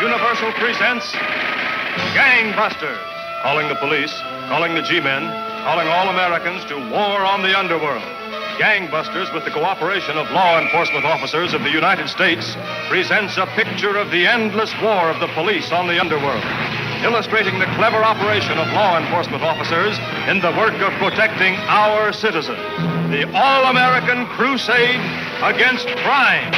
Universal presents Gangbusters. Calling the police, calling the G-men, calling all Americans to war on the underworld. Gangbusters, with the cooperation of law enforcement officers of the United States, presents a picture of the endless war of the police on the underworld, illustrating the clever operation of law enforcement officers in the work of protecting our citizens. The all-American crusade against crime.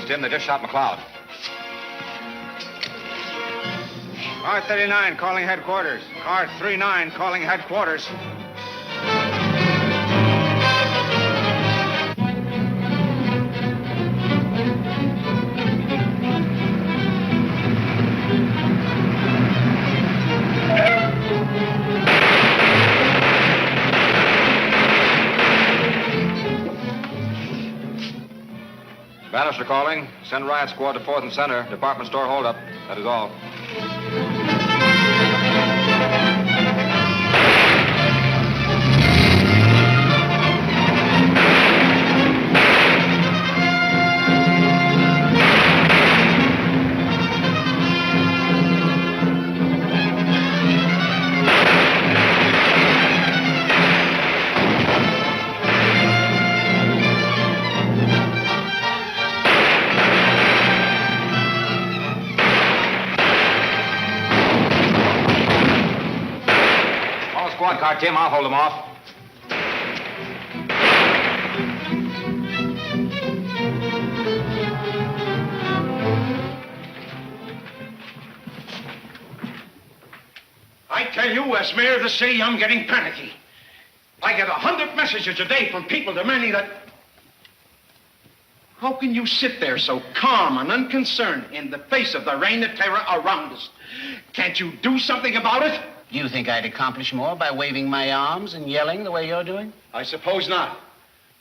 Jim, they just shot McLeod. Car 39 calling headquarters. Car 39 calling headquarters. Bannister calling. Send riot squad to 4th and Center. Department store holdup. That is all. Squad car, Tim. I'll hold them off. I tell you, as mayor of the city, I'm getting panicky. I get 100 messages a day from people demanding that... How can you sit there so calm and unconcerned in the face of the reign of terror around us? Can't you do something about it? You think I'd accomplish more by waving my arms and yelling the way you're doing? I suppose not.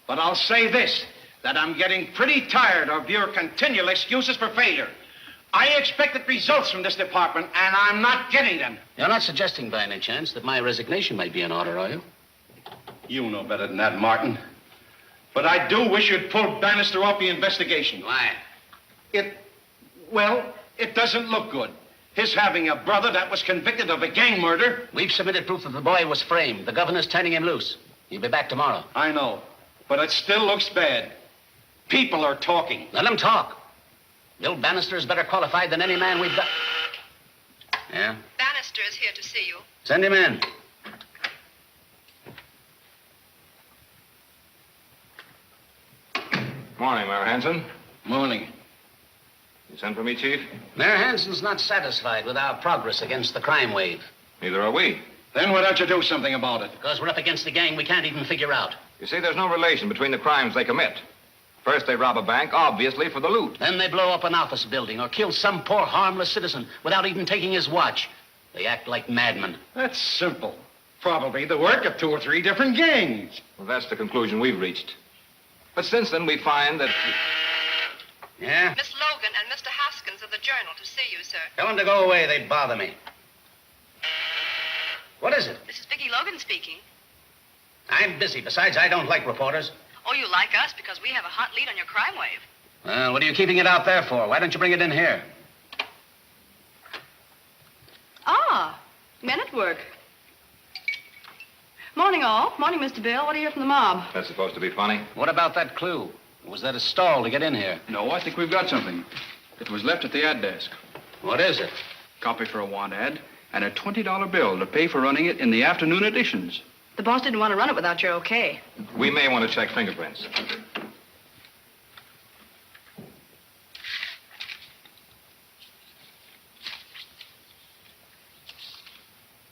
But I'll say this, that I'm getting pretty tired of your continual excuses for failure. I expected results from this department, and I'm not getting them. You're not suggesting by any chance that my resignation might be in order, are you? You know better than that, Martin. But I do wish you'd pull Bannister off the investigation. Why? It doesn't look good. His having a brother that was convicted of a gang murder. We've submitted proof that the boy was framed. The governor's turning him loose. He'll be back tomorrow. I know, but it still looks bad. People are talking. Let him talk. Bill Bannister is better qualified than any man we've got. Yeah? Bannister is here to see you. Send him in. Morning, Mayor Hanson. Morning. You sent for me, Chief? Mayor Hanson's not satisfied with our progress against the crime wave. Neither are we. Then why don't you do something about it? Because we're up against a gang we can't even figure out. You see, there's no relation between the crimes they commit. First, they rob a bank, obviously for the loot. Then they blow up an office building or kill some poor harmless citizen without even taking his watch. They act like madmen. That's simple. Probably the work of 2 or 3 different gangs. Well, that's the conclusion we've reached. But since then, we find that... Yeah? Miss Logan and Mr. Haskins of the Journal to see you, sir. Tell them to go away. They bother me. What is it? This is Vicki Logan speaking. I'm busy. Besides, I don't like reporters. Oh, you like us because we have a hot lead on your crime wave. Well, what are you keeping it out there for? Why don't you bring it in here? Ah, men at work. Morning, all. Morning, Mr. Bill. What do you hear from the mob? That's supposed to be funny. What about that clue? Was that a stall to get in here? No, I think we've got something. It was left at the ad desk. What is it? Copy for a want ad. and a $20 bill to pay for running it in the afternoon editions. The boss didn't want to run it without your okay. We may want to check fingerprints.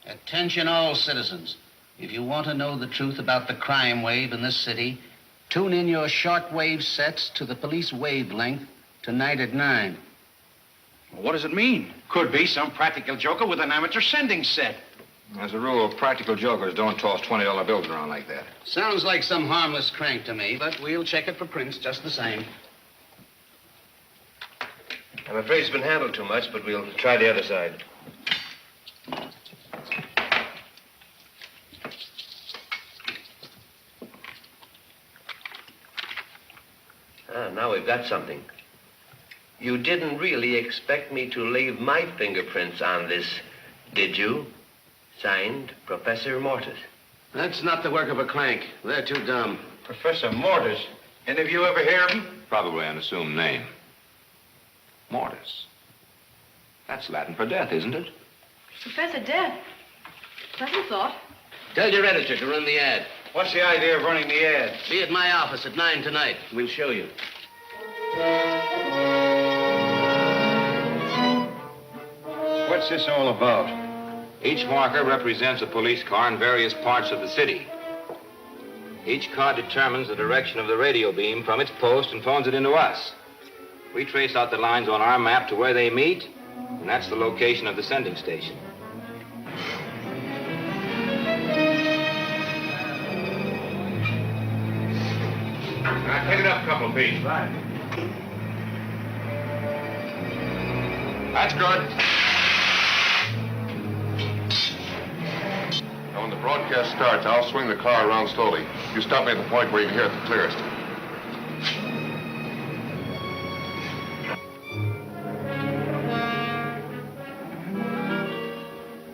Attention all citizens. If you want to know the truth about the crime wave in this city, tune in your shortwave sets to the police wavelength tonight at 9. Well, what does it mean? Could be some practical joker with an amateur sending set. As a rule, practical jokers don't toss $20 bills around like that. Sounds like some harmless crank to me, but we'll check it for prints just the same. I'm afraid it's been handled too much, but we'll try the other side. Now we've got something. You didn't really expect me to leave my fingerprints on this, did you? Signed, Professor Mortis. That's not the work of a crank. They're too dumb. Professor Mortis. Any of you ever hear of him? Probably an assumed name. Mortis. That's Latin for death, isn't it? Professor Death. Pleasant thought. Tell your editor to run the ad. What's the idea of running the ad? Be at my office at 9 tonight. We'll show you. What's this all about? Each marker represents a police car in various parts of the city. Each car determines the direction of the radio beam from its post and phones it into us. We trace out the lines on our map to where they meet, and that's the location of the sending station. Pick it up a couple, Pete. Right. That's good. Now, when the broadcast starts, I'll swing the car around slowly. You stop me at the point where you can hear it the clearest.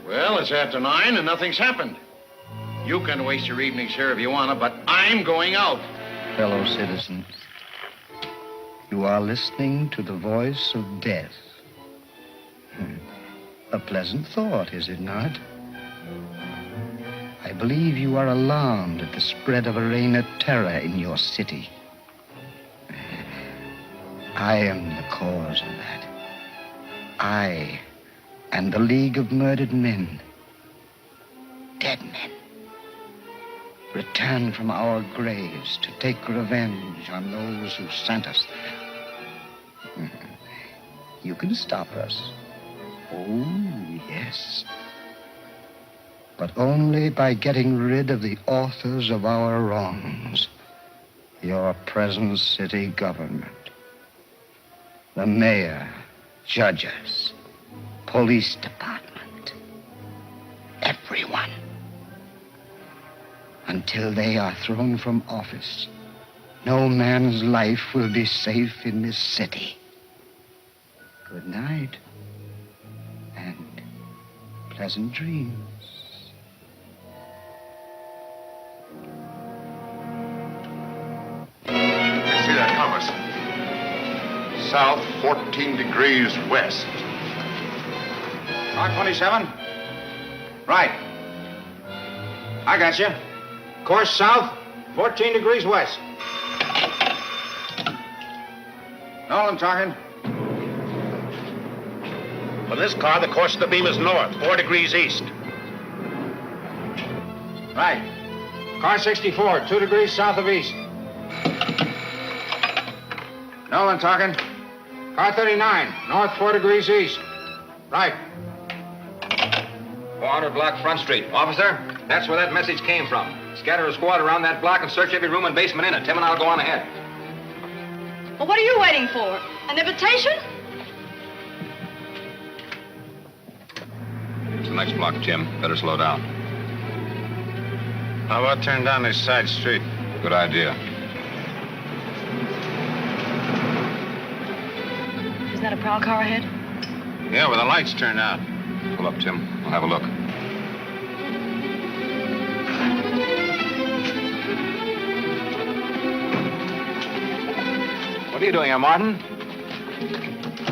Well, it's after 9 and nothing's happened. You can waste your evenings here if you want to, but I'm going out. Fellow citizens, you are listening to the voice of death. A pleasant thought, is it not? I believe you are alarmed at the spread of a reign of terror in your city. I am the cause of that. I and the League of Murdered Men, dead men, return from our graves to take revenge on those who sent us there. You can stop us. Oh, yes. But only by getting rid of the authors of our wrongs. Your present city government. The mayor, judges, police department. Everyone. Until they are thrown from office, no man's life will be safe in this city. Good night, and pleasant dreams. You see that compass? South 14 degrees west. Car 27? Right. I got you. Course south, 14 degrees west. Noel, I'm talking. For this car, the course of the beam is north, 4 degrees east. Right. Car 64, 2 degrees south of east. Noel, I'm talking. Car 39, north 4 degrees east. Right. 400 block Front Street. Officer, that's where that message came from. Scatter a squad around that block and search every room and basement in it. Tim and I'll go on ahead. Well, what are you waiting for? An invitation? It's the next block, Jim. Better slow down. How about turn down this side street? Good idea. Isn't that a prowl car ahead? Yeah, with the lights turned out. Pull up, Tim. We'll have a look. What are you doing here, Martin?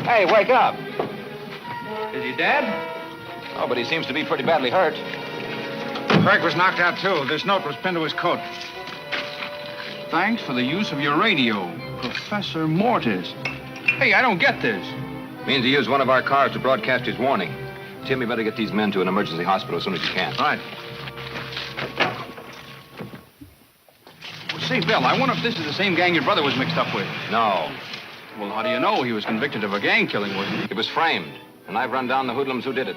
Hey, wake up. Is he dead? Oh, but he seems to be pretty badly hurt. Craig was knocked out, too. This note was pinned to his coat. Thanks for the use of your radio, Professor Mortis. Hey, I don't get this. Means he used one of our cars to broadcast his warning. Tim, you better get these men to an emergency hospital as soon as you can. All right. Well, say, Bill, I wonder if this is the same gang your brother was mixed up with. No. Well, how do you know? He was convicted of a gang killing, wasn't he? It was framed, and I've run down the hoodlums who did it.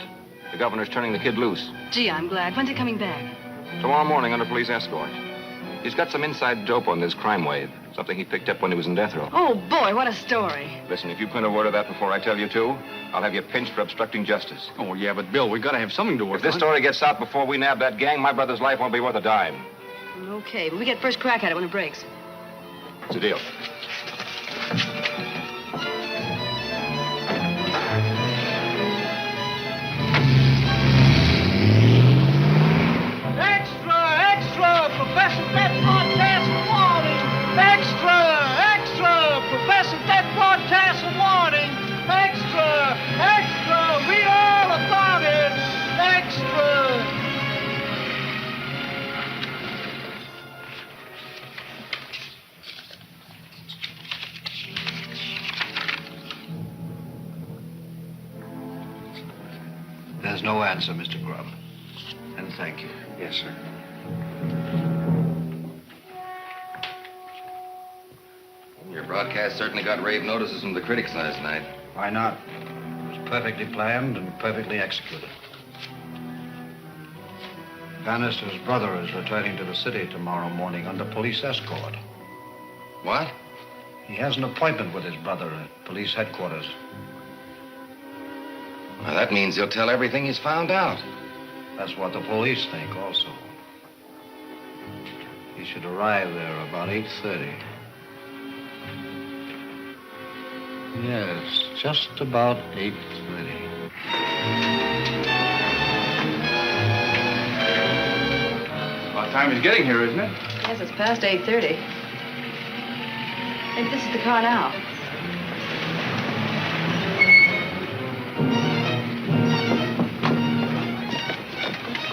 The governor's turning the kid loose. Gee, I'm glad. When's he coming back? Tomorrow morning under police escort. He's got some inside dope on this crime wave. Something he picked up when he was in death row. Oh, boy, what a story. Listen, if you print a word of that before I tell you to, I'll have you pinched for obstructing justice. Oh, yeah, but Bill, we gotta have something to work If this on. story gets out before we nab that gang, my brother's life won't be worth a dime. Okay, but we get first crack at it when it breaks. It's a deal. Extra! Professor Death Broadcast warning! Extra! Professor Death Broadcast warning! Extra! Read all about it! Extra! There's no answer, Mr. Grubb. And thank you. Yes, sir. Your broadcast certainly got rave notices from the critics last night. Why not? It was perfectly planned and perfectly executed. Bannister's brother is returning to the city tomorrow morning under police escort. What? He has an appointment with his brother at police headquarters. Well, that means he'll tell everything he's found out. That's what the police think also. He should arrive there about 8:30. Yes, just about 8:30. About time he's getting here, isn't it? Yes, it's past 8:30. Maybe this is the car now.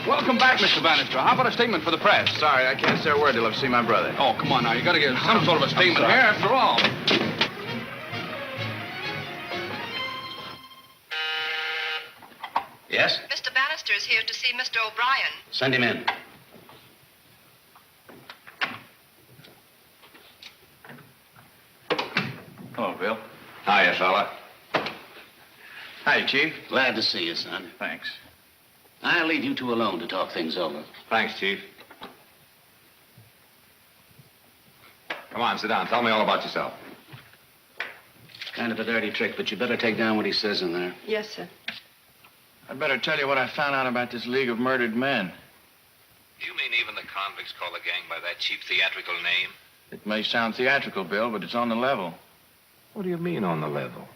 Welcome back, Mr. Bannister. How about a statement for the press? Sorry, I can't say a word till I've seen my brother. Oh, come on now. You gotta get some sort of a statement sorry. here, after all. Yes? Mr. Bannister is here to see Mr. O'Brien. Send him in. Hello, Bill. Hiya, fella. Hi, Chief. Glad to see you, son. Thanks. I'll leave you two alone to talk things over. Thanks, Chief. Come on, sit down. Tell me all about yourself. Kind of a dirty trick, but you better take down what he says in there. Yes, sir. I'd better tell you what I found out about this League of Murdered Men. You mean even the convicts call the gang by that cheap theatrical name? It may sound theatrical, Bill, but it's on the level. What do you mean on the level?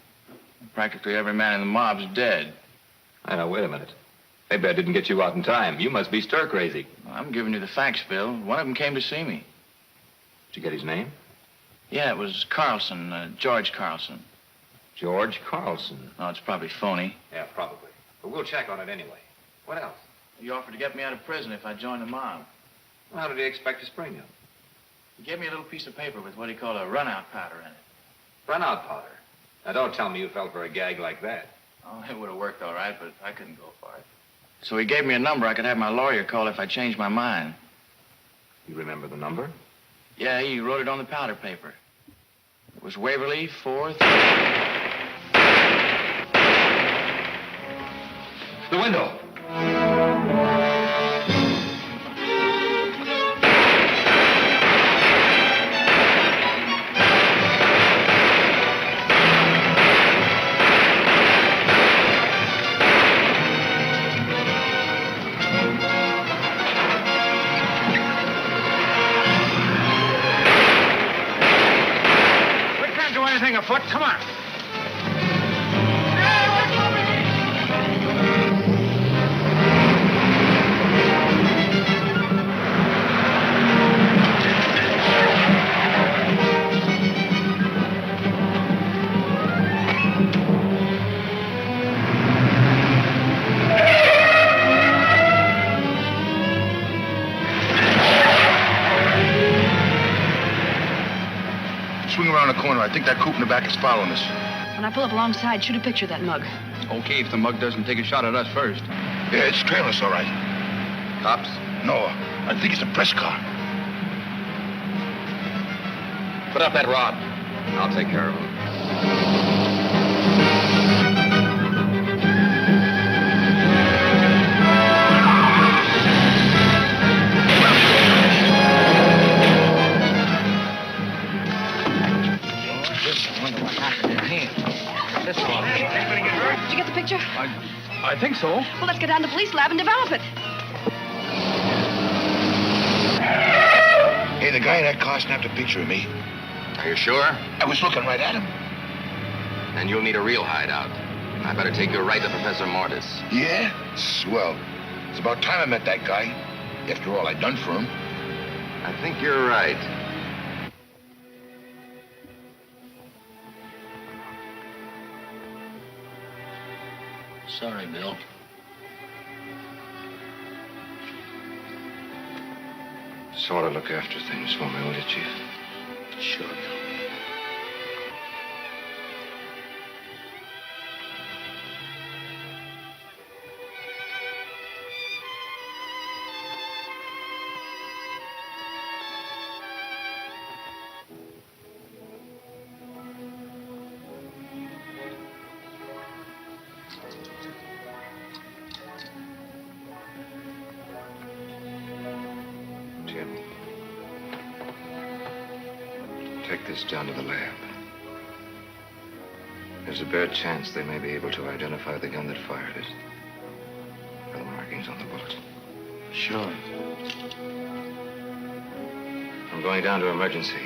Practically every man in the mob's dead. I know, wait a minute. Maybe I didn't get you out in time. You must be stir-crazy. Well, I'm giving you the facts, Bill. One of them came to see me. Did you get his name? Yeah, it was Carlson, George Carlson. George Carlson. Oh, it's probably phony. Yeah, probably. But we'll check on it anyway. What else? He offered to get me out of prison if I joined the mob. Well, how did he expect to spring you? He gave me a little piece of paper with what he called a run-out powder in it. Run-out powder. Now, don't tell me you fell for a gag like that. Oh, it would have worked all right, but I couldn't go for it. So he gave me a number I could have my lawyer call if I changed my mind. You remember the number? Yeah, he wrote it on the powder paper. It was Waverly 4th. The window. We can't do anything afoot. Come on. swing around the corner. I think that coupe in the back is following us. When I pull up alongside, shoot a picture of that mug. Okay, if the mug doesn't take a shot at us first. Yeah, it's trailing us, all right. Cops? No, I think it's a press car. Put up that rod. I'll take care of him. Did you get the picture? I think so. Well, let's get down to the police lab and develop it. Hey, the guy in that car snapped a picture of me. Are you sure? I was looking right at him. Then you'll need a real hideout. I better take you right to Professor Mortis. Yeah? Swell. It's about time I met that guy. After all I'd done for him. I think you're right. Sorry, Bill. Sort of look after things for me, will you, Chief? Sure, Bill. Tim, take this down to the lab. There's a bare chance they may be able to identify the gun that fired it. Or the markings on the bullet. Sure. I'm going down to emergency.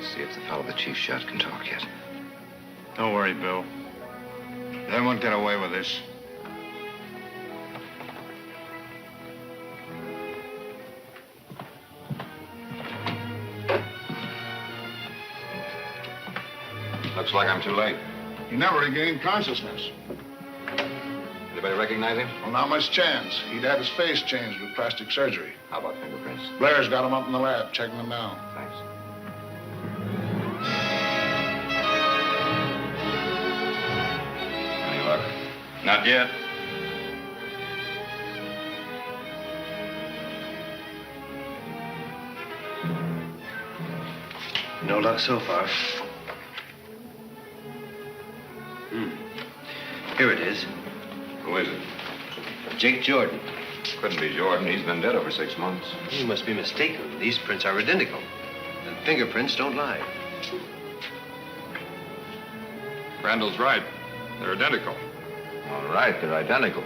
See if the fellow the chief shot can talk yet. Don't worry, Bill. They won't get away with this. Looks like I'm too late. He never regained consciousness. Anybody recognize him? Well, not much chance. He'd had his face changed with plastic surgery. How about fingerprints? Blair's got him up in the lab, checking him now. Thanks. Any luck? Not yet. No luck so far. Here it is. Who is it? Jake Jordan. Couldn't be Jordan. He's been dead over 6 months. You must be mistaken. These prints are identical. And fingerprints don't lie. Randall's right. They're identical. All right, they're identical.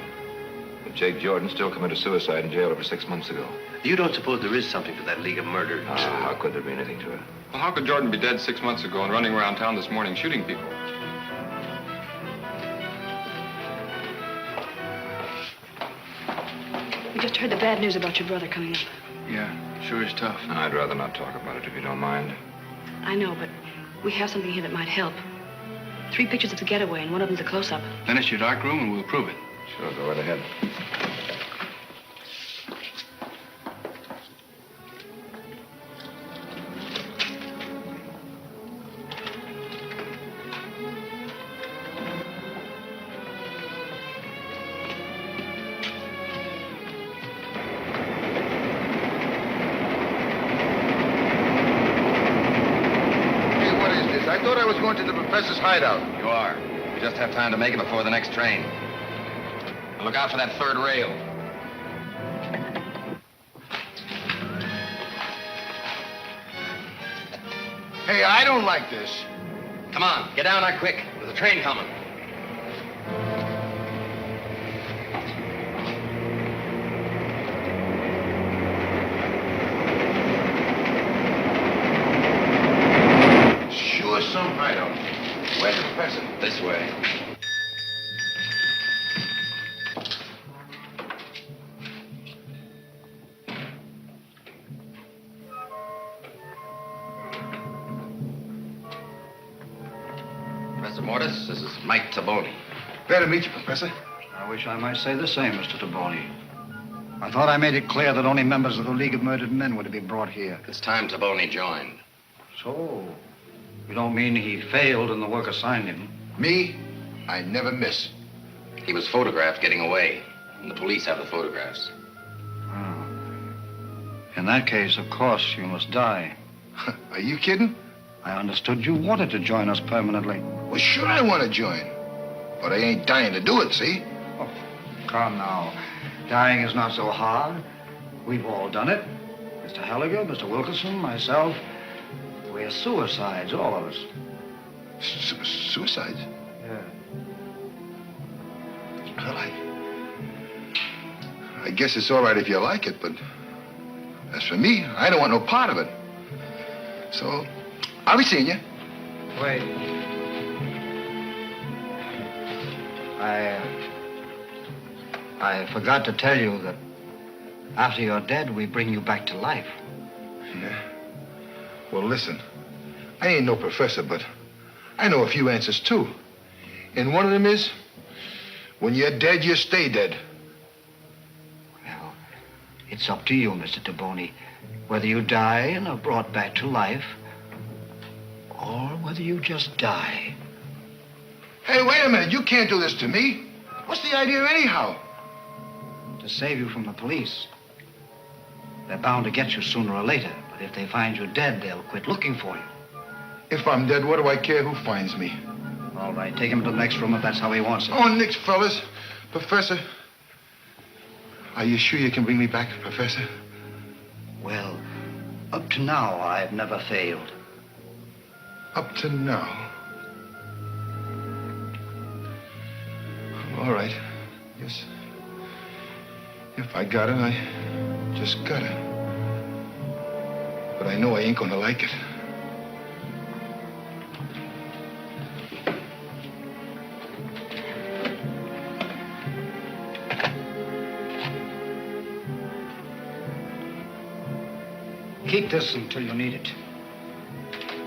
But Jake Jordan still committed suicide in jail over 6 months ago. You don't suppose there is something to that League of Murder? How could there be anything to it? Well, how could Jordan be dead 6 months ago and running around town this morning shooting people? We just heard the bad news about your brother coming up. Yeah, sure is tough. I'd rather not talk about it if you don't mind. I know, but we have something here that might help. 3 pictures of the getaway, and one of them's a close-up. Then it's your dark room, and we'll prove it. Sure, go right ahead. I thought I was going to the professor's hideout. You are. You just have time to make it before the next train. And look out for that third rail. Hey, I don't like this. Come on, get down there quick. There's a train coming. Sure, some hideout. Where's the professor? This way. Professor Mortis, this is Mike Taboni. Glad to meet you, Professor. I wish I might say the same, Mr. Taboni. I thought I made it clear that only members of the League of Murdered Men were to be brought here. It's time Taboni joined. So, you don't mean he failed in the work assigned him? Me? I never miss. He was photographed getting away, and the police have the photographs. In that case, of course, you must die. Are you kidding? I understood you wanted to join us permanently. Well, sure I want to join. But I ain't dying to do it, see? Oh, come now. Dying is not so hard. We've all done it. Mr. Halligan, Mr. Wilkerson, myself. We're suicides, all of us. Suicides? Yeah. Well, I guess it's all right if you like it, but as for me, I don't want no part of it. So, I'll be seeing you. Wait. I forgot to tell you that after you're dead, we bring you back to life. Yeah? Well, listen. I ain't no professor, but I know a few answers, too. And one of them is, when you're dead, you stay dead. Well, it's up to you, Mr. Taboni, whether you die and are brought back to life, or whether you just die. Hey, wait a minute. You can't do this to me. What's the idea anyhow? To save you from the police. They're bound to get you sooner or later, but if they find you dead, they'll quit looking for you. If I'm dead, what do I care who finds me? All right, take him to the next room if that's how he wants it. Oh, nix, fellas. Professor, are you sure you can bring me back, Professor? Well, up to now, I've never failed. Up to now. All right. Yes. If I got it, I just got it. But I know I ain't gonna like it. Keep this until you need it.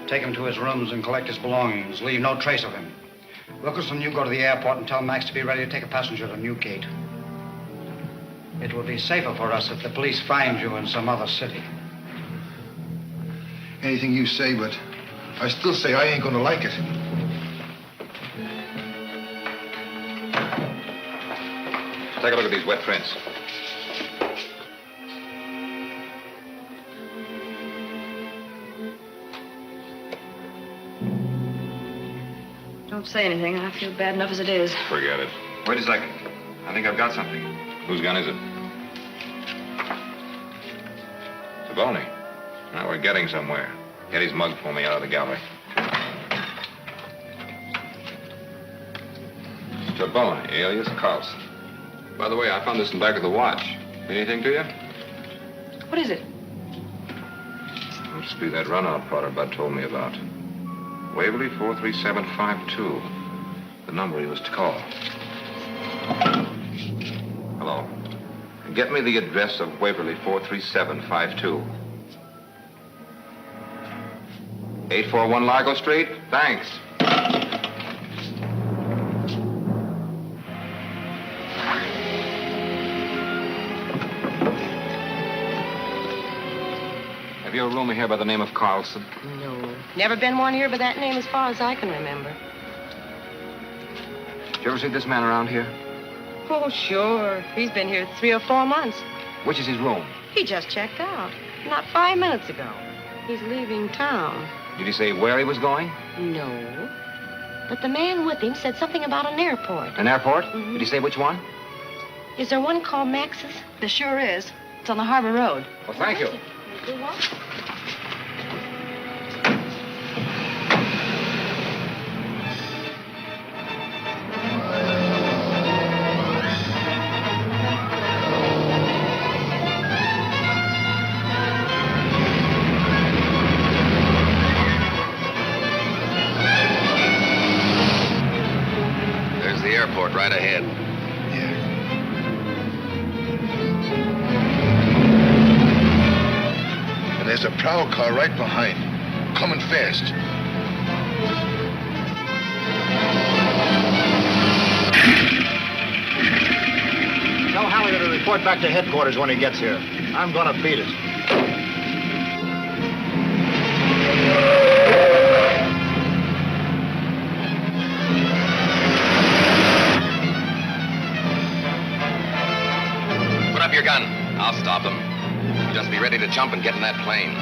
Take him to his rooms and collect his belongings. Leave no trace of him. Wilkerson, you go to the airport and tell Max to be ready to take a passenger to Newgate. It will be safer for us if the police find you in some other city. Anything you say, but I still say I ain't gonna like it. Take a look at these wet prints. Don't say anything. I feel bad enough as it is. Forget it. Wait a second. I think I've got something. Whose gun is it? Taboni. Now we're getting somewhere. Get his mug for me out of the gallery. Taboni, alias Carlson. By the way, I found this in the back of the watch. Anything to you? What is it? Must be that runout plotter Bud told me about. Waverly 43752. The number he was to call. Hello. Get me the address of Waverly 43752. 841 Largo Street? Thanks. Have you a room here by the name of Carlson? No. Never been one here by that name as far as I can remember. Did you ever see this man around here? Oh, sure. He's been here 3 or 4 months. Which is his room? He just checked out. Not 5 minutes ago. He's leaving town. Did he say where he was going? No. But the man with him said something about an airport. An airport? Did he say which one? Is there one called Max's? There sure is. It's on the Harbor Road. Well, thank you. Do what? There's the airport right ahead. And there's a prowl car right behind. Coming fast. Tell Halligan to report back to headquarters when he gets here. I'm gonna beat it. Put up your gun. I'll stop them. You just be ready to jump and get in that plane.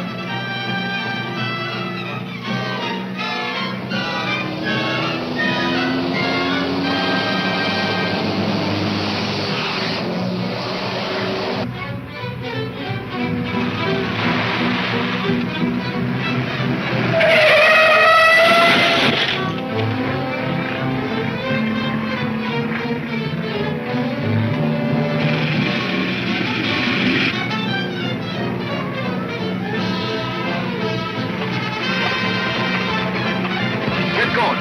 Get going.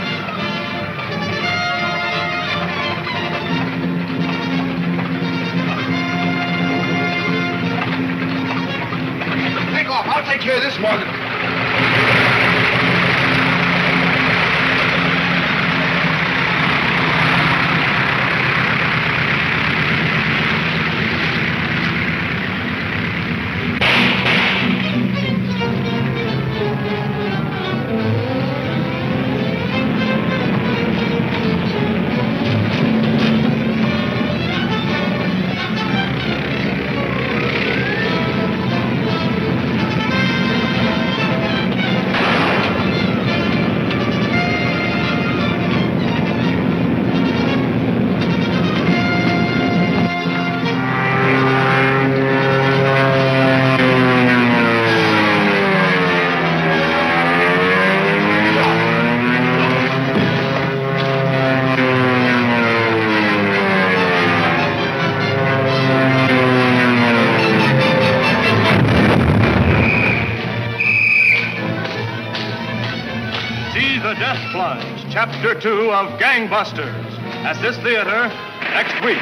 Take off. I'll take care of this, Morgan. See The Death Plunge, Chapter 2 of Gangbusters, at this theater next week.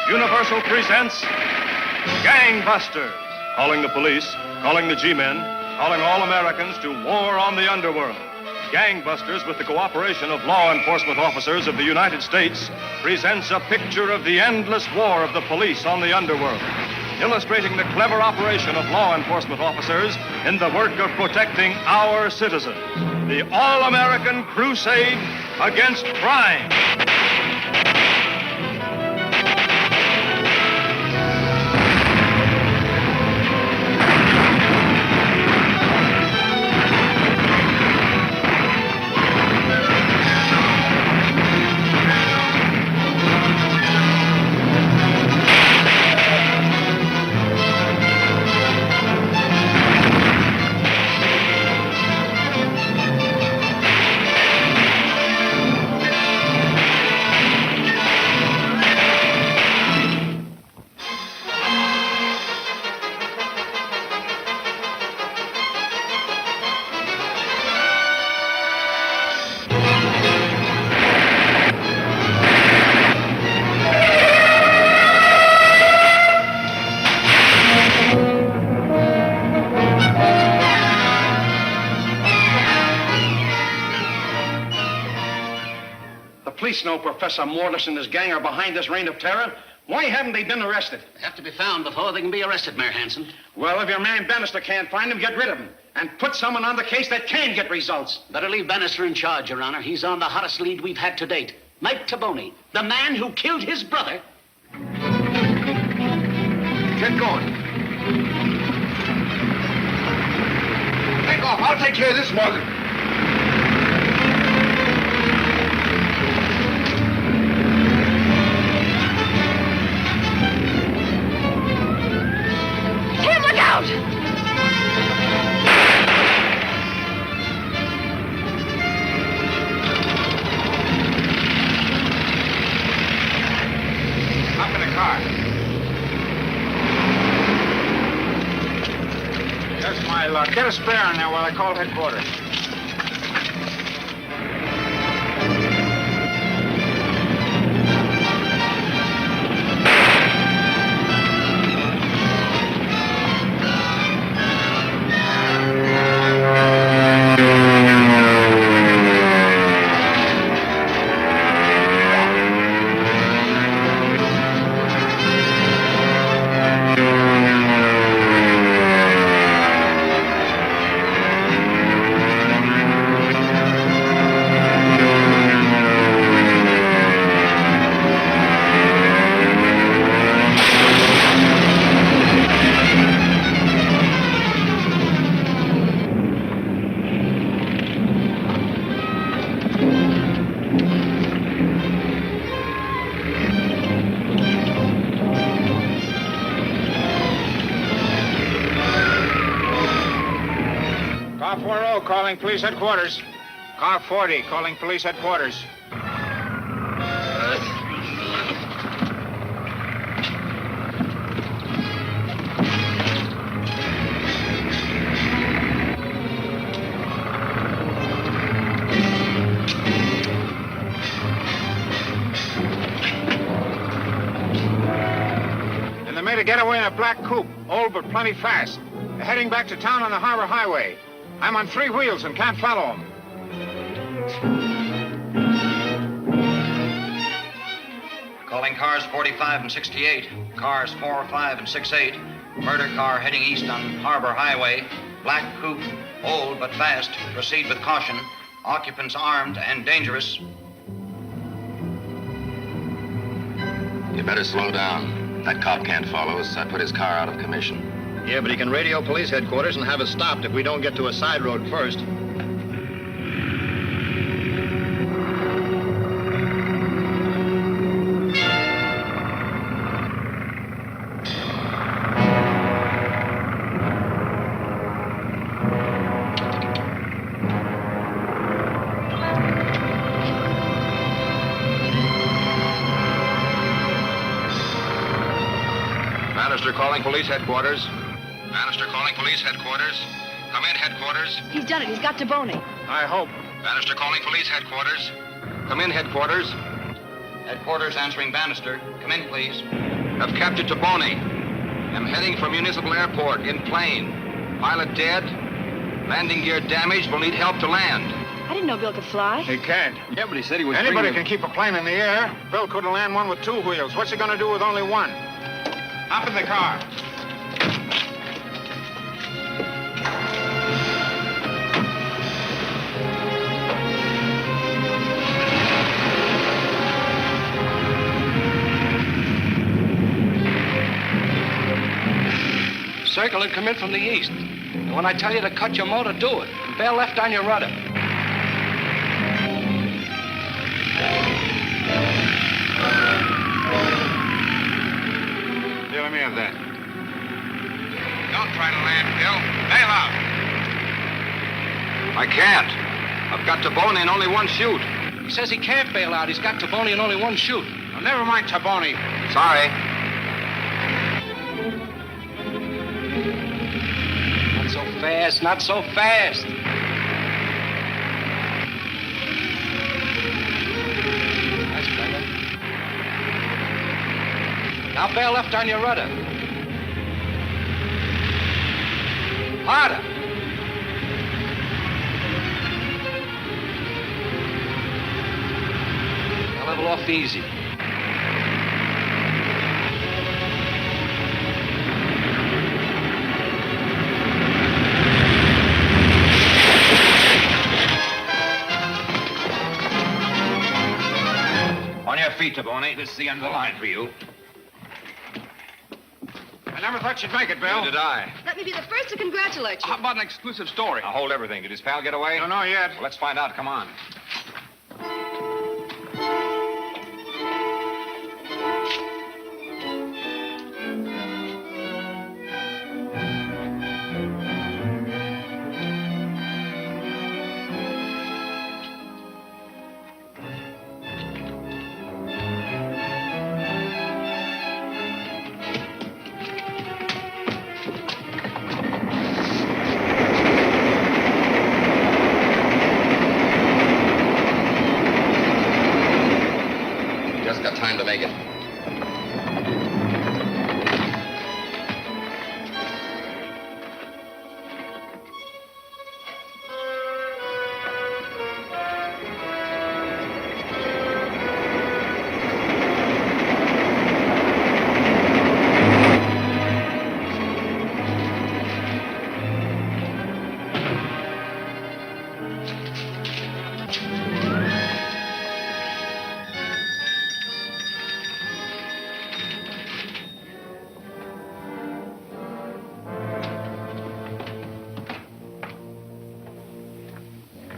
Universal presents Gangbusters, calling the police, calling the G-men, calling all Americans to war on the underworld. Gangbusters, with the cooperation of law enforcement officers of the United States, presents a picture of the endless war of the police on the underworld, illustrating the clever operation of law enforcement officers in the work of protecting our citizens. The all-American crusade against crime. Police know Professor Mortis and his gang are behind this reign of terror. Why haven't they been arrested? They have to be found before they can be arrested, Mayor Hanson. Well, if your man Bannister can't find them, get rid of him. And put someone on the case that can get results. Better leave Bannister in charge, Your Honor. He's on the hottest lead we've had to date. Mike Taboni, the man who killed his brother. Get going. Take off. I'll take care of this, Morgan. Tim, look out! Hop in the car. That's my luck. Get a spare in there while I call headquarters. calling police headquarters. Car 40 calling police headquarters. And they made a getaway in a black coupe, old but plenty fast. They're heading back to town on the Harbor Highway. I'm on 3 wheels and can't follow them. Calling cars 45 and 68, cars 45 and 68. Murder car heading east on Harbor Highway. Black coupe, old but fast. Proceed with caution. Occupants armed and dangerous. You better slow down. That cop can't follow us. I put his car out of commission. Yeah, but he can radio police headquarters and have us stopped if we don't get to a side road first. Bannister calling police headquarters. Bannister calling police headquarters. Come in, headquarters. He's done it. He's got Taboni. I hope. Bannister calling police headquarters. Come in, headquarters. Headquarters answering Bannister. Come in, please. Have captured Taboni. Am heading for Municipal Airport in plane. Pilot dead. Landing gear damaged. Will need help to land. I didn't know Bill could fly. He can't. Yeah, but he said he was Anybody bringing... can keep a plane in the air. Bill couldn't land one with 2 wheels. What's he going to do with only one? Hop in the car. Circle had come in from the east. And when I tell you to cut your motor, do it. And bail left on your rudder. Here, let me have that. Don't try to land, Bill. Bail out. I can't. I've got Taboni in only one shoot. He says he can't bail out. He's got Taboni in only one shoot. Well, never mind Taboni. Sorry. Not so fast, not so fast. That's better. Now bail left on your rudder. Harder. Now level off easy. On your feet, Taboni. This is the end of the line for you. I never thought you'd make it, Bill. Neither did I. Let me be the first to congratulate you. How about an exclusive story? Now hold everything. Did his pal get away? Don't know yet. Well, let's find out. Come on. Just got time to make it.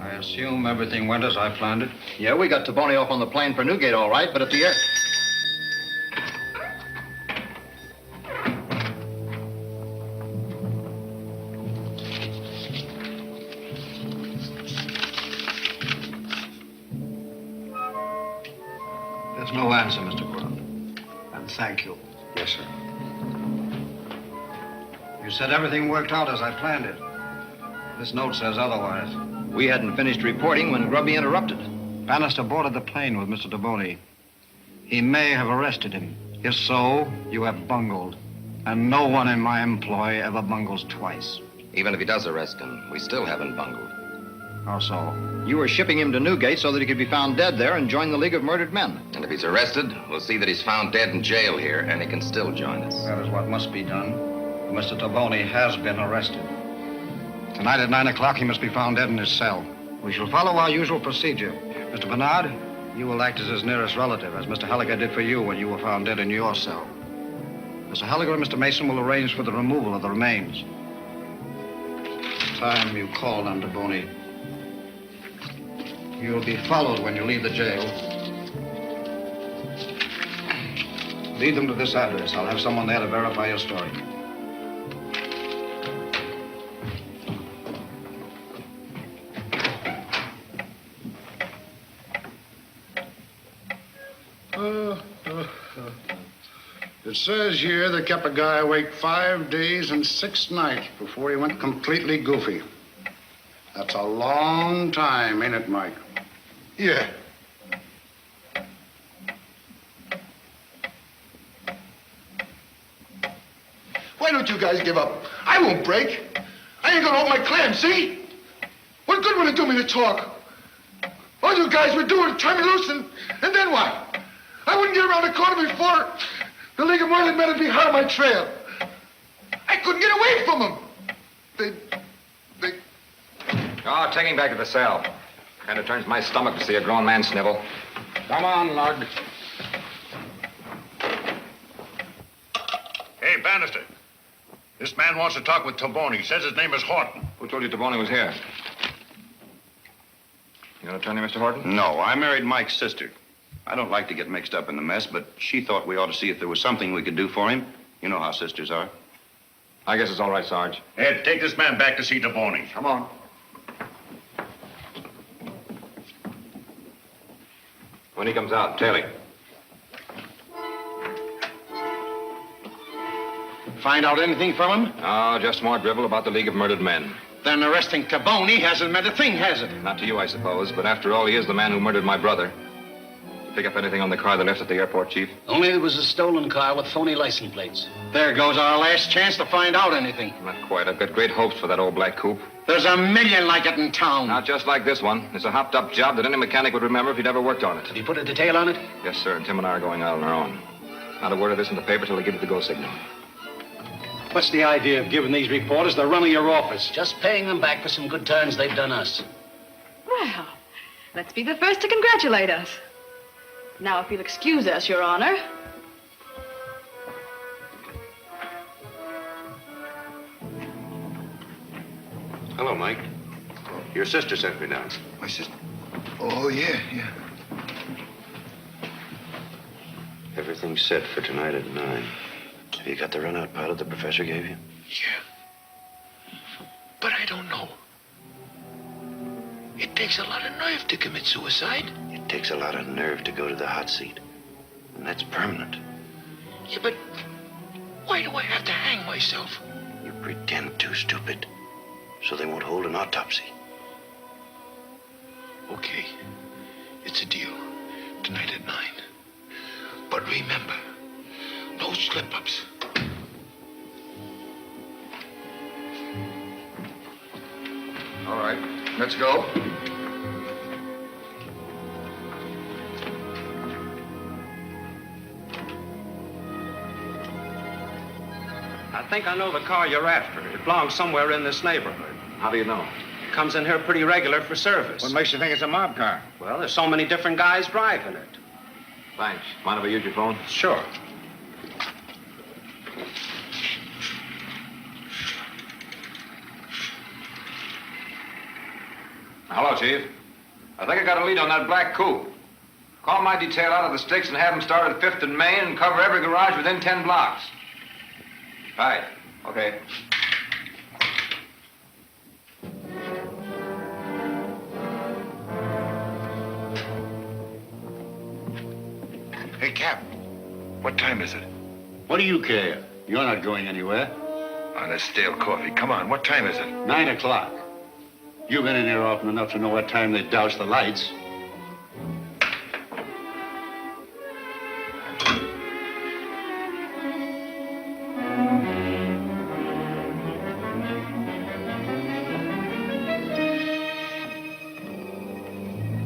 I assume everything went as I planned it. Yeah, we got Taboni off on the plane for Newgate, all right, but at the air... no answer, Mr. Grant. And thank you. Yes, sir. You said everything worked out as I planned it. This note says otherwise. We hadn't finished reporting when Grubby interrupted. Bannister boarded the plane with Mr. Taboni. He may have arrested him. If so, you have bungled. And no one in my employ ever bungles twice. Even if he does arrest him, we still haven't bungled. How so? You were shipping him to Newgate so that he could be found dead there and join the League of Murdered Men. And if he's arrested, we'll see that he's found dead in jail here, and he can still join us. That is what must be done. Mr. Taboni has been arrested. Tonight at 9 o'clock, he must be found dead in his cell. We shall follow our usual procedure. Mr. Bernard, you will act as his nearest relative, as Mr. Halligan did for you when you were found dead in your cell. Mr. Halligan and Mr. Mason will arrange for the removal of the remains. Time you called on Taboni. You'll be followed when you leave the jail. Lead them to this address. I'll have someone there to verify your story. It says here they kept a guy awake 5 days and 6 nights before he went completely goofy. That's a long time, ain't it, Mike? Yeah. Why don't you guys give up? I won't break. I ain't gonna open my clam, see? What good would it do me to talk? All you guys would do is turn me loose, and then what? I wouldn't get around the corner before the League of Murdered Men would be hot on my trail. I couldn't get away from them. Oh, take him back to the cell. Kind of turns my stomach to see a grown man snivel. Come on, Lug. Hey, Bannister. This man wants to talk with Taboni. He says his name is Horton. Who told you Taboni was here? You an attorney, Mr. Horton? No, I married Mike's sister. I don't like to get mixed up in the mess, but she thought we ought to see if there was something we could do for him. You know how sisters are. I guess it's all right, Sarge. Ed, take this man back to see Taboni. Come on. When he comes out, tail him. Find out anything from him? Oh, just more drivel about the League of Murdered Men. Then arresting Taboni hasn't meant a thing, has it? Not to you, I suppose, but after all, he is the man who murdered my brother. Pick up anything on the car they left at the airport, Chief? Only it was a stolen car with phony license plates. There goes our last chance to find out anything. Not quite. I've got great hopes for that old black coupe. There's a million like it in town. Not just like this one. It's a hopped-up job that any mechanic would remember if he'd ever worked on it. Have you put a detail on it? Yes, sir, and Tim and I are going out on our own. Not a word of this in the paper till they give it the go signal. What's the idea of giving these reporters the run of your office? Just paying them back for some good turns they've done us. Well, let's be the first to congratulate us. Now, if you'll excuse us, Your Honor. Hello, Mike. Your sister sent me down. My sister? Oh, yeah. Everything's set for tonight at 9. Have you got the runout pilot the professor gave you? Yeah. But I don't know. It takes a lot of nerve to commit suicide. It takes a lot of nerve to go to the hot seat. And that's permanent. Yeah, but why do I have to hang myself? You pretend to, stupid. So they won't hold an autopsy. Okay. It's a deal. Tonight at 9. But remember, no slip-ups. All right, let's go. I think I know the car you're after. It belongs somewhere in this neighborhood. How do you know? It comes in here pretty regular for service. What makes you think it's a mob car? Well, there's so many different guys driving it. Thanks. Mind if I use your phone? Sure. Hello, Chief. I think I got a lead on that black coupe. Call my detail out of the sticks and have them start at 5th and Main and cover every garage within 10 blocks. Right. Okay. What time is it? What do you care? You're not going anywhere. On a stale coffee. Come on, what time is it? 9 o'clock. You've been in here often enough to know what time they douse the lights.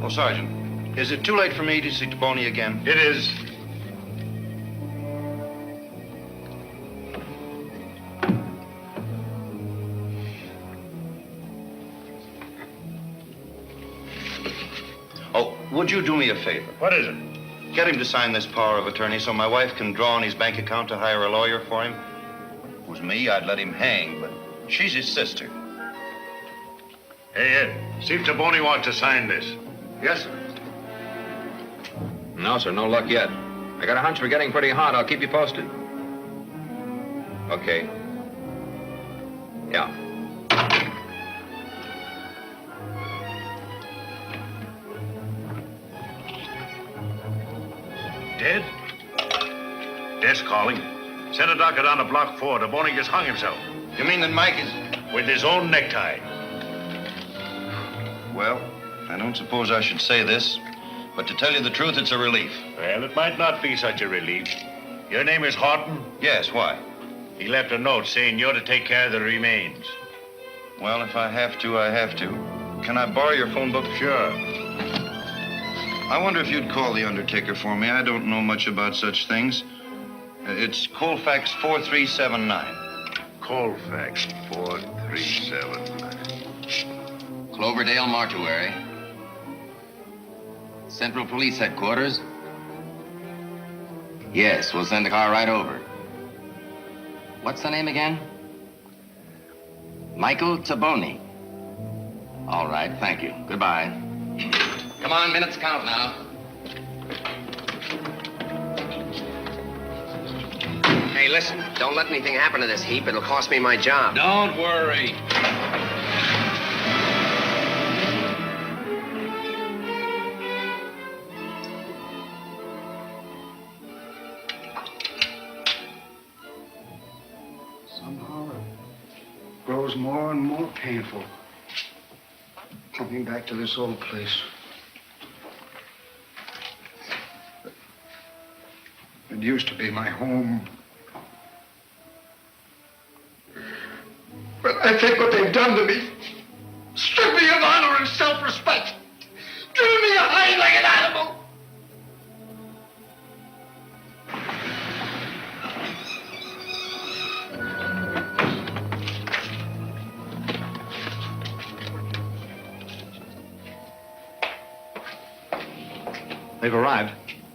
Oh, Sergeant, is it too late for me to see Taboni again? It is. Oh, would you do me a favor? What is it? Get him to sign this power of attorney so my wife can draw on his bank account to hire a lawyer for him. If it was me, I'd let him hang, but she's his sister. Hey, Ed, see if Taboni wants to sign this. Yes, sir. No, sir, no luck yet. I got a hunch we're getting pretty hot. I'll keep you posted. Okay. Yeah. Dead? Death's calling. Send a doctor down to Block 4. Taboni just hung himself. You mean that Mike is... With his own necktie. Well, I don't suppose I should say this, but to tell you the truth, it's a relief. Well, it might not be such a relief. Your name is Horton? Yes, why? He left a note saying you're to take care of the remains. Well, if I have to, I have to. Can I borrow your phone book? Sure. I wonder if you'd call the undertaker for me. I don't know much about such things. It's Colfax 4379. Colfax 4379. Cloverdale Mortuary. Central Police Headquarters. Yes, we'll send a car right over. What's the name again? Michael Taboni. All right, thank you. Goodbye. Come on, minutes count now. Hey, listen, don't let anything happen to this heap. It'll cost me my job. Don't worry. Somehow it grows more and more painful. Coming back to this old place. It used to be my home. But I think what they've done to me, stripped me of honor and self-respect, given me a hide like an animal. They've arrived.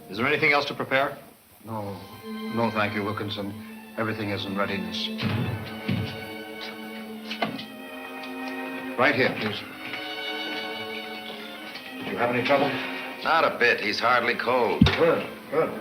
Is there anything else to prepare? No, no, thank you, Wilkinson. Everything is in readiness. Right here, please. Did you have any trouble? Not a bit. He's hardly cold. Good, good.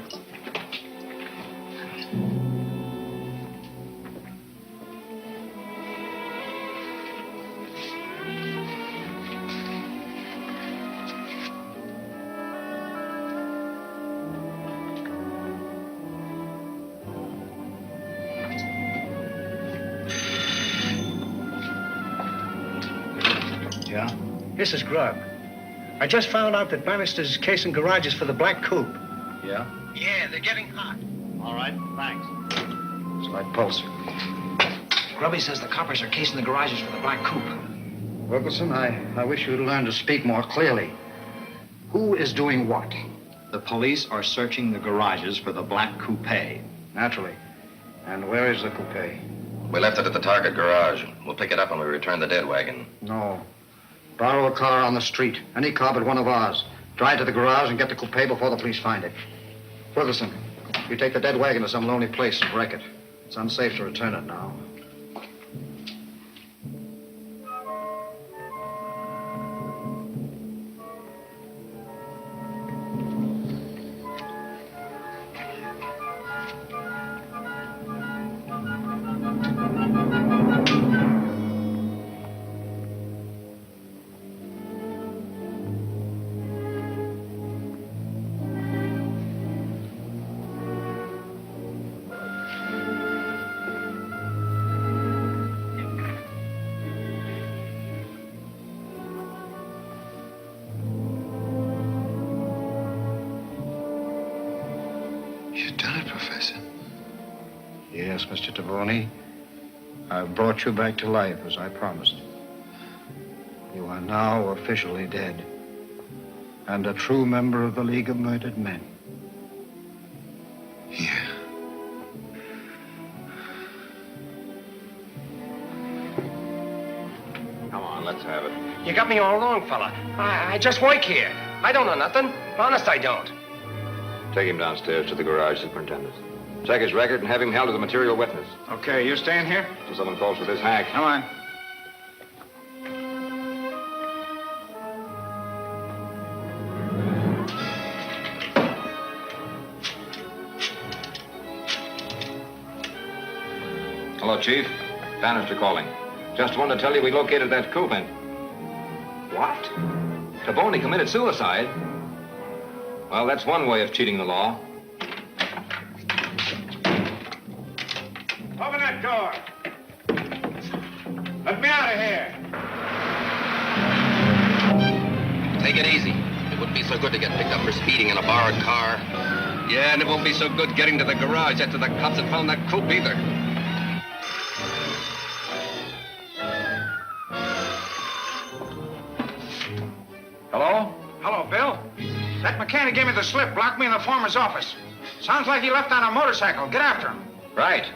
Yeah? This is Grub. I just found out that Bannister's casing garages for the Black Coupe. Yeah? Yeah, they're getting hot. All right, thanks. Slight pulse. Grubby says the coppers are casing the garages for the Black Coupe. Wilkinson, I wish you'd learn to speak more clearly. Who is doing what? The police are searching the garages for the Black Coupe. Naturally. And where is the coupe? We left it at the Target garage. We'll pick it up when we return the dead wagon. No. Borrow a car on the street. Any car but one of ours. Drive to the garage and get the coupe before the police find it. Wilkinson, you take the dead wagon to some lonely place and wreck it. It's unsafe to return it now. Professor? Yes, Mr. Tavoni. I've brought you back to life, as I promised. You are now officially dead, and a true member of the League of Murdered Men. Here. Come on, let's have it. You got me all wrong, fella. I just work here. I don't know nothing. Honest, I don't. Take him downstairs to the garage, Superintendent. Check his record and have him held as a material witness. Okay, you staying here? So someone calls for this hack. Come on. Hello, Chief. Bannister calling. Just wanted to tell you we located that coup and... What? Taboni committed suicide? Well, that's one way of cheating the law. Open that door. Let me out of here. Take it easy. It wouldn't be so good to get picked up for speeding in a borrowed car. Yeah, and it won't be so good getting to the garage after the cops had found that coupe either. Hello? Hello, Bill. That mechanic gave me the slip, blocked me in the foreman's office. Sounds like he left on a motorcycle. Get after him. Right.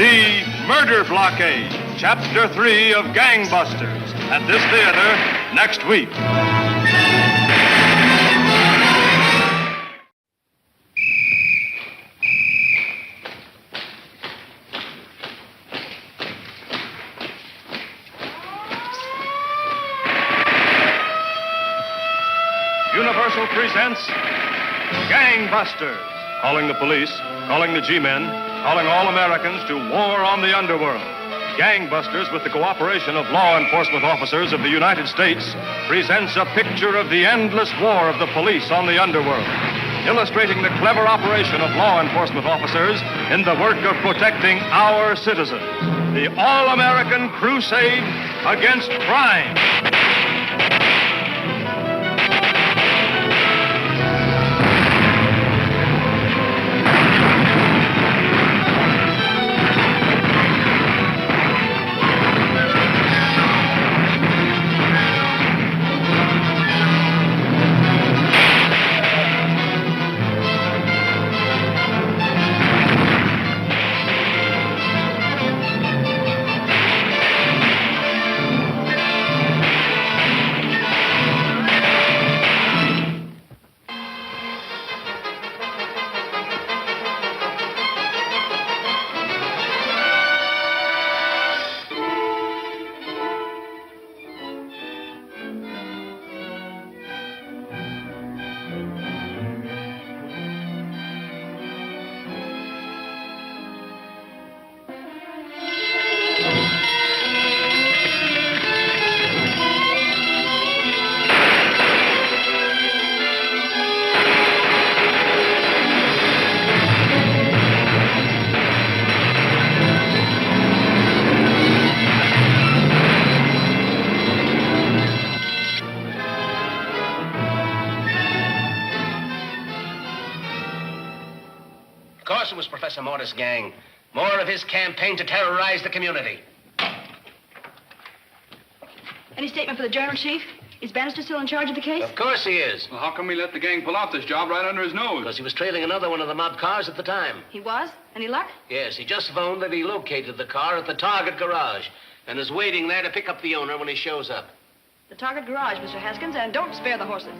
See Murder Blockade, Chapter 3 of Gangbusters, at this theater next week. Universal presents Gangbusters, calling the police, calling the G-men, calling all Americans to war on the underworld. Gangbusters, with the cooperation of law enforcement officers of the United States, presents a picture of the endless war of the police on the underworld, illustrating the clever operation of law enforcement officers in the work of protecting our citizens. The all-American crusade against crime. Of course it was Professor Mortis' gang. More of his campaign to terrorize the community. Any statement for the Journal, Chief? Is Bannister still in charge of the case? Of course he is. Well, how come he let the gang pull off this job right under his nose? Because he was trailing another one of the mob cars at the time. He was? Any luck? Yes, he just phoned that he located the car at the Target garage and is waiting there to pick up the owner when he shows up. The Target garage, Mr. Haskins, and don't spare the horses.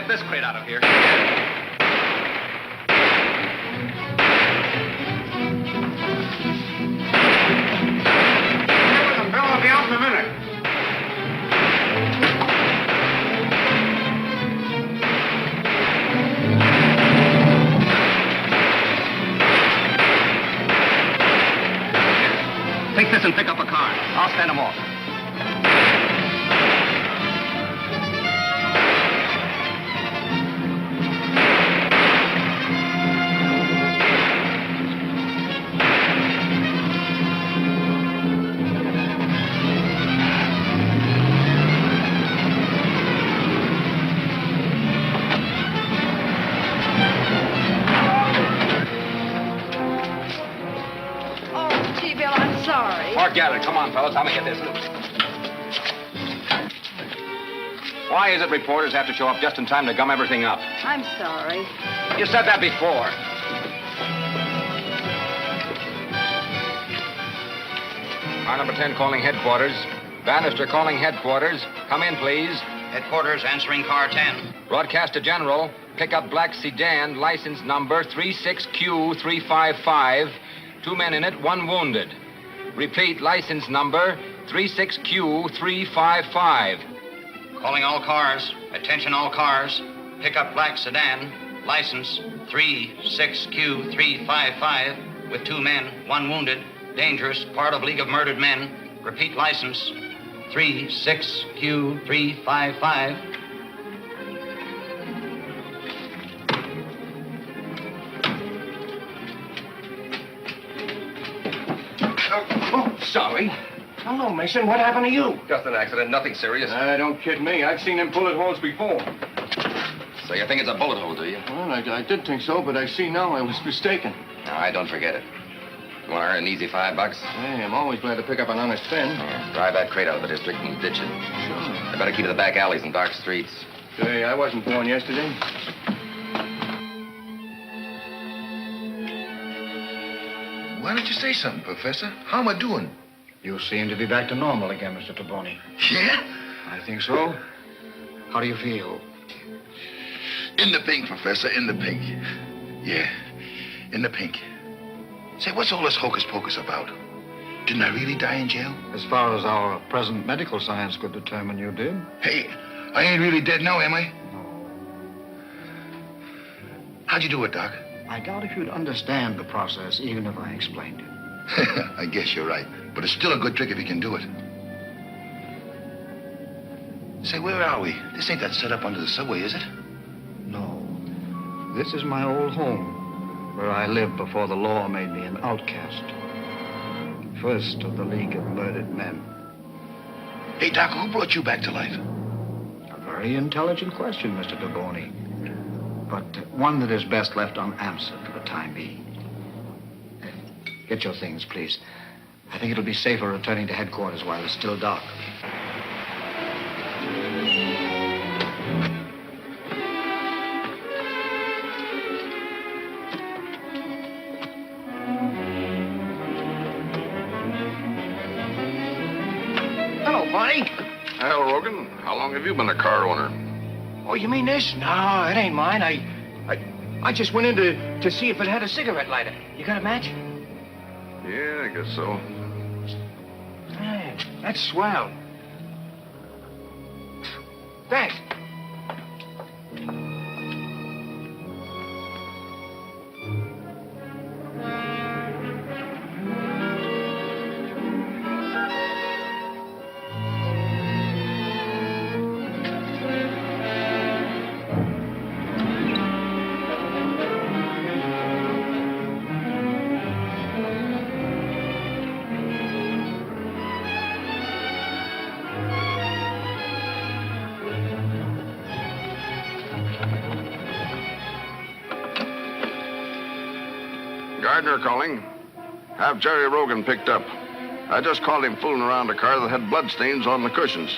get this crate out of here. Bill will be out in a minute. Take this and pick up a car. I'll stand them off. Oh, gee, Bill, I'm sorry. Forget it. Come on, fellas. Help me get this loose. Why is it reporters have to show up just in time to gum everything up? I'm sorry. You said that before. Car number 10 calling headquarters. Bannister calling headquarters. Come in, please. Headquarters answering car 10. Broadcast to General. Pick up black sedan, license number 36Q355. 2 men in it, 1 wounded. Repeat, license number 36Q355. Calling all cars. Attention all cars. Pick up black sedan. License 36Q355 with 2 men, 1 wounded. Dangerous, part of League of Murdered Men. Repeat license 36Q355. Oh, sorry. Hello, Mason. What happened to you? Just an accident, nothing serious. Don't kid me. I've seen them bullet holes before. So you think it's a bullet hole, do you? Well, I did think so, but I see now I was mistaken. All right, don't forget it. You want to earn an easy $5? Hey, I'm always glad to pick up an honest pen. Drive that crate out of the district and ditch it. I better keep to the back alleys and dark streets. Hey, I wasn't born yesterday. Why don't you say something, Professor? How am I doing? You seem to be back to normal again, Mr. Taboni. Yeah? I think so. How do you feel? In the pink, Professor, in the pink. Yeah, in the pink. Say, what's all this hocus pocus about? Didn't I really die in jail? As far as our present medical science could determine, you did. Hey, I ain't really dead now, am I? No. How'd you do it, Doc? I doubt if you'd understand the process, even if I explained it. I guess you're right. But it's still a good trick if you can do it. Say, where are we? This ain't that setup under the subway, is it? No. This is my old home, where I lived before the law made me an outcast. First of the League of Murdered Men. Hey, Doc, who brought you back to life? A very intelligent question, Mr. Taboni. But one that is best left unanswered for the time being. Get your things, please. I think it'll be safer returning to headquarters while it's still dark. Hello, Barney. Hal Rogan, how long have you been a car owner? Oh, you mean this? No, it ain't mine. I just went in to see if it had a cigarette lighter. You got a match? Yeah, I guess so. Hey, that's swell. Thanks. Gardner calling. Have Jerry Rogan picked up. I just caught him fooling around a car that had bloodstains on the cushions.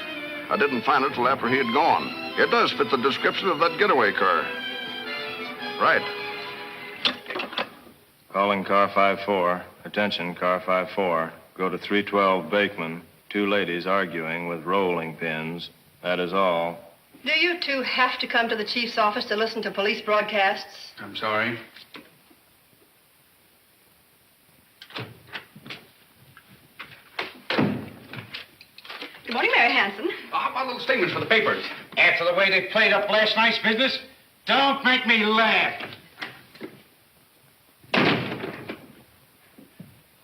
I didn't find it till after he had gone. It does fit the description of that getaway car. Right. Calling car 54. Attention, car 54. Go to 312 Bakeman. 2 ladies arguing with rolling pins. That is all. Do you two have to come to the chief's office to listen to police broadcasts? I'm sorry. Good morning, Mary Hanson. How about a little statement for the papers? After the way they played up last night's business, don't make me laugh.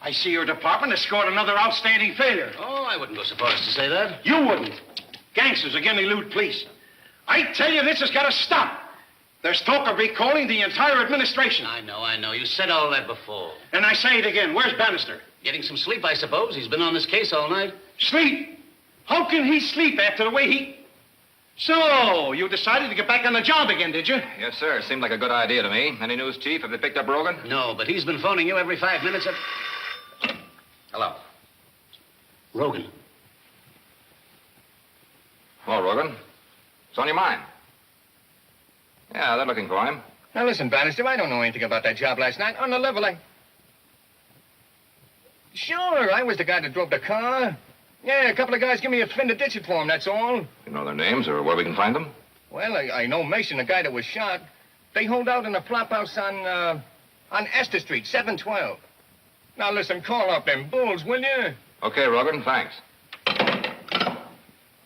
I see your department has scored another outstanding failure. Oh, I wouldn't go so far as to say that. You wouldn't. Gangsters again elude police. I tell you, this has got to stop. There's talk of recalling the entire administration. I know. You said all that before. And I say it again. Where's Bannister? Getting some sleep, I suppose. He's been on this case all night. Sleep? How can he sleep after the way he... So, you decided to get back on the job again, did you? Yes, sir. Seemed like a good idea to me. Any news, Chief? Have they picked up Rogan? No, but he's been phoning you every 5 minutes. Hello. Rogan. Hello, Rogan. What's on your mind? Yeah, they're looking for him. Now, listen, Bannister, I don't know anything about that job last night. On the level, Sure, I was the guy that drove the car. Yeah, a couple of guys give me a fin to ditch it for him, that's all. You know their names or where we can find them? Well, I know Mason, the guy that was shot. They hold out in a flop house on Esther Street, 712. Now, listen, call up them bulls, will you? Okay, Rogan, thanks.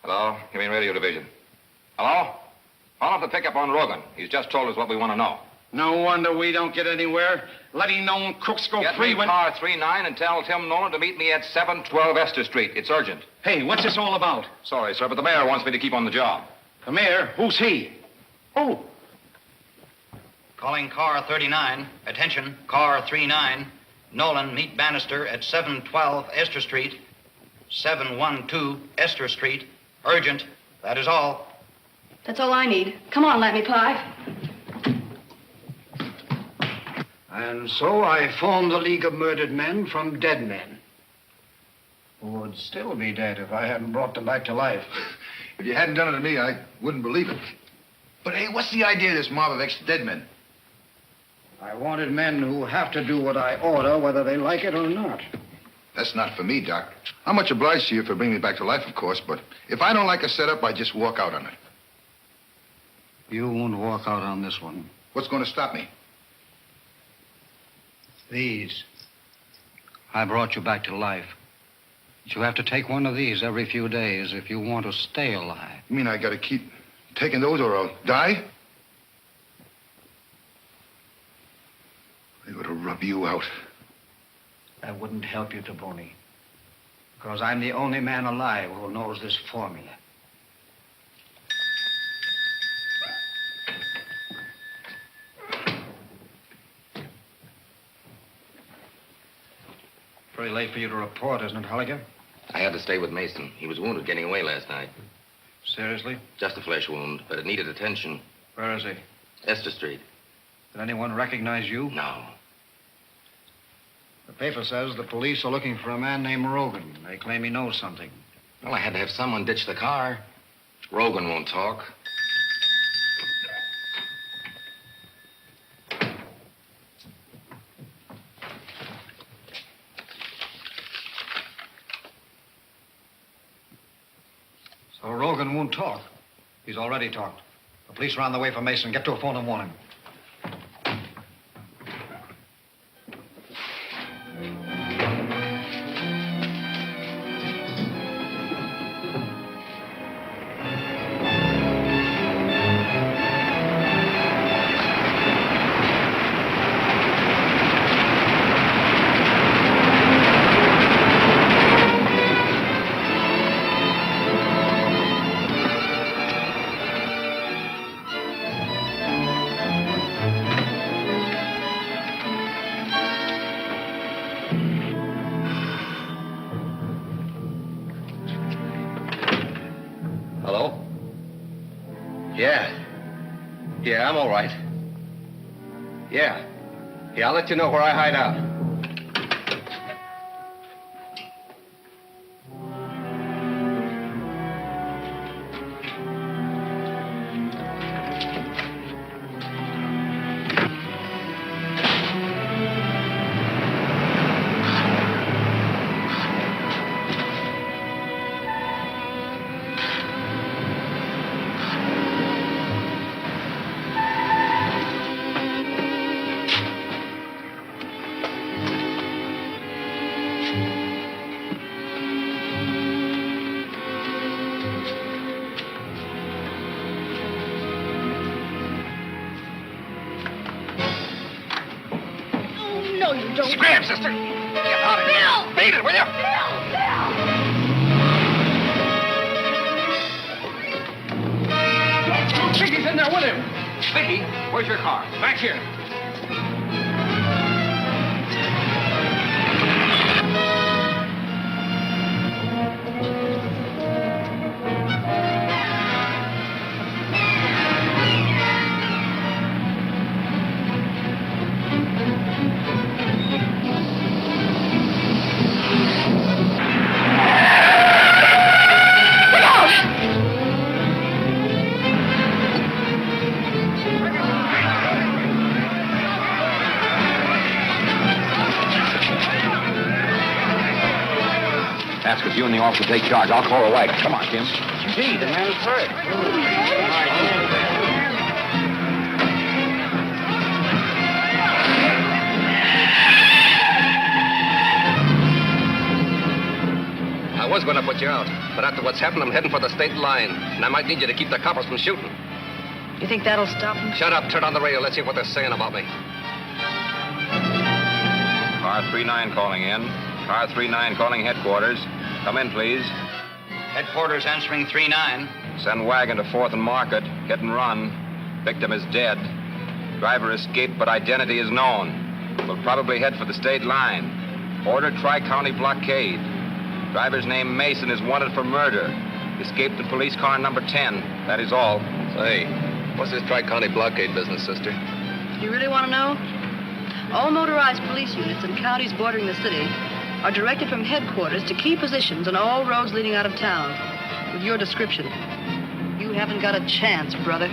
Hello, give me radio division. Hello? Call up the pickup on Rogan. He's just told us what we want to know. No wonder we don't get anywhere. Letting known crooks go Get free me when... car 39 and tell Tim Nolan to meet me at 712 Esther Street. It's urgent. Hey, what's this all about? Sorry, sir, but the mayor wants me to keep on the job. The mayor? Who's he? Oh. Calling car 39. Attention, car 39. Nolan, meet Bannister at 712 Esther Street. 712 Esther Street. Urgent. That is all. That's all I need. Come on, let me pie. And so I formed the League of Murdered Men from dead men, who would still be dead if I hadn't brought them back to life. If you hadn't done it to me, I wouldn't believe it. But hey, what's the idea of this mob of ex-dead men? I wanted men who have to do what I order, whether they like it or not. That's not for me, Doc. I'm much obliged to you for bringing me back to life, of course, but if I don't like a setup, I just walk out on it. You won't walk out on this one. What's going to stop me? These. I brought you back to life. But you have to take one of these every few days if you want to stay alive. You mean I got to keep taking those or I'll die? They got to rub you out. That wouldn't help you, Taboni. Because I'm the only man alive who knows this formula. Pretty late for you to report, isn't it, Holliger? I had to stay with Mason. He was wounded getting away last night. Seriously? Just a flesh wound, but it needed attention. Where is he? Esther Street. Did anyone recognize you? No. The paper says the police are looking for a man named Rogan. They claim he knows something. Well, I had to have someone ditch the car. Rogan won't talk. So Rogan won't talk. He's already talked. The police are on the way for Mason. Get to a phone and warn him. Hello? Yeah. Yeah, I'm all right. Yeah. Yeah, I'll let you know where I hide out. sister. Get out of here. Beat it, will you? Vicky's in there with him. Vicky, where's your car? Back here. Askers, you and the officer take charge. I'll call a wagon. Come on, Tim. Gee, the man's hurt. I was going to put you out, but after what's happened, I'm heading for the state line, and I might need you to keep the coppers from shooting. You think that'll stop them? Shut up, turn on the radio. Let's hear what they're saying about me. Car 39 calling in. Car 39 calling headquarters. Come in, please. Headquarters answering 39. Send wagon to 4th and Market. Hit and run. Victim is dead. Driver escaped, but identity is known. Will probably head for the state line. Order Tri-County blockade. Driver's name Mason is wanted for murder. Escaped in police car number 10. That is all. Say, what's this Tri-County blockade business, sister? You really want to know? All motorized police units in counties bordering the city are directed from headquarters to key positions on all roads leading out of town. With your description, you haven't got a chance, brother.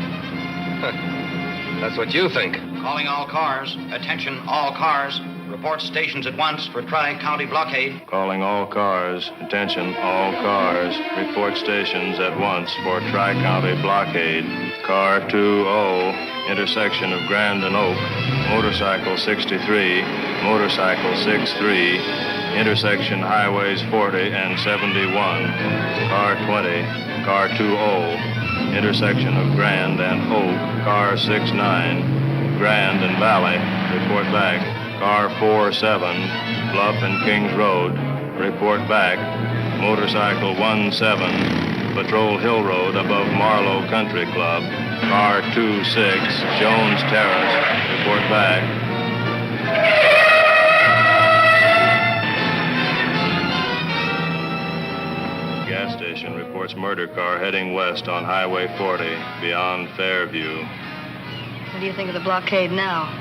That's what you think. Calling all cars. Attention, all cars. Report stations at once for Tri-County blockade. Calling all cars. Attention, all cars. Report stations at once for Tri-County blockade. Car 20, intersection of Grand and Oak. Motorcycle 63, motorcycle 63, intersection highways 40 and 71. Car 20, car 20, intersection of Grand and Oak. Car 69, Grand and Valley. Report back. Car 47, Bluff and Kings Road. Report back. Motorcycle 17, Patrol Hill Road above Marlow Country Club. Car 26, Jones Terrace. Report back. Gas station reports murder car heading west on Highway 40 beyond Fairview. What do you think of the blockade now?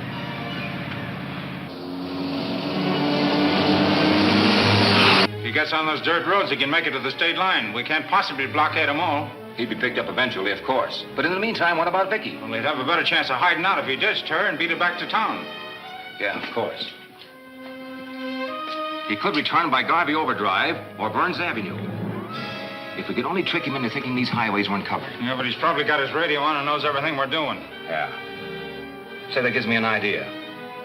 If he gets on those dirt roads, he can make it to the state line. We can't possibly blockade them all. He'd be picked up eventually, of course. But in the meantime, what about Vicky? Well, he'd have a better chance of hiding out if he ditched her and beat her back to town. Yeah, of course. He could return by Garvey Overdrive or Burns Avenue. If we could only trick him into thinking these highways weren't covered. Yeah, but he's probably got his radio on and knows everything we're doing. Yeah. Say, that gives me an idea.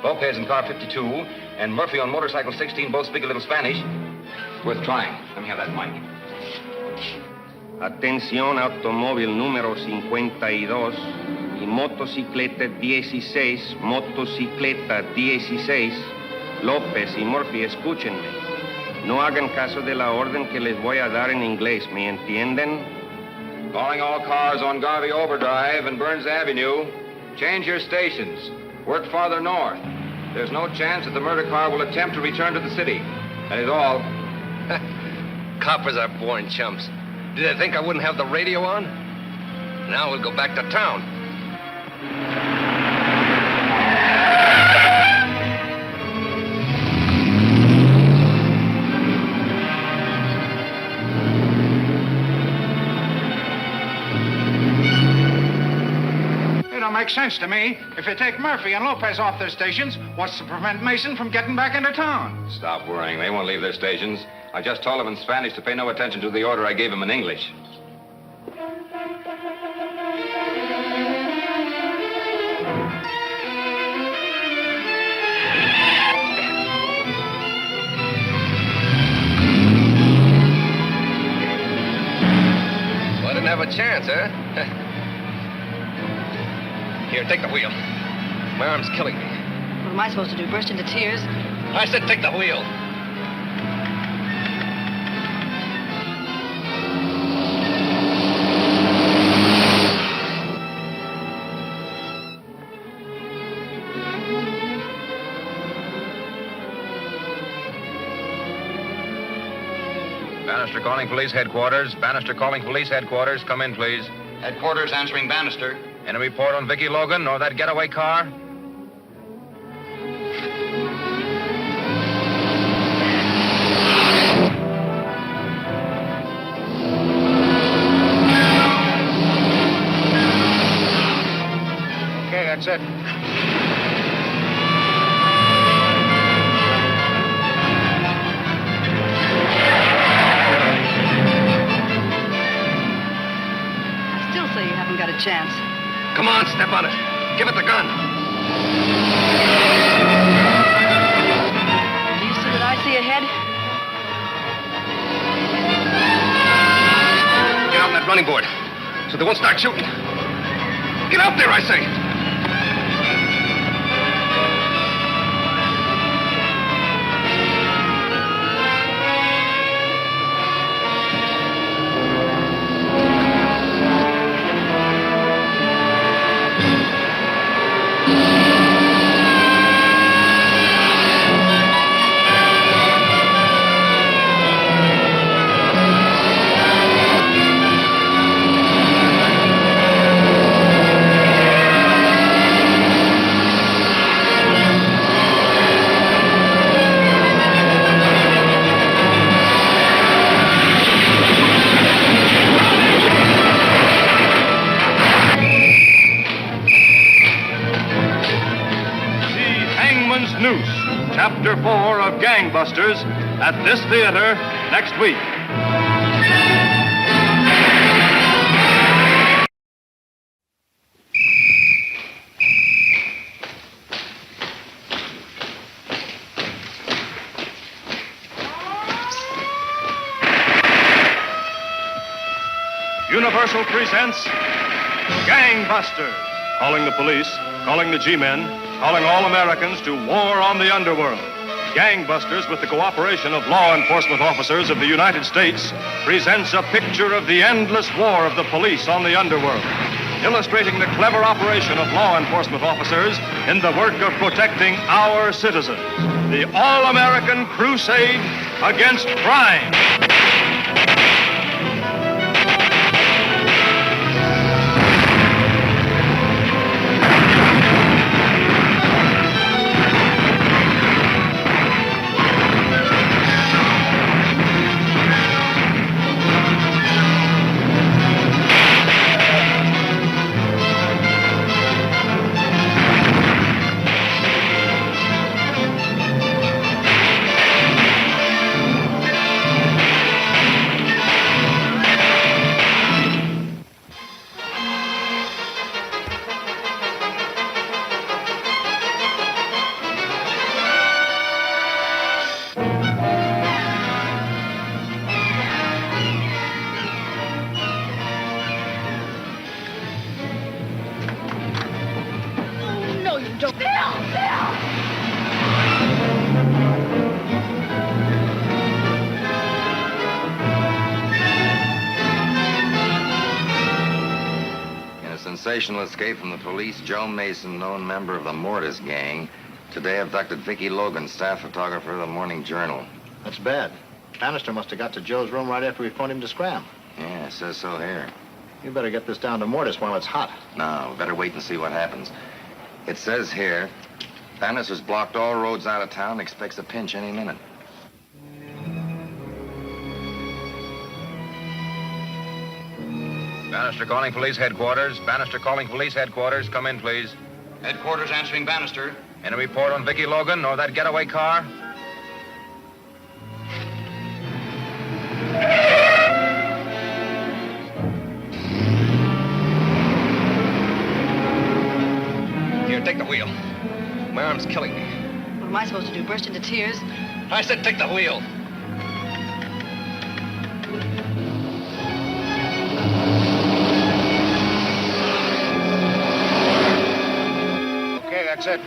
Lopez in car 52 and Murphy on motorcycle 16 both speak a little Spanish. Worth trying. Let me have that mic. Atención, automóvil número 52 y motocicleta 16, motocicleta 16. López y Murphy, escúchenme. No hagan caso de la orden que les voy a dar en inglés, ¿me entienden? Calling all cars on Garvey Overdrive and Burns Avenue. Change your stations. Work farther north. There's no chance that the murder car will attempt to return to the city. That is all. Coppers are born chumps. Did they think I wouldn't have the radio on? Now we'll go back to town. It don't make sense to me. If you take Murphy and Lopez off their stations, what's to prevent Mason from getting back into town? Stop worrying. They won't leave their stations. I just told them in Spanish to pay no attention to the order I gave them in English. So I didn't have a chance, huh? Here, take the wheel. My arm's killing me. What am I supposed to do, burst into tears? I said take the wheel. Bannister calling police headquarters. Bannister calling police headquarters. Come in, please. Headquarters answering Bannister. Any report on Vicky Logan or that getaway car? Okay, that's it. I still say you haven't got a chance. Come on, step on it. Give it the gun. Do you see what I see ahead? Get out on that running board so they won't start shooting. Get out there, I say. Noose, Chapter 4 of Gangbusters, at this theater next week. Universal presents Gangbusters, calling the police, calling the G-men, calling all Americans to war on the underworld. Gangbusters, with the cooperation of law enforcement officers of the United States, presents a picture of the endless war of the police on the underworld, illustrating the clever operation of law enforcement officers in the work of protecting our citizens. The all-American crusade against crime. No, you don't. Bill! In a sensational escape from the police, Joe Mason, known member of the Mortis gang, today abducted Vicky Logan, staff photographer of the Morning Journal. That's bad. Bannister must have got to Joe's room right after we phoned him to scram. Yeah, it says so here. You better get this down to Mortis while it's hot. No, better wait and see what happens. It says here, Bannister's blocked all roads out of town and expects a pinch any minute. Bannister calling police headquarters. Bannister calling police headquarters. Come in, please. Headquarters answering Bannister. Any report on Vicky Logan or that getaway car? Here, take the wheel. My arm's killing me. What am I supposed to do, burst into tears? I said take the wheel. Okay, that's it.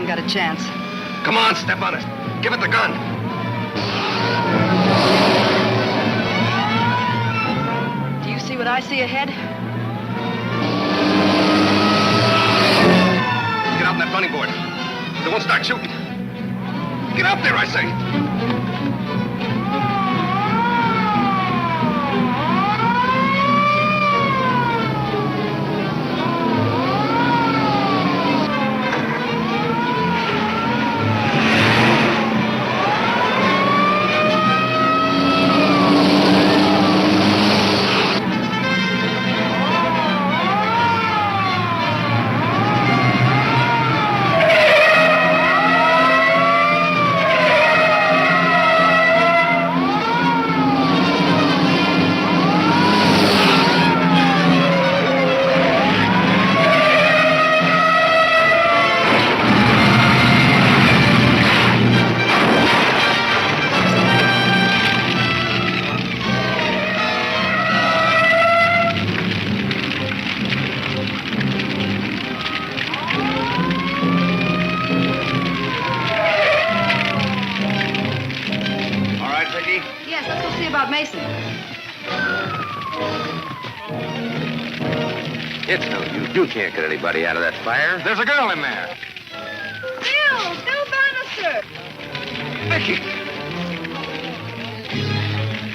haven't got a chance. Come on, step on it. Give it the gun. Do you see what I see ahead? Get out on that running board. They won't start shooting. Get up there, I say. Yes, let's go see about Mason. It's no use. You can't get anybody out of that fire. There's a girl in there. Bill Bannister! Vicky!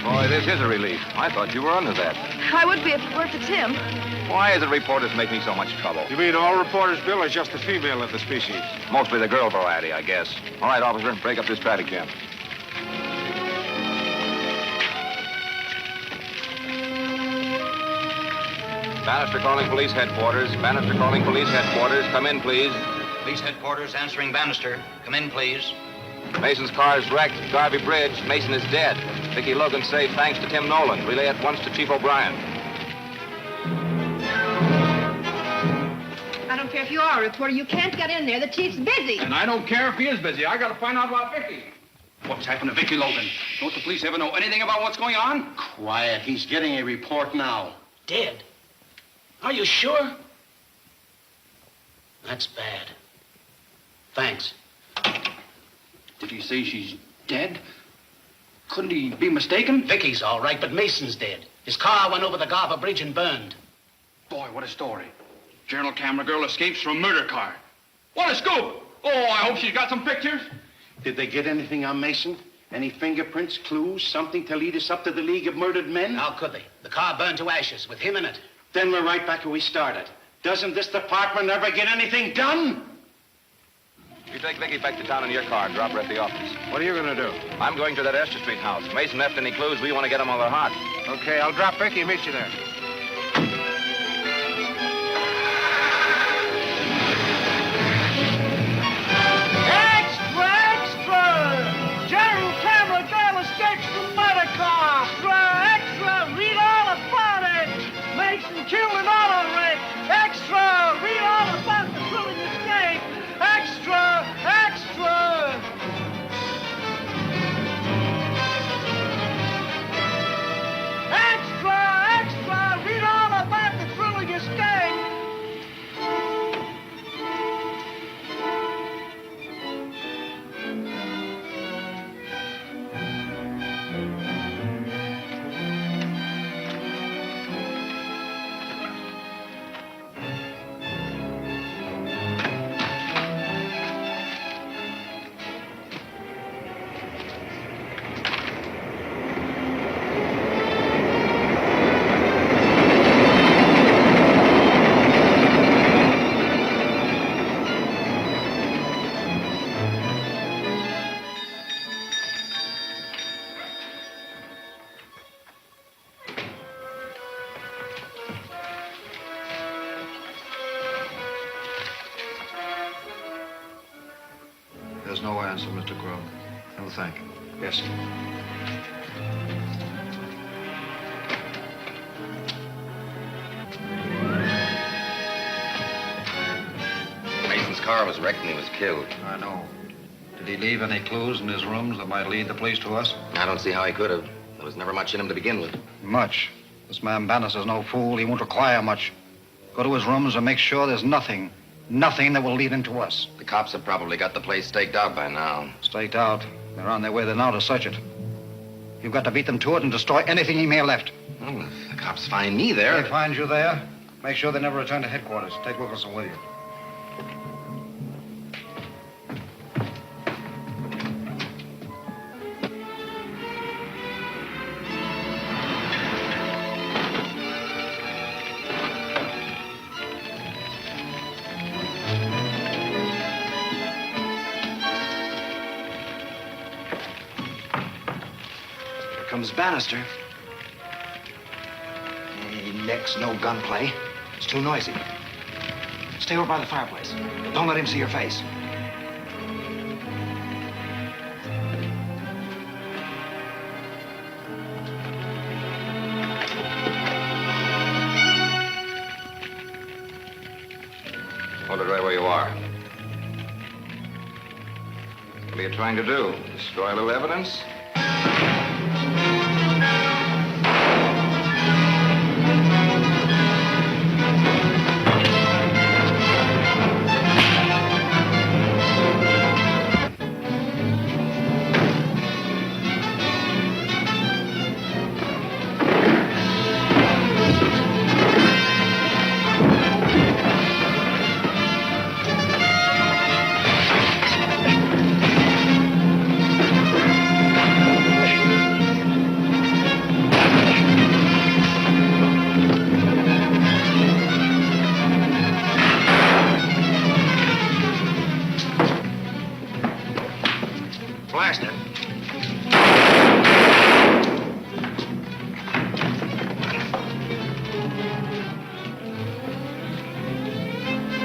Boy, this is a relief. I thought you were under that. I would be if it weren't for Tim. Why is it reporters make me so much trouble? You mean all reporters, Bill, or just the female of the species? Mostly the girl variety, I guess. All right, officer, break up this traffic jam. Bannister calling police headquarters. Bannister calling police headquarters. Come in, please. Police headquarters answering Bannister. Come in, please. Mason's car is wrecked. Garvey Bridge. Mason is dead. Vicky Logan safe thanks to Tim Nolan. Relay at once to Chief O'Brien. I don't care if you are a reporter. You can't get in there. The chief's busy. And I don't care if he is busy. I gotta find out about Vicky. What's happened to Vicky Logan? Don't the police ever know anything about what's going on? Quiet. He's getting a report now. Dead? Are you sure? That's bad. Thanks. Did he say she's dead? Couldn't he be mistaken? Vicky's all right, but Mason's dead. His car went over the Garver Bridge and burned. Boy, what a story. Journal camera girl escapes from murder car. What a scoop! Oh, I hope she's got some pictures. Did they get anything on Mason? Any fingerprints, clues, something to lead us up to the League of Murdered Men? How could they? The car burned to ashes with him in it. Then we're right back where we started. Doesn't this department ever get anything done? You take Vicky back to town in your car and drop her at the office. What are you going to do? I'm going to that Esther Street house. Mason left any clues. We want to get them while they're hot. Okay, I'll drop Vicky and meet you there. Extra, extra! General camera girl escapes from murder car. Extra, read all about it. Mason killed an auto wreck. Extra, read all about the thrilling escape. Extra, extra! Extra, extra! Read all about the thrilling escape. There's no answer, Mr. Crow. No, thank you. Yes. Mason's car was wrecked and he was killed. I know. Did he leave any clues in his rooms that might lead the police to us? I don't see how he could have. There was never much in him to begin with. Much. This man Bannister's no fool. He won't require much. Go to his rooms and make sure there's nothing. Nothing that will lead him to us. The cops have probably got the place staked out by now. Staked out. They're on their way there now to search it. You've got to beat them to it and destroy anything he may have left. Well, if the cops find me there... If they find you there, make sure they never return to headquarters. Take Wilkerson with you. Comes Bannister. Hey, Nix, no gunplay. It's too noisy. Stay over by the fireplace. Don't let him see your face. Hold it right where you are. What are you trying to do? Destroy a little evidence? Blast it.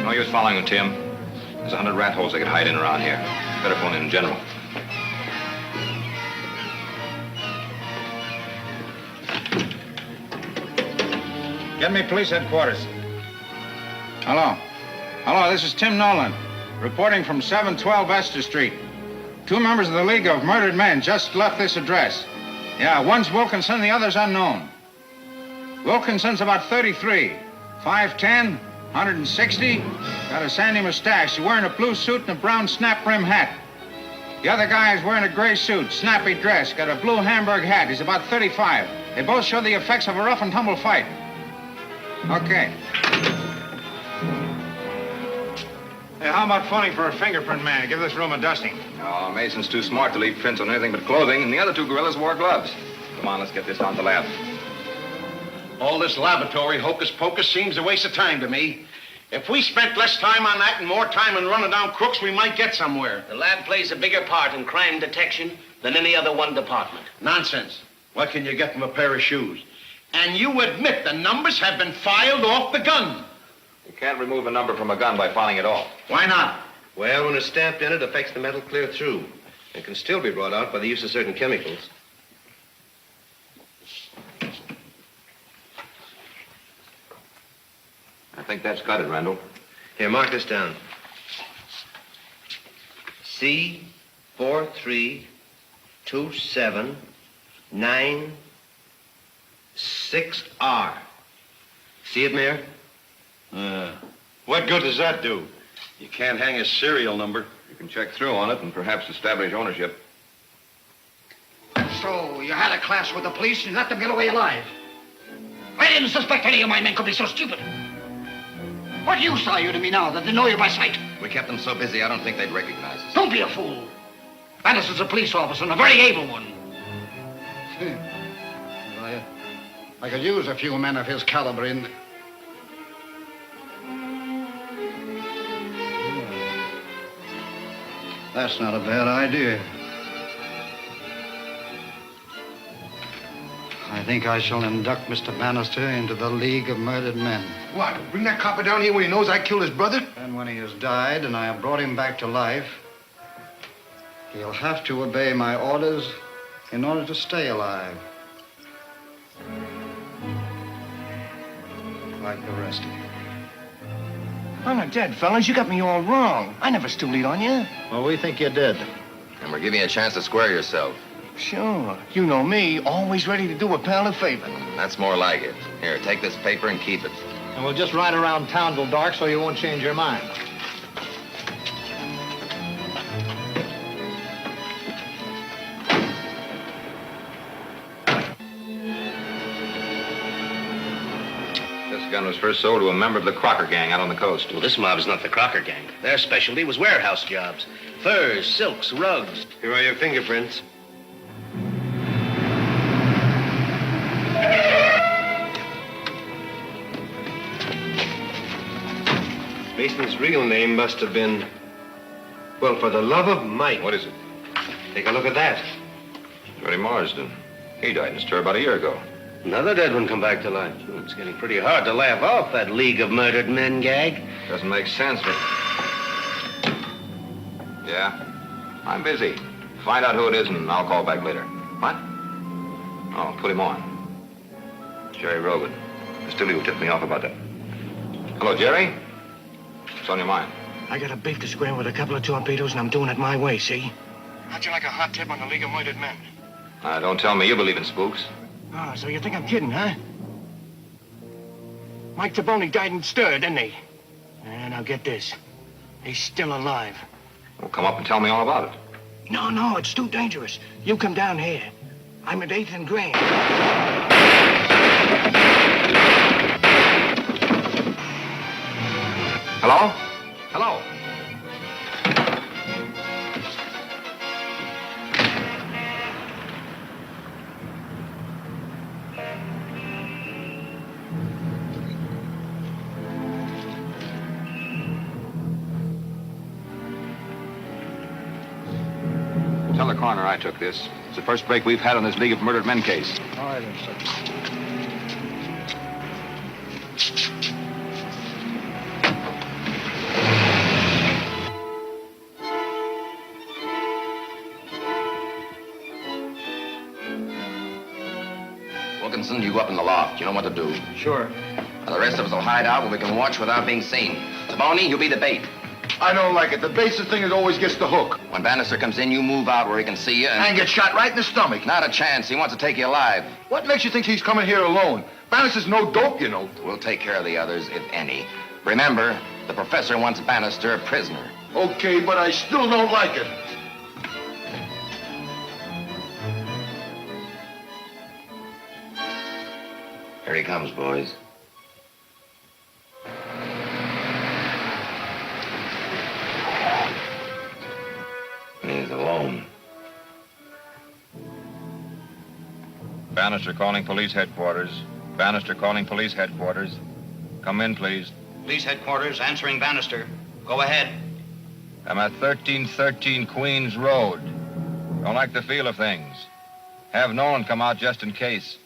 No use following him, Tim. There's 100 rat holes they could hide in around here. Better phone in general. Get me police headquarters. Hello. Hello, this is Tim Nolan, reporting from 712 Esther Street. 2 members of the League of Murdered Men just left this address. Yeah, one's Wilkinson, the other's unknown. Wilkinson's about 33, 5'10", 160, got a sandy mustache. He's wearing a blue suit and a brown snap brim hat. The other guy is wearing a gray suit, snappy dress, got a blue Hamburg hat. He's about 35. They both show the effects of a rough and tumble fight. Okay. Hey, how about phoning for a fingerprint man? Give this room a dusting. Oh, Mason's too smart to leave prints on anything but clothing, and the other 2 gorillas wore gloves. Come on, let's get this down to the lab. All this laboratory hocus-pocus seems a waste of time to me. If we spent less time on that and more time in running down crooks, we might get somewhere. The lab plays a bigger part in crime detection than any other one department. Nonsense. What can you get from a pair of shoes? And you admit the numbers have been filed off the gun. You can't remove a number from a gun by filing it off. Why not? Well, when it's stamped in, it affects the metal clear through. It can still be brought out by the use of certain chemicals. I think that's got it, Randall. Here, mark this down. C4327966R. See it, Mayor? What good does that do? You can't hang a serial number. You can check through on it and perhaps establish ownership. So, you had a clash with the police and let them get away alive. I didn't suspect any of my men could be so stupid. What use are you to me now that they know you by sight? We kept them so busy, I don't think they'd recognize us. Don't be a fool. Bannister's a police officer and a very able one. I could use a few men of his caliber in... That's not a bad idea. I think I shall induct Mr. Bannister into the League of Murdered Men. What? Bring that copper down here when he knows I killed his brother? And when he has died and I have brought him back to life, he'll have to obey my orders in order to stay alive. Like the rest of you. I'm not dead, fellas. You got me all wrong. I never stooled on you. Well, we think you're dead. And we're giving you a chance to square yourself. Sure. You know me, always ready to do a pal a favor. That's more like it. Here, take this paper and keep it. And we'll just ride around town till dark so you won't change your mind. This gun was first sold to a member of the Crocker gang out on the coast. Well, this mob is not the Crocker gang. Their specialty was warehouse jobs. Furs, silks, rugs. Here are your fingerprints. Mason's real name must have been, well, for the love of Mike. What is it? Take a look at that. Freddie Marsden. He died in his tour about a year ago. Another dead one come back to life. It's getting pretty hard to laugh off that League of Murdered Men gag. Doesn't make sense, but... Yeah? I'm busy. Find out who it is and I'll call back later. What? Oh, put him on. Jerry Rogan. The stoolie who tipped me off about that. Hello, Jerry? What's on your mind? I got a beef to square with a couple of torpedoes, and I'm doing it my way, see? How'd you like a hot tip on the League of Murdered Men? Don't tell me you believe in spooks. Oh, so you think I'm kidding, huh? Mike Taboni died in stir, didn't he? And now get this. He's still alive. Well, come up and tell me all about it. No, it's too dangerous. You come down here. I'm at 8th and Grand. Hello? Hello? Tell the coroner I took this. It's the first break we've had on this League of Murdered Men case. All right, Inspector. Wilkinson, you go up in the loft. You know what to do. Sure. Now, the rest of us will hide out where we can watch without being seen. Taboni, you'll be the bait. I don't like it. The basic thing that always gets the hook. When Bannister comes in, you move out where he can see you And get shot right in the stomach. Not a chance. He wants to take you alive. What makes you think he's coming here alone? Bannister's no dope, you know. We'll take care of the others, if any. Remember, the professor wants Bannister a prisoner. Okay, but I still don't like it. Here he comes, boys. He's alone. Bannister calling police headquarters. Bannister calling police headquarters. Come in, please. Police headquarters answering Bannister. Go ahead. I'm at 1313 Queens Road. Don't like the feel of things. Have Nolan come out just in case.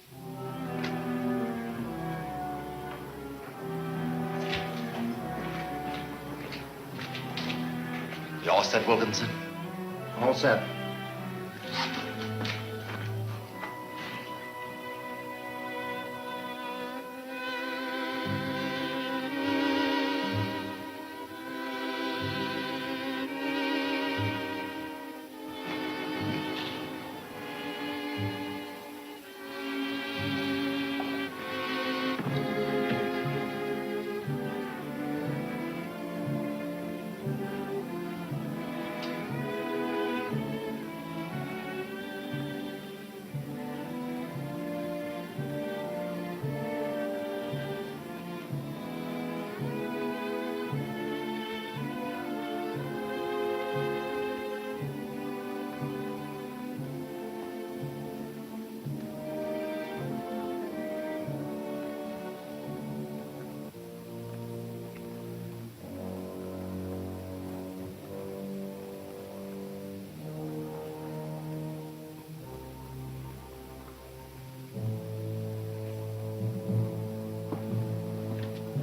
You all set, Wilkinson? All set.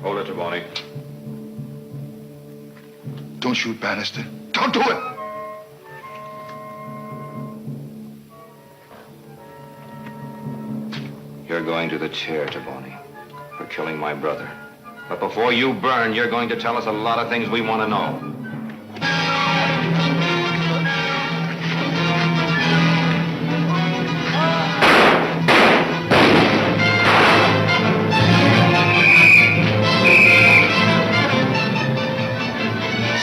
Hold it, Taboni. Don't shoot Bannister. Don't do it! You're going to the chair, Taboni, for killing my brother. But before you burn, you're going to tell us a lot of things we want to know.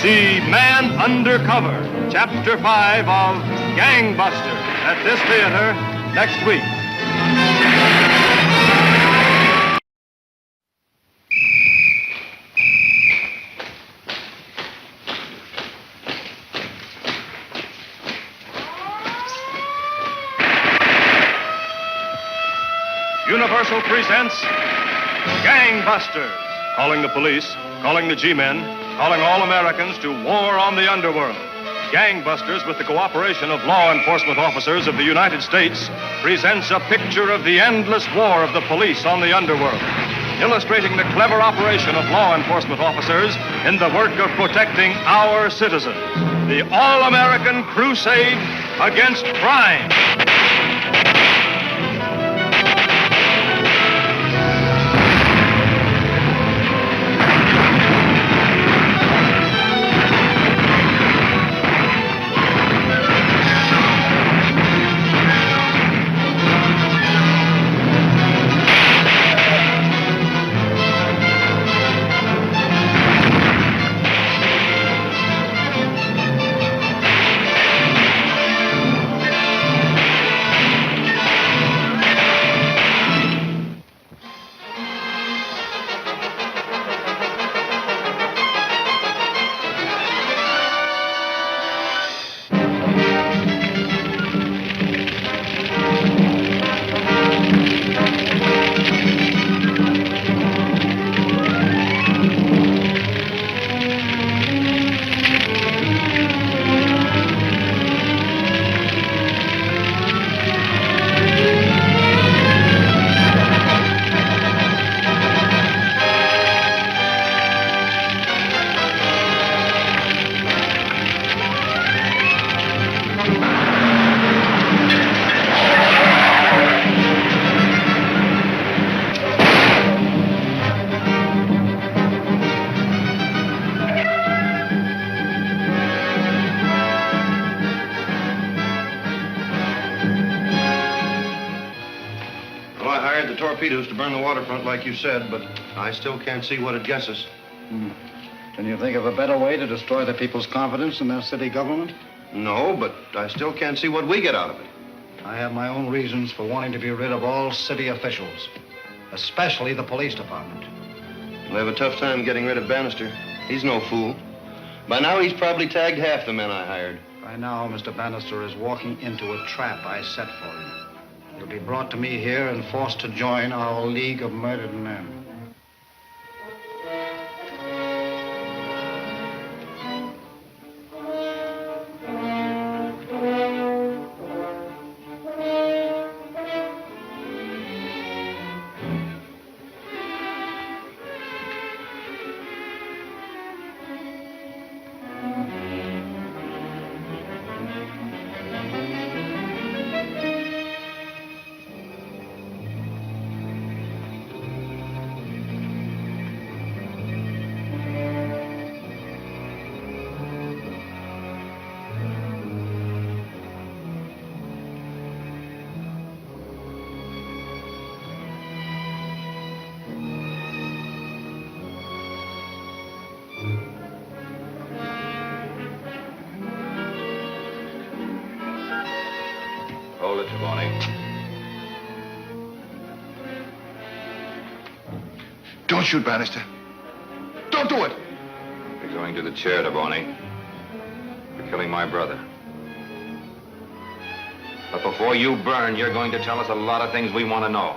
See Man Undercover, Chapter 5 of Gangbusters at this theater next week. Universal presents Gangbusters, calling the police, calling the G-men, calling all Americans to war on the underworld. Gangbusters, with the cooperation of law enforcement officers of the United States, presents a picture of the endless war of the police on the underworld, illustrating the clever operation of law enforcement officers in the work of protecting our citizens. The all-American crusade against crime. Torpedoes to burn the waterfront like you said, but I still can't see what it gets us. Can you think of a better way to destroy the people's confidence in their city government? No, but I still can't see what we get out of it. I have my own reasons for wanting to be rid of all city officials, especially the police department. We'll have a tough time getting rid of Bannister. He's no fool. By now, he's probably tagged half the men I hired. By now, Mr. Bannister is walking into a trap I set for him. He'll be brought to me here and forced to join our League of Murdered Men. Hold it, Trelawney. Don't shoot, Bannister. Don't do it. You're going to the chair, Trelawney, for killing my brother. But before you burn, you're going to tell us a lot of things we want to know.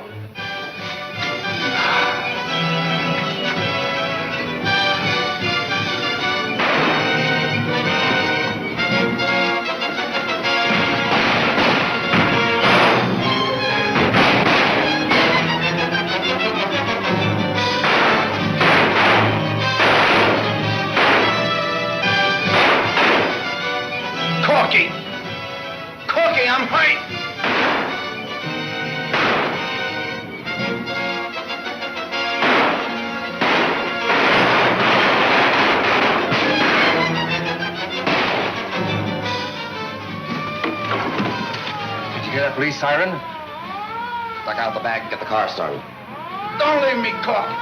Corky, I'm hurt! Did you hear that police siren? Duck out the back and get the car started. Don't leave me, Corky.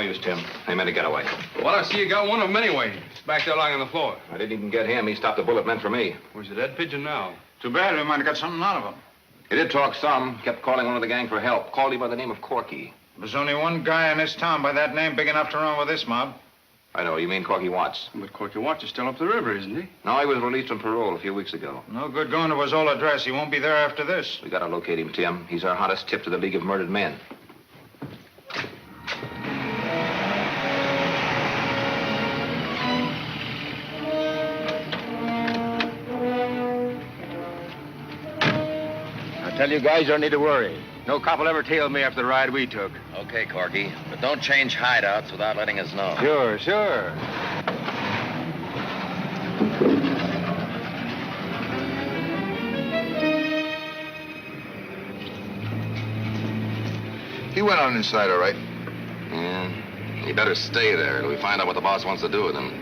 use, Tim. They made a getaway. Well, I see you got one of them anyway. It's back there lying on the floor. I didn't even get him. He stopped the bullet meant for me. Where's the dead pigeon now? Too bad. We might have got something out of him. He did talk some. Kept calling one of the gang for help. Called him by the name of Corky. There's only one guy in this town by that name big enough to run with this mob. I know. You mean Corky Watts? But Corky Watts is still up the river, isn't he? No, he was released on parole a few weeks ago. No good going to his old address. He won't be there after this. We gotta locate him, Tim. He's our hottest tip to the League of Murdered Men. I tell you guys, you don't need to worry. No cop will ever tail me after the ride we took. Okay, Corky, but don't change hideouts without letting us know. Sure, sure. He went on inside, all right. Yeah, he better stay there till we find out what the boss wants to do with him.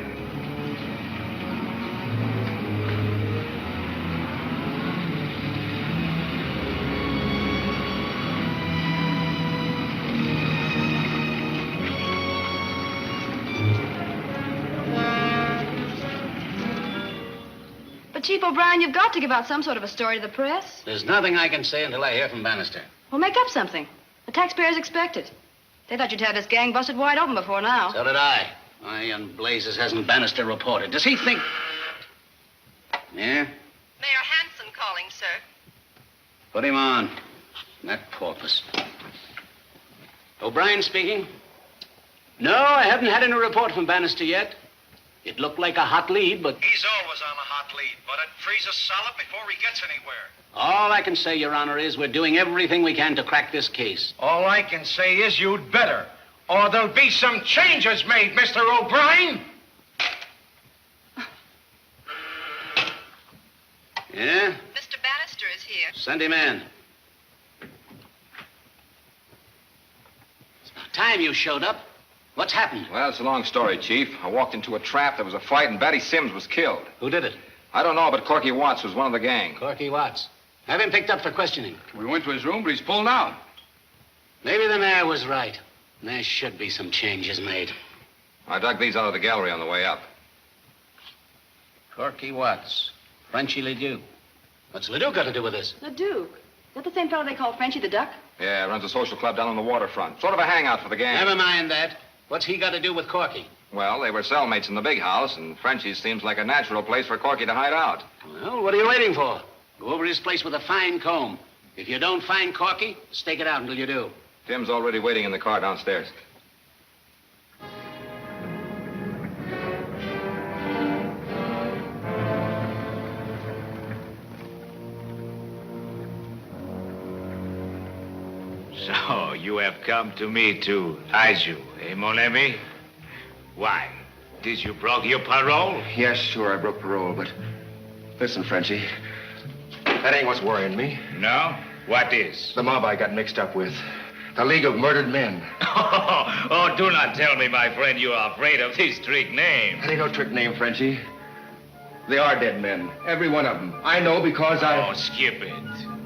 But, Chief O'Brien, you've got to give out some sort of a story to the press. There's nothing I can say until I hear from Bannister. Well, make up something. The taxpayers expect it. They thought you'd have this gang busted wide open before now. So did I. Why in blazes hasn't Bannister reported? Does he think... Yeah? Mayor Hanson calling, sir. Put him on. That porpoise. O'Brien speaking. No, I haven't had any report from Bannister yet. It looked like a hot lead, but... He's always on a hot lead, but it freezes solid before he gets anywhere. All I can say, Your Honor, is we're doing everything we can to crack this case. All I can say is you'd better, or there'll be some changes made, Mr. O'Brien. Yeah? Mr. Bannister is here. Send him in. It's about time you showed up. What's happened? Well, it's a long story, Chief. I walked into a trap, there was a fight, and Batty Sims was killed. Who did it? I don't know, but Corky Watts was one of the gang. Corky Watts. Have him picked up for questioning. We went to his room, but he's pulled out. Maybe the mayor was right. There should be some changes made. I dug these out of the gallery on the way up. Corky Watts. Frenchy Ledoux. What's Ledoux got to do with this? Leduc. Is that the same fellow they call Frenchy the Duck? Yeah, runs a social club down on the waterfront. Sort of a hangout for the gang. Never mind that. What's he got to do with Corky? Well, they were cellmates in the big house, and Frenchy's seems like a natural place for Corky to hide out. Well, what are you waiting for? Go over his place with a fine comb. If you don't find Corky, stake it out until you do. Tim's already waiting in the car downstairs. So, you have come to me to hide you, eh, mon ami? Why? Did you broke your parole? Yes, sure, I broke parole, but listen, Frenchie, that ain't what's worrying me. No? What is? The mob I got mixed up with. The League of Murdered Men. Oh, do not tell me, my friend, you are afraid of this trick name. That ain't no trick name, Frenchie. They are dead men, every one of them. I know because I... Oh, skip it.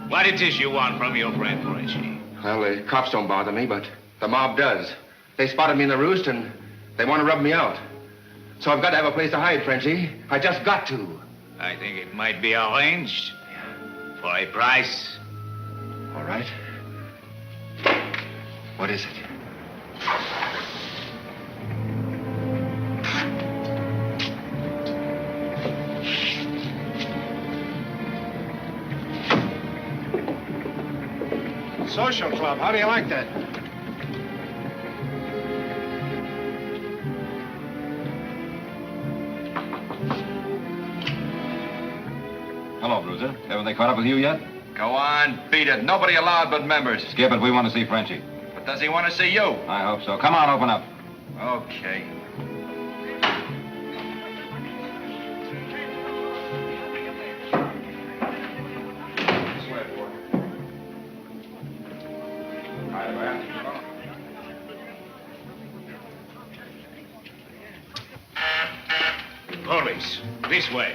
What it is you want from your friend, Frenchy? Well, the cops don't bother me, but the mob does. They spotted me in the roost, and they want to rub me out. So I've got to have a place to hide, Frenchie. I just got to. I think it might be arranged. For a price. All right. What is it? Social club. How do you like that? Hello, Bruiser. Haven't they caught up with you yet? Go on, beat it. Nobody allowed but members. Skip it. We want to see Frenchy. But does he want to see you? I hope so. Come on, open up. Okay. Police, this way.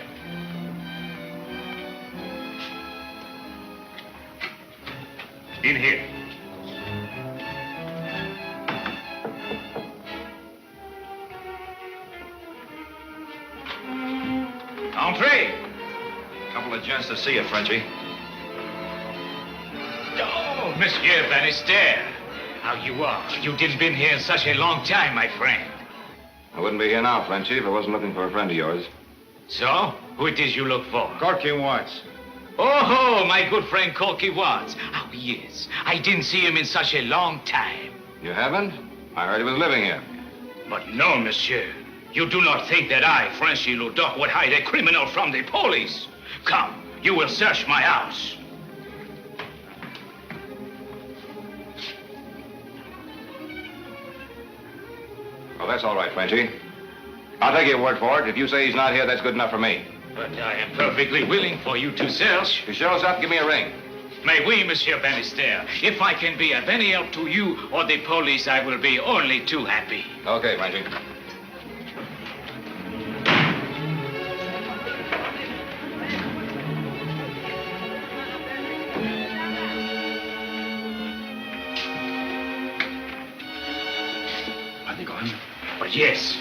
In here. Entree. Couple of gents to see you, Frenchie. Oh, Monsieur Bannister. How you are? You didn't been here in such a long time, my friend. I wouldn't be here now, Frenchie, if I wasn't looking for a friend of yours. So, who it is you look for? Corky Watts. Oh, my good friend Corky Watts. Oh, yes. I didn't see him in such a long time. You haven't? I heard he was living here. But no, monsieur. You do not think that I, Frenchy Ludoc, would hide a criminal from the police. Come, you will search my house. Well, that's all right, Frenchie. I'll take your word for it. If you say he's not here, that's good enough for me. But I am perfectly willing for you to search. If he shows up, give me a ring. Mais oui, Monsieur Bannister. If I can be of any help to you or the police, I will be only too happy. Okay, Frenchie. Are they gone? But yes.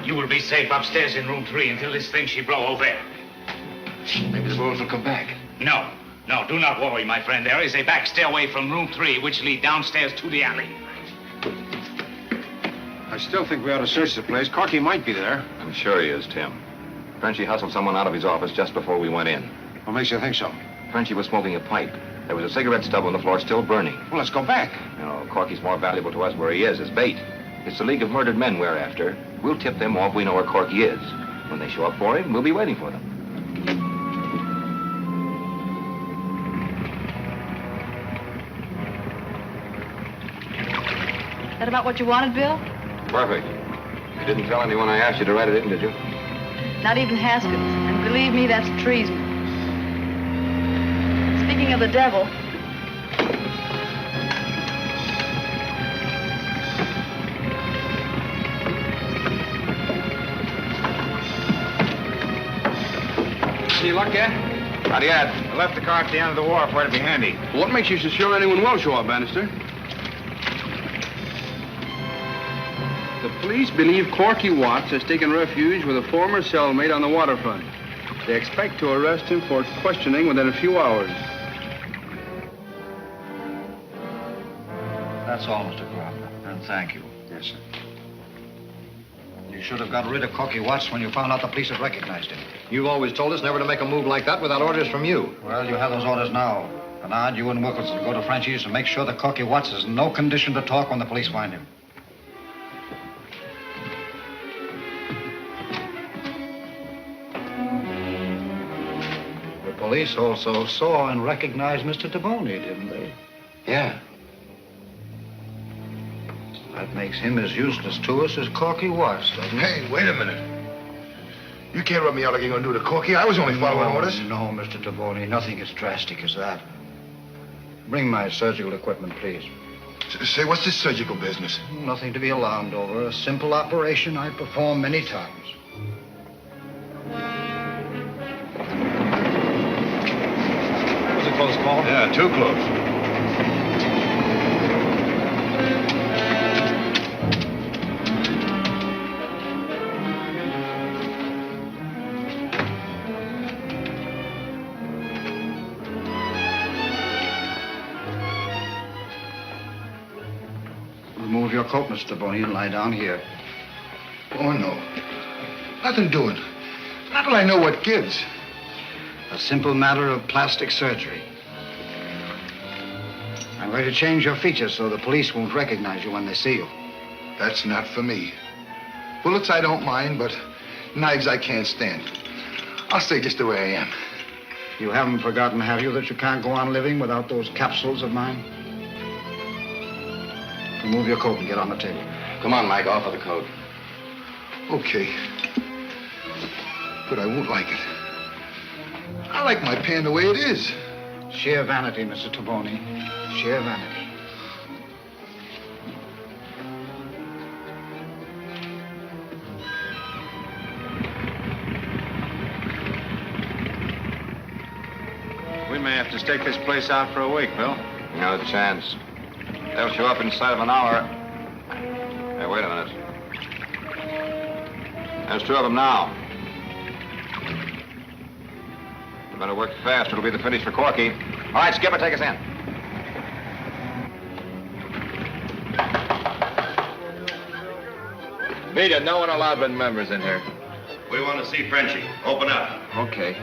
You will be safe upstairs in room 3 until this thing she blow over. Maybe the bulls will come back. No. No, do not worry, my friend. There is a back stairway from room 3 which lead downstairs to the alley. I still think we ought to search the place. Corky might be there. I'm sure he is, Tim. Frenchie hustled someone out of his office just before we went in. What makes you think so? Frenchie was smoking a pipe. There was a cigarette stub on the floor still burning. Well, let's go back. No, Corky's more valuable to us where he is as bait. It's the League of Murdered Men we're after. We'll tip them off we know where Corky is. When they show up for him, we'll be waiting for them. That about what you wanted, Bill? Perfect. You didn't tell anyone I asked you to write it in, did you? Not even Haskins. And believe me, that's treason. Speaking of the devil, Any luck yet? Not yet. I left the car at the end of the wharf where it'd be handy. What makes you so sure anyone will show up, Bannister? The police believe Corky Watts has taken refuge with a former cellmate on the waterfront. They expect to arrest him for questioning within a few hours. That's all, Mr. Crop. And thank you. Yes, sir. You should have got rid of Corky Watts when you found out the police had recognized him. You've always told us never to make a move like that without orders from you. Well, you have those orders now. Bernard, you and Wilkinson go to Frenchie's and make sure that Corky Watts is in no condition to talk when the police find him. The police also saw and recognized Mr. Taboni, didn't they? Yeah. That makes him as useless to us as Corky Watts, doesn't it? Hey, wait a minute. You can't rub me out like you're going to do to Corky. I was only following orders. No, Mr. Taboni, nothing as drastic as that. Bring my surgical equipment, please. Say, what's this surgical business? Nothing to be alarmed over. A simple operation I perform many times. Was it close call? Yeah, too close. Remove your coat, Mr. Taboni, and lie down here. Oh, no. Nothing doing. Not till I know what gives. A simple matter of plastic surgery. I'm going to change your features so the police won't recognize you when they see you. That's not for me. Bullets I don't mind, but knives I can't stand. I'll stay just the way I am. You haven't forgotten, have you, that you can't go on living without those capsules of mine? Remove your coat and get on the table. Come on, Mike, offer the coat. Okay. But I won't like it. I like my pan the way it is. Sheer vanity, Mr. Taboni. Sheer vanity. We may have to stake this place out for a week, Bill. No chance. They'll show up inside of an hour. Hey, wait a minute. There's two of them now. Better work fast. It'll be the finish for Corky. All right, Skipper, take us in. Vita, no unallowed members in here. We want to see Frenchie. Open up. Okay.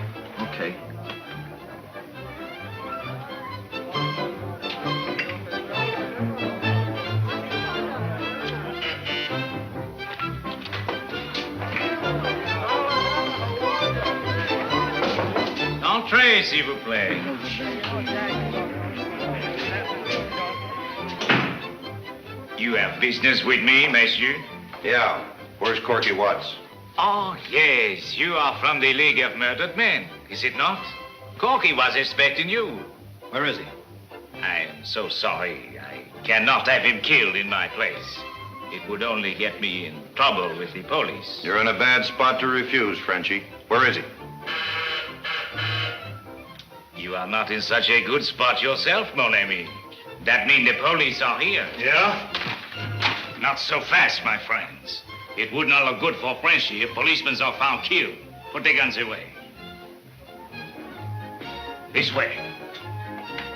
Entrez, s'il vous plaît. You have business with me, monsieur? Yeah. Where's Corky Watts? Oh, yes. You are from the League of Murdered Men, is it not? Corky was expecting you. Where is he? I am so sorry. I cannot have him killed in my place. It would only get me in trouble with the police. You're in a bad spot to refuse, Frenchie. Where is he? You are not in such a good spot yourself, mon ami. That means the police are here. Yeah? Not so fast, my friends. It would not look good for Frenchie if policemen are found killed. Put the guns away. This way.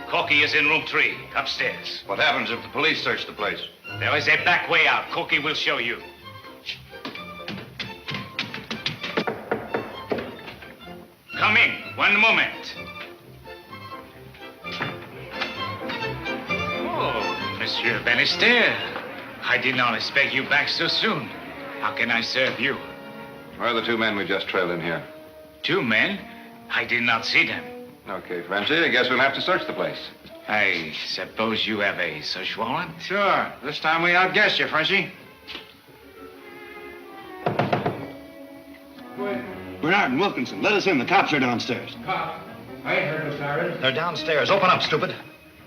Corky is in room 3, upstairs. What happens if the police search the place? There is a back way out. Corky will show you. Come in. One moment. Oh, Monsieur Bannister. I did not expect you back so soon. How can I serve you? Where are the 2 men we just trailed in here? 2 men? I did not see them. Okay, Frenchie, I guess we'll have to search the place. I suppose you have a search warrant? Sure. This time we outguessed you, Frenchie. Bernard and Wilkinson, let us in. The cops are downstairs. Cops? I ain't heard no sirens. They're downstairs. Open up, stupid.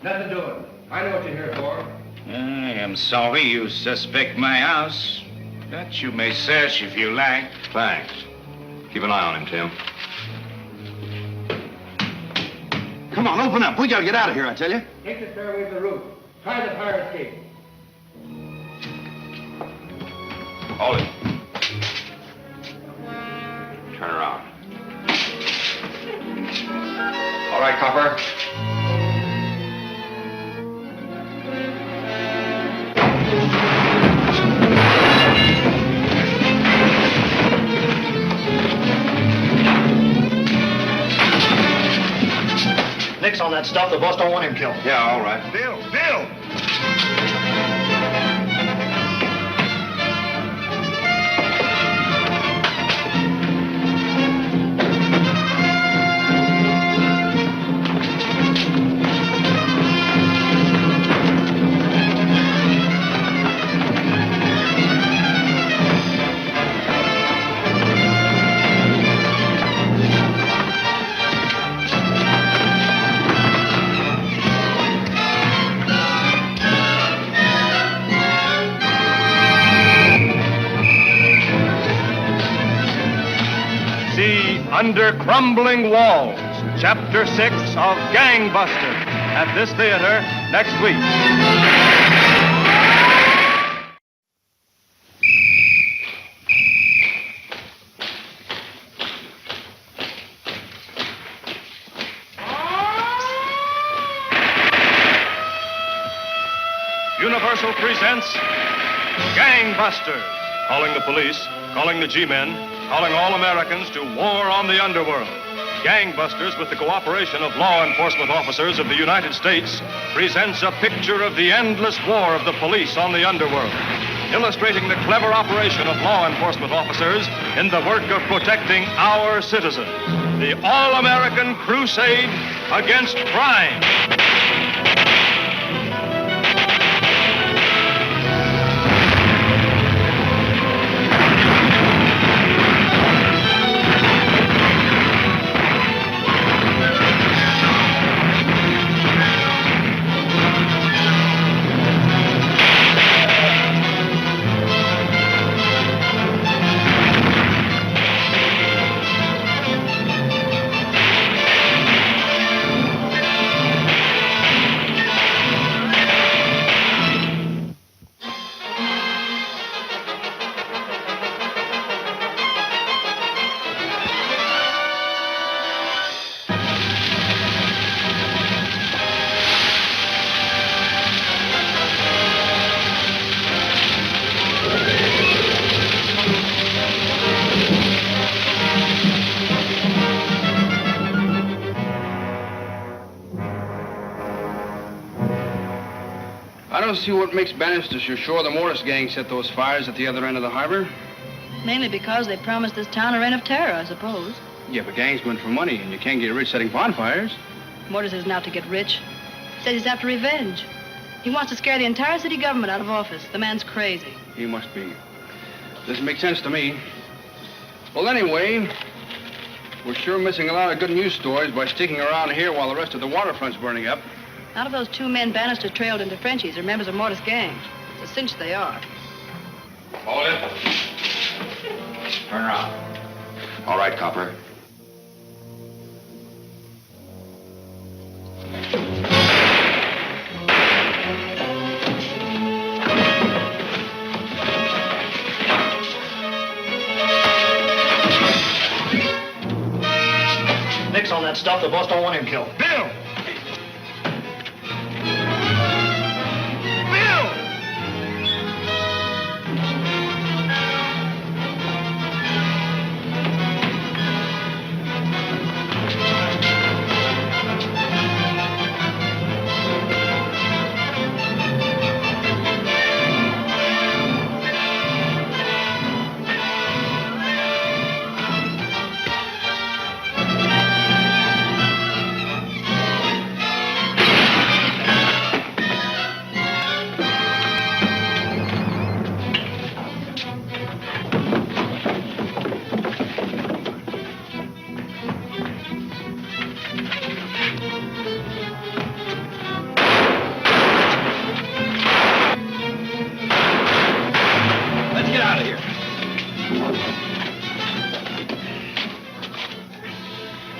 Nothing doing. I know what you're here for. I am sorry you suspect my house, but you may search if you like. Thanks. Keep an eye on him, Tim. Come on, open up. We gotta get out of here, I tell you. Take the stairway to the roof. Try the fire escape. Hold it. Turn around. All right, copper. Nix on that stuff. The boss don't want him killed. Yeah, all right. Bill! Under Crumbling Walls, Chapter 6 of Gangbusters, at this theater next week. Universal presents Gangbusters, calling the police, calling the G-men, calling all Americans to war on the underworld. Gangbusters, with the cooperation of law enforcement officers of the United States, presents a picture of the endless war of the police on the underworld, illustrating the clever operation of law enforcement officers in the work of protecting our citizens. The all-American crusade against crime. want to see what makes Bannister so sure the Morris gang set those fires at the other end of the harbor? Mainly because they promised this town a reign of terror, I suppose. Yeah, but gangs go in for money, and you can't get rich setting bonfires. Mortis isn't out to get rich. Says he's after revenge. He wants to scare the entire city government out of office. The man's crazy. He must be. Doesn't make sense to me. Well, anyway, we're sure missing a lot of good news stories by sticking around here while the rest of the waterfront's burning up. None of those two men Bannister trailed into Frenchies are members of Mortis' gang. It's a cinch they are. Hold it. Turn around. All right, Copper. Nix on that stuff. The boss don't want him killed. Bill!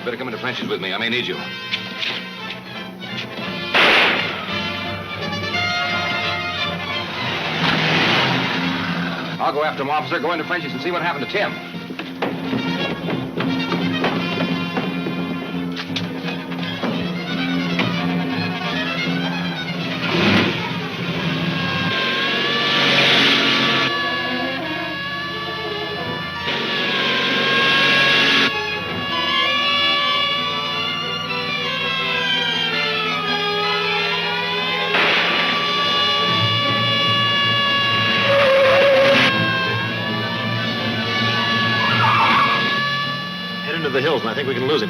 Better come into French's with me. I may need you. I'll go after him, officer. Go into French's and see what happened to Tim. The hills, and I think we can lose him.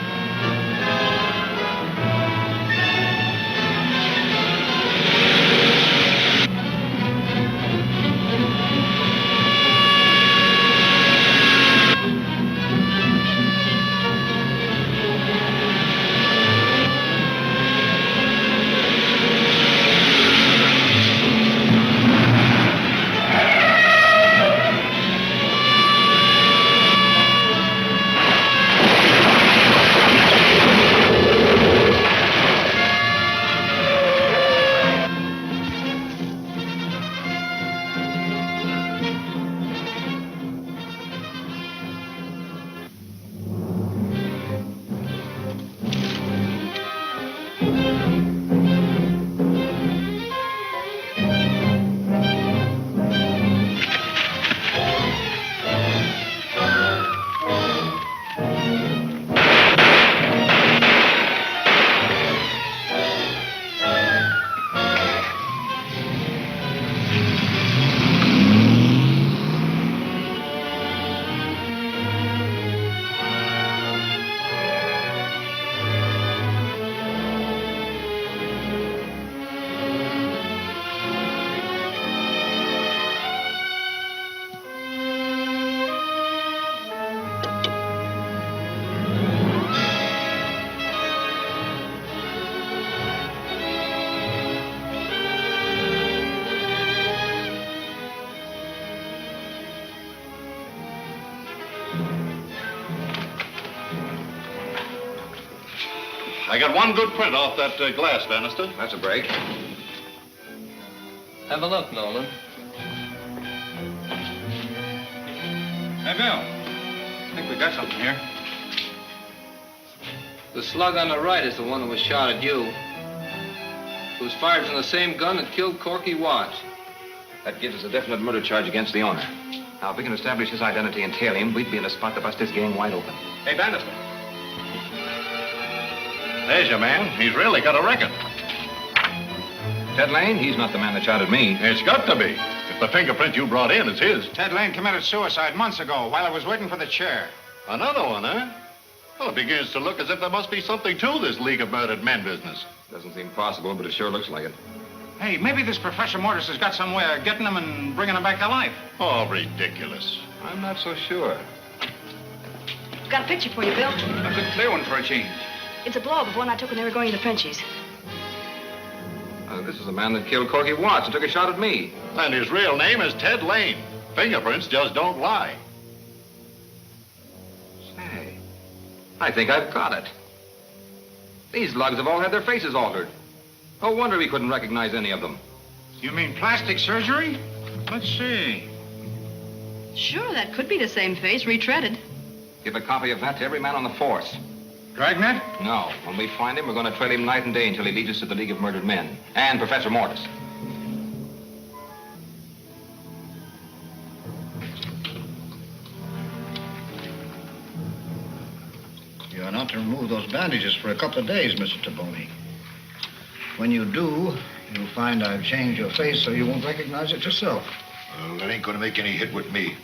I got one good print off that glass, Bannister. That's a break. Have a look, Nolan. Hey, Bill. I think we got something here. The slug on the right is the one that was shot at you. It was fired from the same gun that killed Corky Watts. That gives us a definite murder charge against the owner. Now, if we can establish his identity and tail him, we'd be in a spot to bust this gang wide open. Hey, Bannister. There's your man. He's really got a record. Ted Lane, he's not the man that shot at me. It's got to be. If the fingerprint you brought in is his. Ted Lane committed suicide months ago while I was waiting for the chair. Another one, huh? Well, it begins to look as if there must be something to this League of Murdered Men business. Doesn't seem possible, but it sure looks like it. Hey, maybe this Professor Mortis has got some way of getting them and bringing them back to life. Oh, ridiculous. I'm not so sure. Got a picture for you, Bill. A good clear one for a change. It's a blow-up of one I took when they were going to the Frenchies. This is the man that killed Corky Watts and took a shot at me. And his real name is Ted Lane. Fingerprints just don't lie. Say, I think I've got it. These lugs have all had their faces altered. No wonder we couldn't recognize any of them. You mean plastic surgery? Let's see. Sure, that could be the same face, retreaded. Give a copy of that to every man on the force. Dragnet? No. When we find him, we're going to trail him night and day until he leads us to the League of Murdered Men. And Professor Mortis. You are not to remove those bandages for a couple of days, Mr. Taboni. When you do, you'll find I've changed your face so you won't recognize it yourself. Well, that ain't gonna make any hit with me.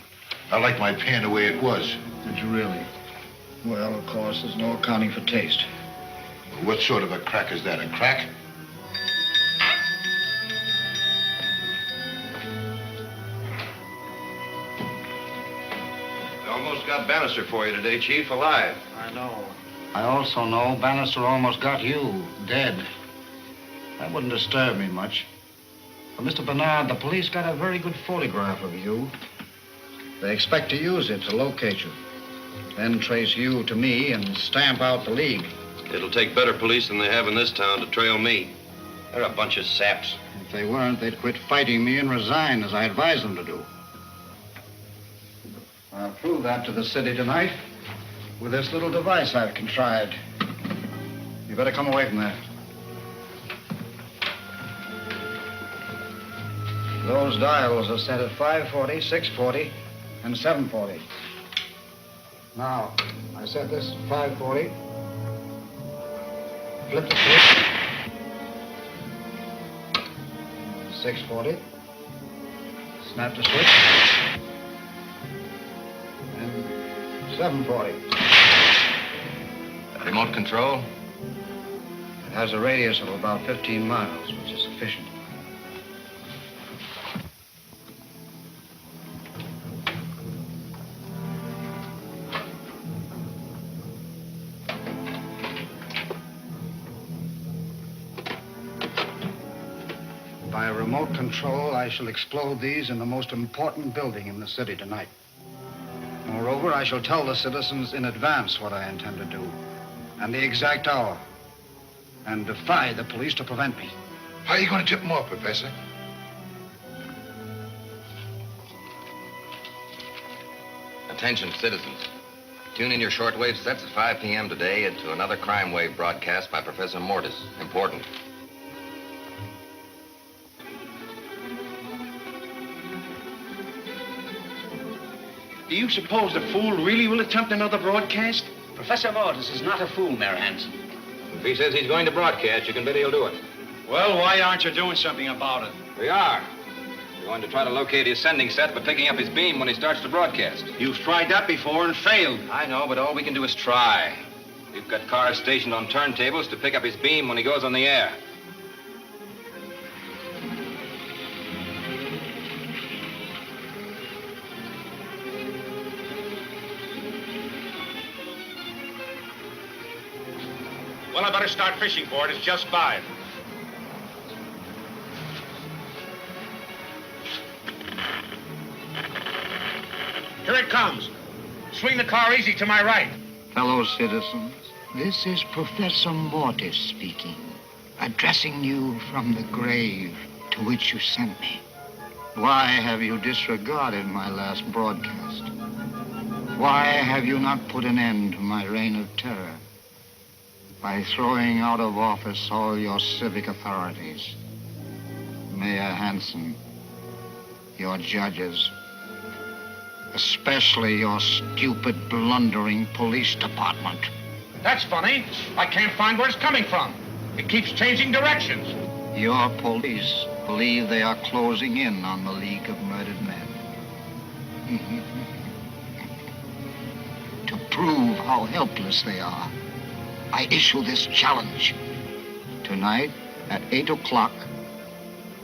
I like my pan the way it was. Did you really? Well, of course, there's no accounting for taste. What sort of a crack is that? A crack? I almost got Bannister for you today, Chief, alive. I know. I also know Bannister almost got you, dead. That wouldn't disturb me much. But, Mr. Bernard, the police got a very good photograph of you. They expect to use it to locate you. Then trace you to me and stamp out the League. It'll take better police than they have in this town to trail me. They're a bunch of saps. If they weren't, they'd quit fighting me and resign, as I advised them to do. I'll prove that to the city tonight with this little device I've contrived. You better come away from there. Those dials are set at 540, 640, and 740. Now, I set this at 540. Flip the switch. 640. Snap the switch. And 740. Remote control? It has a radius of about 15 miles, which is sufficient. By remote control, I shall explode these in the most important building in the city tonight. Moreover, I shall tell the citizens in advance what I intend to do, and the exact hour, and defy the police to prevent me. How are you going to tip them off, Professor? Attention, citizens. Tune in your shortwave sets at 5 p.m. today to another crime wave broadcast by Professor Mortis. Important. Do you suppose the fool really will attempt another broadcast? Professor Mortis is not a fool, Mayor Hanson. If he says he's going to broadcast, you can bet he'll do it. Well, why aren't you doing something about it? We are. We're going to try to locate his sending set by picking up his beam when he starts to broadcast. You've tried that before and failed. I know, but all we can do is try. We've got cars stationed on turntables to pick up his beam when he goes on the air. Well, I better start fishing for it. It's just 5. Here it comes. Swing the car easy to my right. Fellow citizens, this is Professor Mortis speaking, addressing you from the grave to which you sent me. Why have you disregarded my last broadcast? Why have you not put an end to my reign of terror by throwing out of office all your civic authorities? Mayor Hanson, your judges, especially your stupid, blundering police department. That's funny. I can't find where it's coming from. It keeps changing directions. Your police believe they are closing in on the League of Murdered Men. To prove how helpless they are, I issue this challenge. Tonight, at 8 o'clock,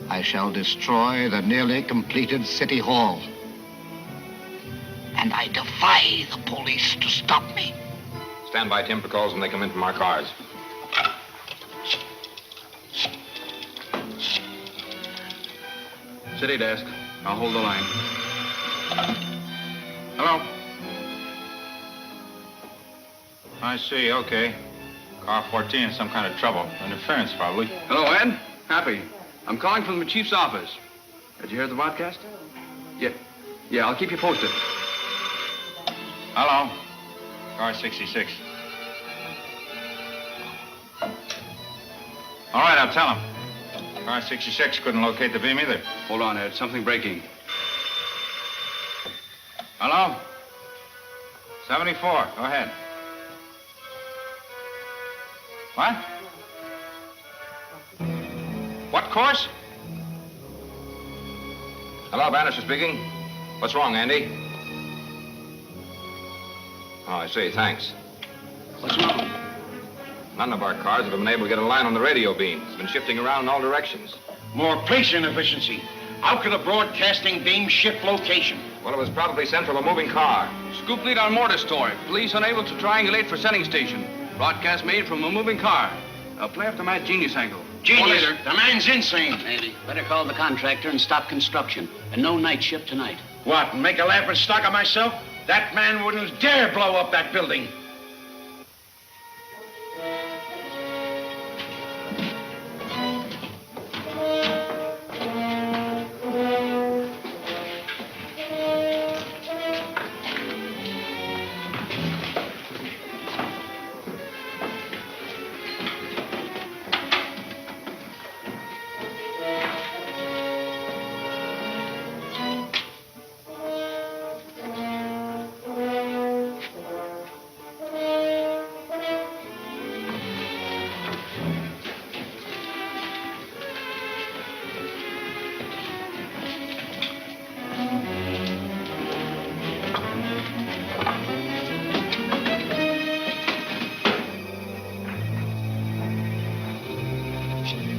I shall destroy the nearly completed City Hall. And I defy the police to stop me. Stand by, Tim, for calls when they come in from our cars. City desk. I'll hold the line. Hello? I see, okay. Car 14 in some kind of trouble. Interference, probably. Hello, Ed. Happy. I'm calling from the chief's office. Did you hear the broadcast? Yeah, I'll keep you posted. Hello. Car 66. All right, I'll tell him. Car 66 couldn't locate the beam either. Hold on, Ed. Something breaking. Hello? 74. Go ahead. What? What course? Hello, Bannister speaking. What's wrong, Andy? Oh, I see. Thanks. What's wrong? None of our cars have been able to get a line on the radio beam. It's been shifting around in all directions. More police inefficiency. How could a broadcasting beam shift location? Well, it was probably sent from a moving car. Scoop lead on mortar store. Police unable to triangulate for sending station. Broadcast made from a moving car. Play up the Mad Genius angle. Genius? The man's insane. Andy, better call the contractor and stop construction. And no night shift tonight. What, and make a laughing stock of myself? That man wouldn't dare blow up that building.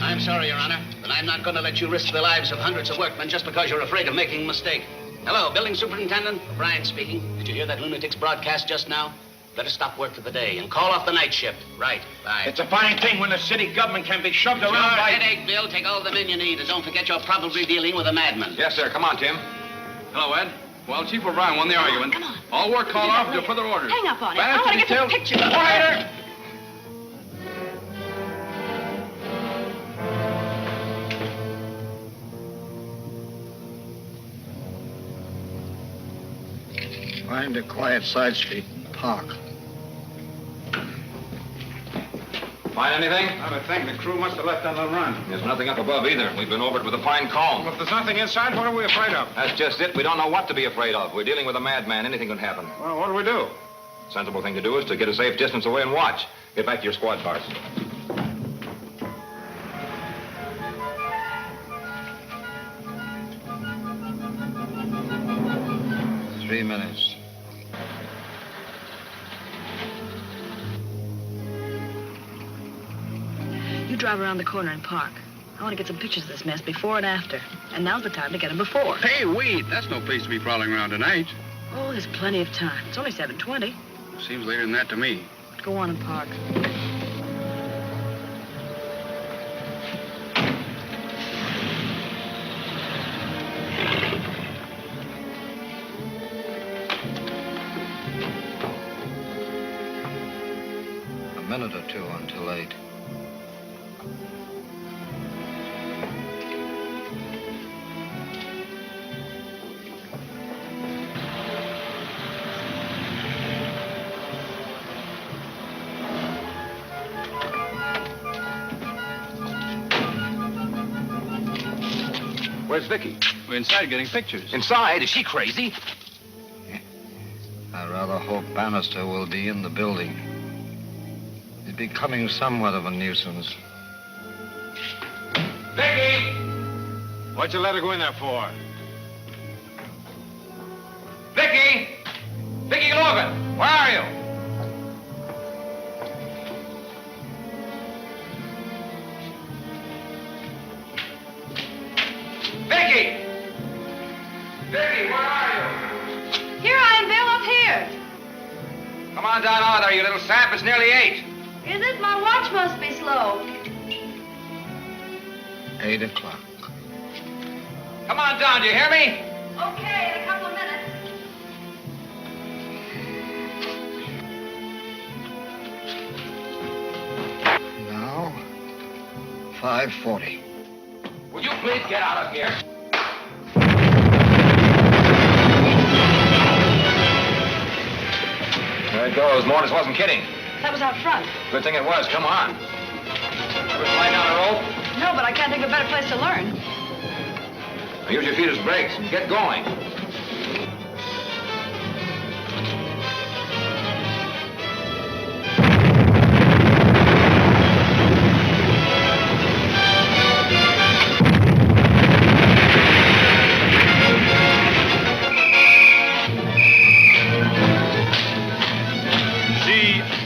I'm sorry, Your Honor, but I'm not going to let you risk the lives of hundreds of workmen just because you're afraid of making a mistake. Hello, Building Superintendent. Brian speaking. Did you hear that lunatic's broadcast just now? Better stop work for the day and call off the night shift. Right. Bye. It's a fine thing when the city government can be shoved around by... Headache, Bill. Take all the men you need, and don't forget you're probably dealing with a madman. Yes, sir. Come on, Tim. Hello, Ed. Well, Chief O'Brien won the argument. Come on. All work call off until further orders. Hang up on it. Bannister I want to get details. some pictures. Quieter! Find a quiet side street and park. Find anything? I would think the crew must have left on the run. There's nothing up above either. We've been over it with a fine comb. Well, if there's nothing inside, what are we afraid of? That's just it. We don't know what to be afraid of. We're dealing with a madman. Anything could happen. Well, what do we do? Sensible thing to do is to get a safe distance away and watch. Get back to your squad cars. Three minutes. You drive around the corner and park. I want to get some pictures of this mess before and after. And now's the time to get them before. Hey, wait. That's no place to be prowling around tonight. Oh, there's plenty of time. It's only 7:20. Seems later than that to me. Go on and park. A minute or two until 8. Where's Vicky? We're inside getting pictures. Inside? Is she crazy? I rather hope Bannister will be in the building. He's becoming somewhat of a nuisance. Vicky! What'd you let her go in there for? Vicky! Vicky Logan, where are you? Vicky! Vicky, where are you? Here I am, Bill, up here. Come on down out there, you little sap. It's nearly 8. Is it? My watch must be slow. 8 o'clock. Come on down, do you hear me? Okay, in a couple of minutes. Now, 5:40. Will you please get out of here? There it goes. Mortis wasn't kidding. That was out front. Good thing it was. Come on. Ever slide down a rope? No, but I can't think of a better place to learn. Now use your feet as brakes. Get going.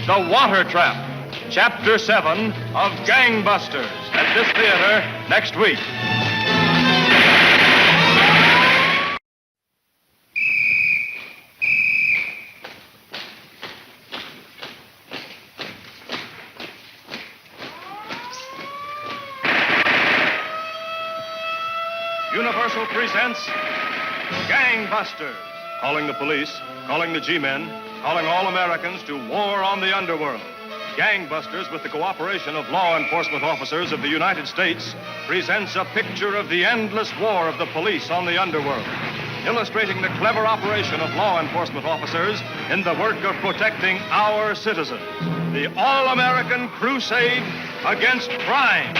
The Water Trap, Chapter 7 of Gangbusters, at this theater next week. Universal presents Gangbusters, calling the police, calling the G-men, calling all Americans to war on the underworld. Gangbusters, with the cooperation of law enforcement officers of the United States, presents a picture of the endless war of the police on the underworld, illustrating the clever operation of law enforcement officers in the work of protecting our citizens. The all-American crusade against crime.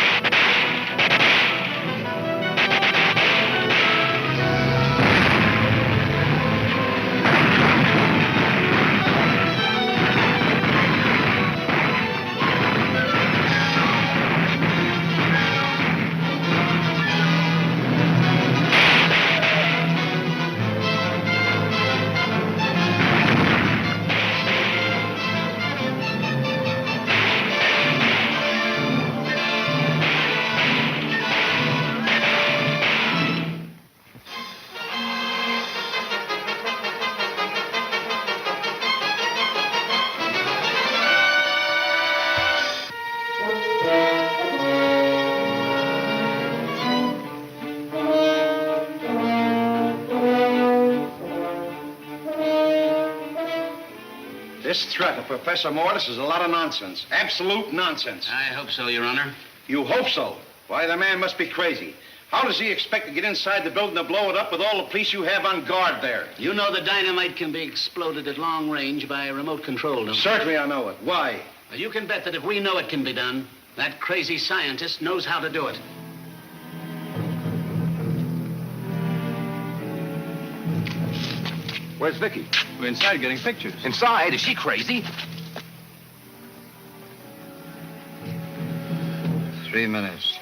This threat of Professor Mortis is a lot of nonsense. Absolute nonsense. I hope so, Your Honor. You hope so? Why, the man must be crazy. How does he expect to get inside the building to blow it up with all the police you have on guard there? You know the dynamite can be exploded at long range by a remote control, don't you? Certainly I know it. Why? Well, you can bet that if we know it can be done, that crazy scientist knows how to do it. Where's Vicky? We're inside getting pictures. Inside? Is she crazy? 3 minutes.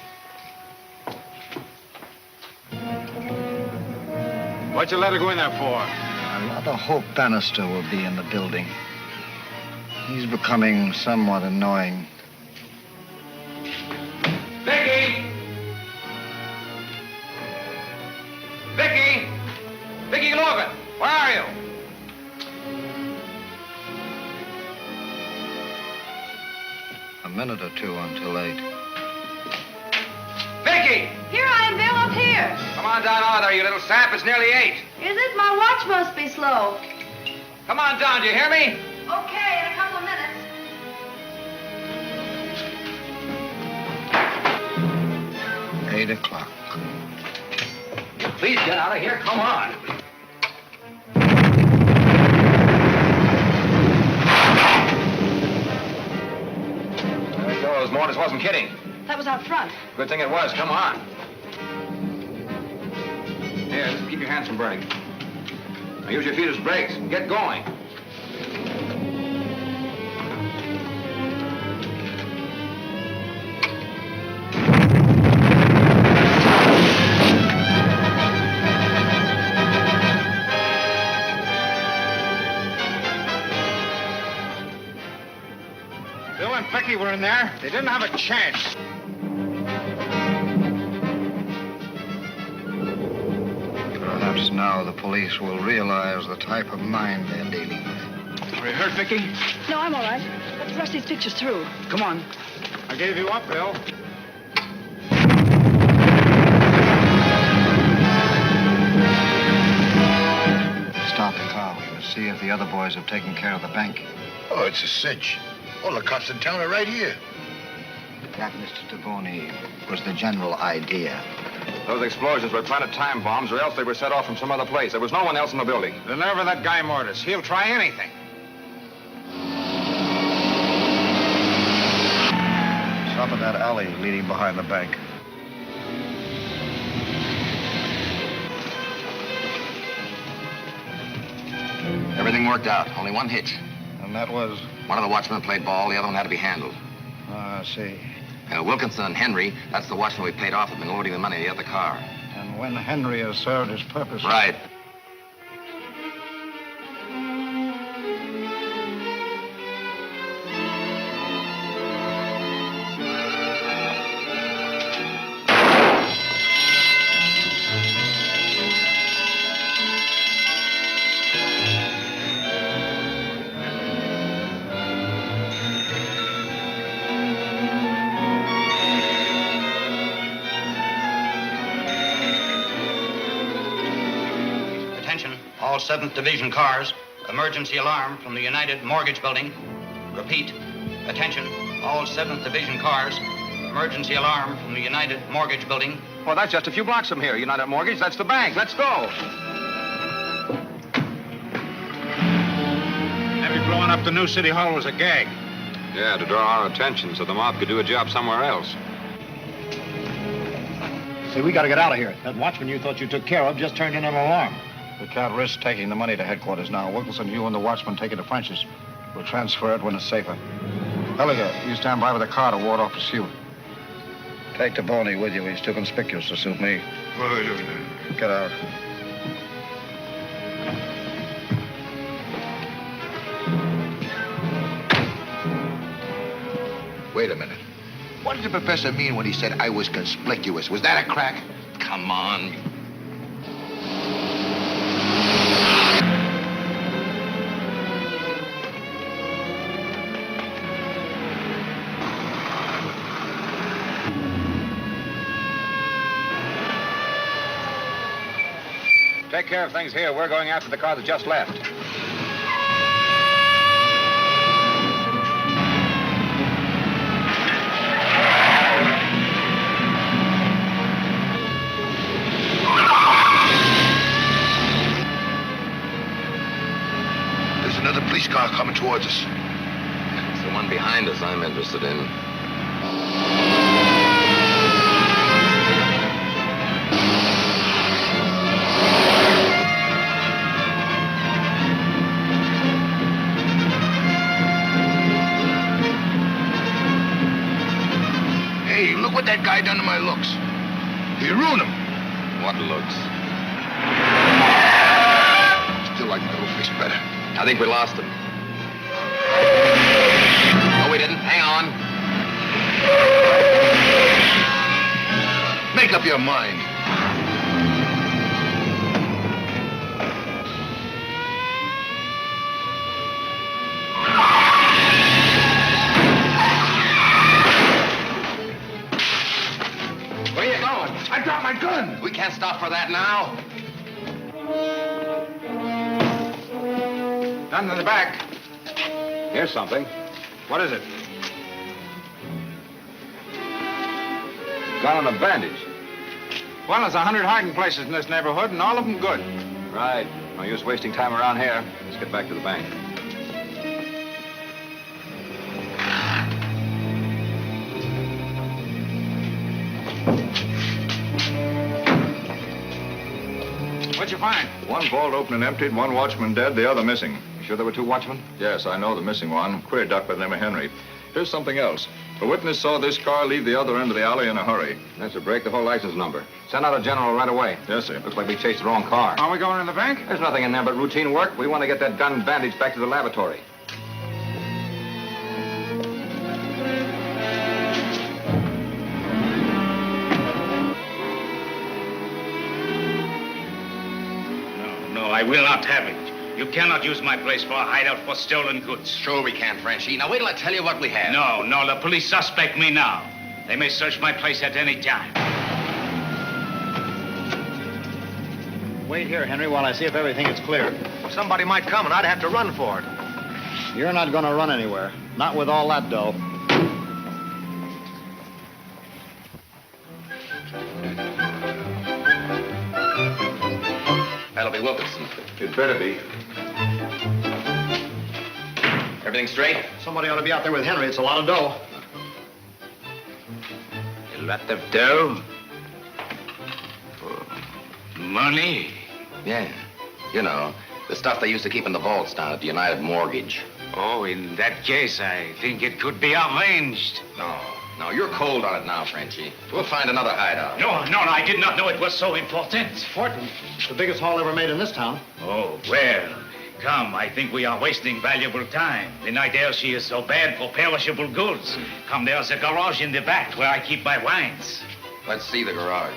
What'd you let her go in there for? I rather hope Bannister will be in the building. He's becoming somewhat annoying. Vicky! Vicky! Vicky Logan, where are you? A minute or two until 8. Vicky! Here I am, Bill, up here. Come on down out there, you little sap. It's nearly 8. Is it? My watch must be slow. Come on down, do you hear me? Okay, in a couple of minutes. 8 o'clock. Please get out of here. Come on. There it goes. Mortis wasn't kidding. That was out front. Good thing it was. Come on. Here, just keep your hands from burning. Now use your feet as brakes. Get going. Bill and Becky were in there. They didn't have a chance. Perhaps now the police will realize the type of mind they're dealing with. Are you hurt, Vicky? No, I'm all right. Let's rush these pictures through. Come on. I gave you up, Bill. Start the car. We must see if the other boys have taken care of the bank. Oh, it's a cinch. All the cops in town are right here. That, Mr. Taboni, was the general idea. Those explosions were planted time bombs, or else they were set off from some other place. There was no one else in the building. The nerve of that guy Mortis. He'll try anything. Stop at that alley leading behind the bank. Everything worked out. Only one hitch. And that was? One of the watchmen played ball. The other one had to be handled. I see. Wilkinson and Henry, that's the watchman we paid off, have been loading the money in the other car. And when Henry has served his purpose... Right. All 7th Division cars. Emergency alarm from the United Mortgage Building. Repeat. Attention. All 7th Division cars. Emergency alarm from the United Mortgage Building. Well, that's just a few blocks from here. United Mortgage, that's the bank. Let's go. Maybe blowing up the new city hall was a gag. Yeah, to draw our attention so the mob could do a job somewhere else. See, we got to get out of here. That watchman you thought you took care of just turned in an alarm. We can't risk taking the money to headquarters now. Wilkinson, you and the watchman take it to French's. We'll transfer it when it's safer. Elliot, you stand by with the car to ward off pursuit. Take Taboni with you. He's too conspicuous to suit me. Get out. Wait a minute. What did the professor mean when he said I was conspicuous? Was that a crack? Come on. Take care of things here. We're going after the car that just left. There's another police car coming towards us. It's the one behind us I'm interested in. Hey, look what that guy done to my looks. He ruined them. What looks? Still like my little face better. I think we lost him. No, we didn't. Hang on. Make up your mind. Where are you going? I dropped my gun. We can't stop for that now. Down to the back. Here's something. What is it? Gun and a bandage. Well, there's 100 hiding places in this neighborhood, and all of them good. Right. No use wasting time around here. Let's get back to the bank. What'd you find? One vault open and emptied, one watchman dead, the other missing. You sure there were two watchmen? Yes, I know the missing one. Queer duck by the name of Henry. Here's something else. A witness saw this car leave the other end of the alley in a hurry. That's a break. The whole license number. Send out a general right away. Yes, sir. Looks like we chased the wrong car. Are we going in the bank? There's nothing in there but routine work. We want to get that gun and bandage back to the laboratory. I will not have it. You cannot use my place for a hideout for stolen goods. Sure we can, Frenchie. Now wait till I tell you what we have. No, the police suspect me now. They may search my place at any time. Wait here, Henry, while I see if everything is clear. Somebody might come and I'd have to run for it. You're not going to run anywhere. Not with all that dough. That'll be Wilkinson. It better be. Everything straight? Somebody ought to be out there with Henry. It's a lot of dough. A lot of dough? Money? Yeah. You know, the stuff they used to keep in the vaults down at the United Mortgage. Oh, in that case, I think it could be arranged. No, you're cold on it now, Frenchie. We'll find another hideout. No, I did not know it was so important. Important. It's the biggest haul ever made in this town. Oh, well, come, I think we are wasting valuable time. The night air she is so bad for perishable goods. Come, there's a garage in the back where I keep my wines. Let's see the garage.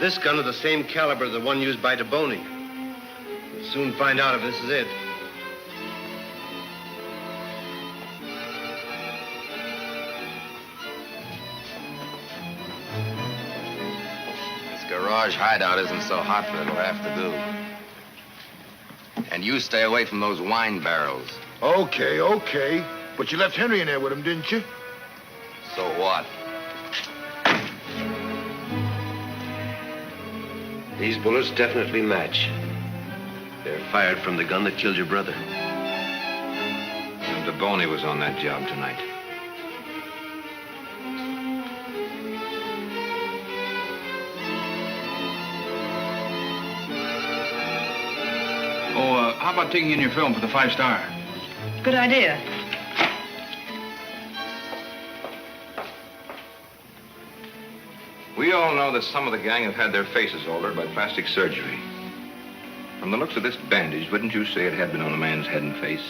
This gun is the same caliber as the one used by DeBoney. We'll soon find out if this is it. This garage hideout isn't so hot, but it'll have to do. And you stay away from those wine barrels. Okay. But you left Henry in there with him, didn't you? So what? These bullets definitely match. They're fired from the gun that killed your brother. And DeBoney was on that job tonight. Oh, how about taking in your film for the 5-star? Good idea. We all know that some of the gang have had their faces altered by plastic surgery. From the looks of this bandage, wouldn't you say it had been on a man's head and face?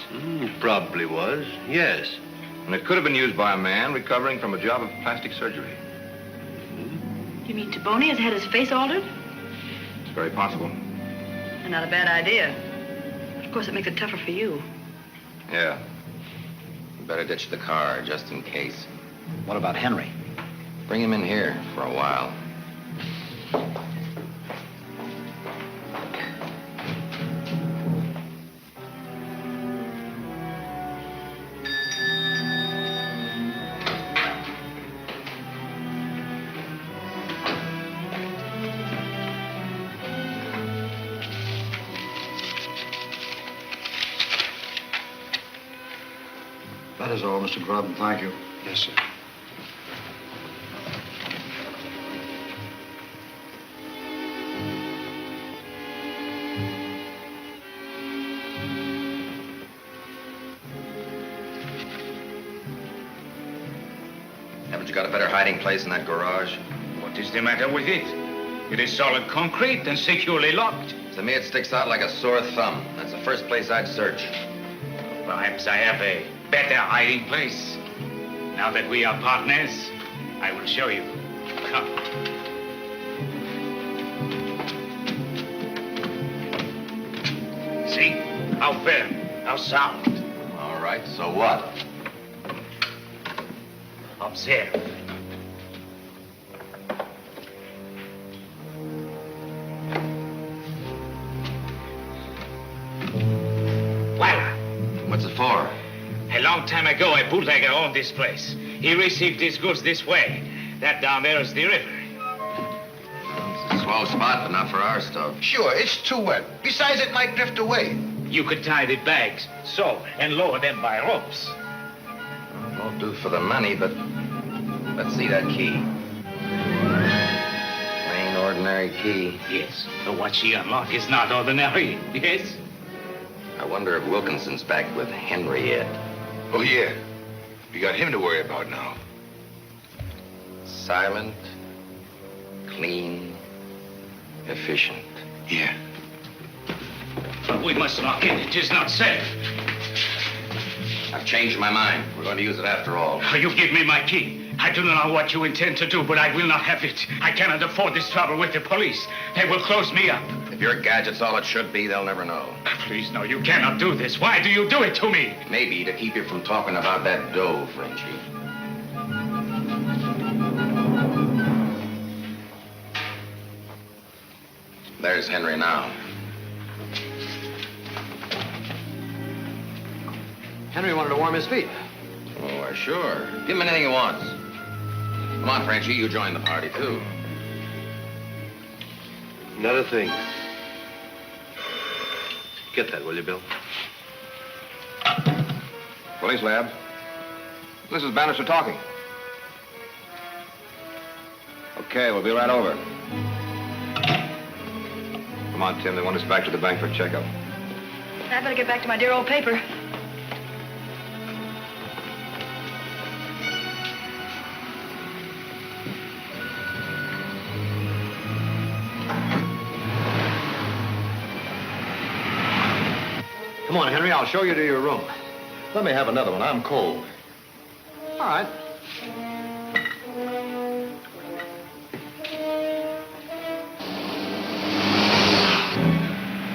Probably was, yes. And it could have been used by a man recovering from a job of plastic surgery. You mean DeBoney has had his face altered? It's very possible. And not a bad idea. But of course, it makes it tougher for you. Yeah. You better ditch the car, just in case. What about Henry? Bring him in here for a while. That is all, Mr. Grubb. Thank you. Yes, sir. Haven't you got a better hiding place in that garage? What is the matter with it? It is solid concrete and securely locked. To me, it sticks out like a sore thumb. That's the first place I'd search. Perhaps I have a better hiding place. Now that we are partners, I will show you. Come. See? How firm, how sound. All right, so what? Observe. Voila. What's it for? A long time ago, a bootlegger owned this place. He received his goods this way. That down there is the river. It's a swell spot, but not for our stuff. Sure, it's too wet. Besides, it might drift away. You could tie the bags, so, and lower them by ropes. Won't do for the money, but let's see that key. Plain, ordinary key. Yes, the what she unlocked is not ordinary, yes? I wonder if Wilkinson's back with Henry yet. Oh, yeah. We got him to worry about now. Silent, clean, efficient. Yeah. But we must lock in. It is not safe. I've changed my mind. We're going to use it after all. You give me my key. I do not know what you intend to do, but I will not have it. I cannot afford this trouble with the police. They will close me up. If your gadget's all it should be, they'll never know. Please, no, you cannot do this. Why do you do it to me? Maybe to keep you from talking about that dough, Frenchie. There's Henry now. Henry wanted to warm his feet. Oh, why, sure. Give him anything he wants. Come on, Frenchie, you join the party, too. Not a thing. Get that, will you, Bill? Police lab. This is Bannister talking. Okay, we'll be right over. Come on, Tim. They want us back to the bank for a checkup. I better get back to my dear old paper. Come on, Henry, I'll show you to your room. Let me have another one. I'm cold. All right.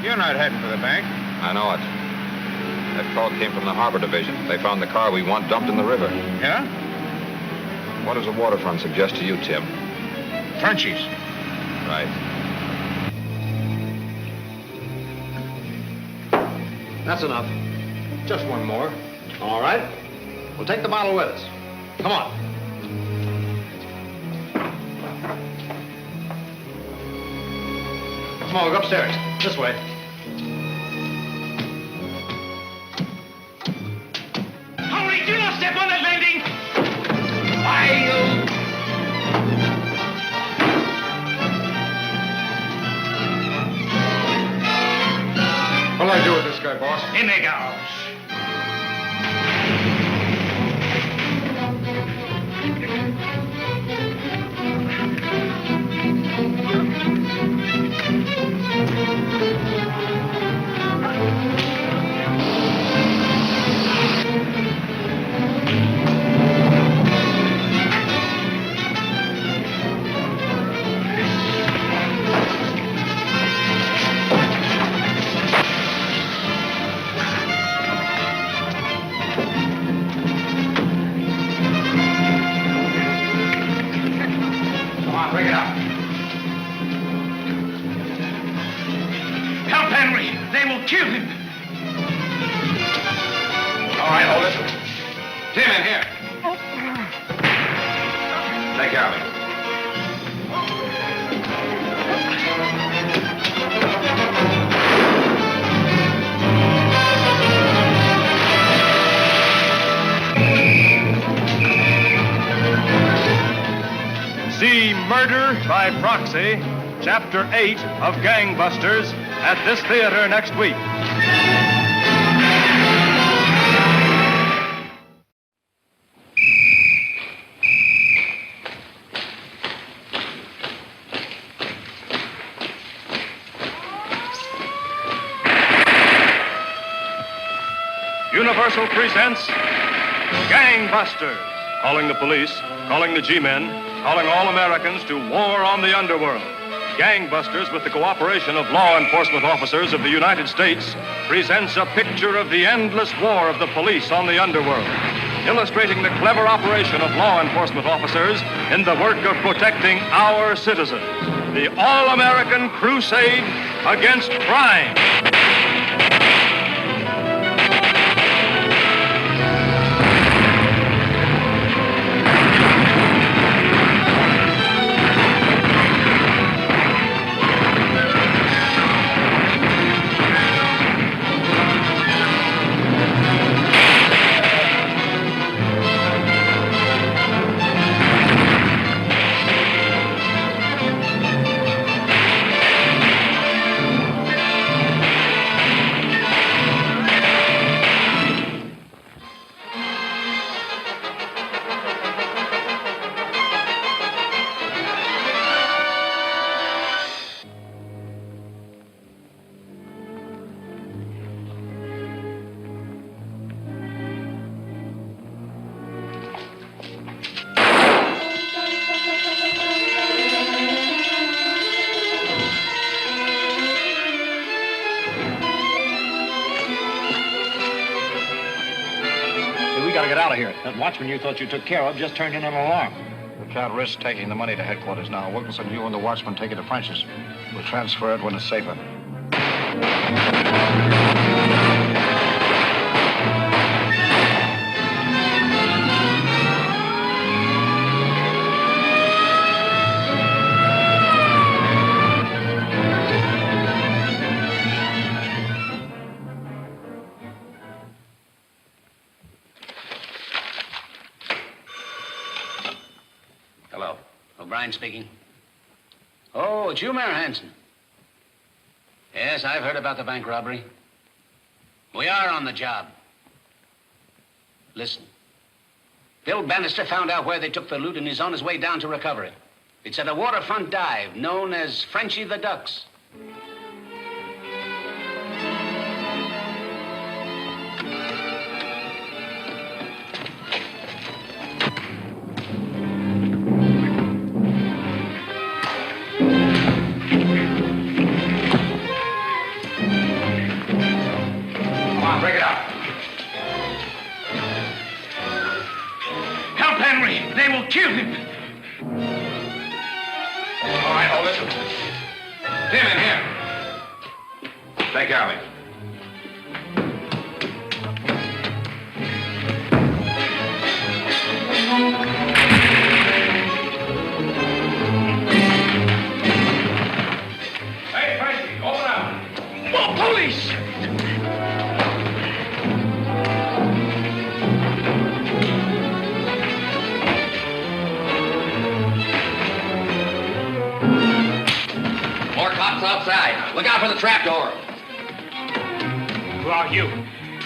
You're not heading for the bank. I know it. That call came from the Harbor Division. They found the car we want dumped in the river. Yeah? What does the waterfront suggest to you, Tim? Frenchie's. Right. That's enough. Just one more. All right. We'll take the bottle with us. Come on. Come on, we'll go upstairs. This way. Hurry, do not step on that landing! Why, you... What'll I do with this guy, boss? In the garage. Bring it up. Help Henry! They will kill him! All right, hold it. Tim, in here. Take care of me. See Murder by Proxy, Chapter 8 of Gangbusters at this theater next week. Universal presents Gangbusters, calling the police, calling the G-men, calling all Americans to war on the underworld. Gangbusters, with the cooperation of law enforcement officers of the United States, presents a picture of the endless war of the police on the underworld, illustrating the clever operation of law enforcement officers in the work of protecting our citizens. The all-American crusade against crime. get out of here. That watchman you thought you took care of just turned in an alarm. We can't risk taking the money to headquarters now. Wilkinson, you and the watchman take it to French's. We'll transfer it when it's safer. Hello. O'Brien speaking. Oh, it's you, Mayor Hanson. Yes, I've heard about the bank robbery. We are on the job. Listen. Bill Bannister found out where they took the loot and he's on his way down to recover it. It's at a waterfront dive known as Frenchy the Ducks. Break it up. Help Henry! They will kill him! All right, hold it. Tim, in here. Take care of him. Hey, Frankie, open up. More police! More cops outside. Look out for the trapdoor. Who are you?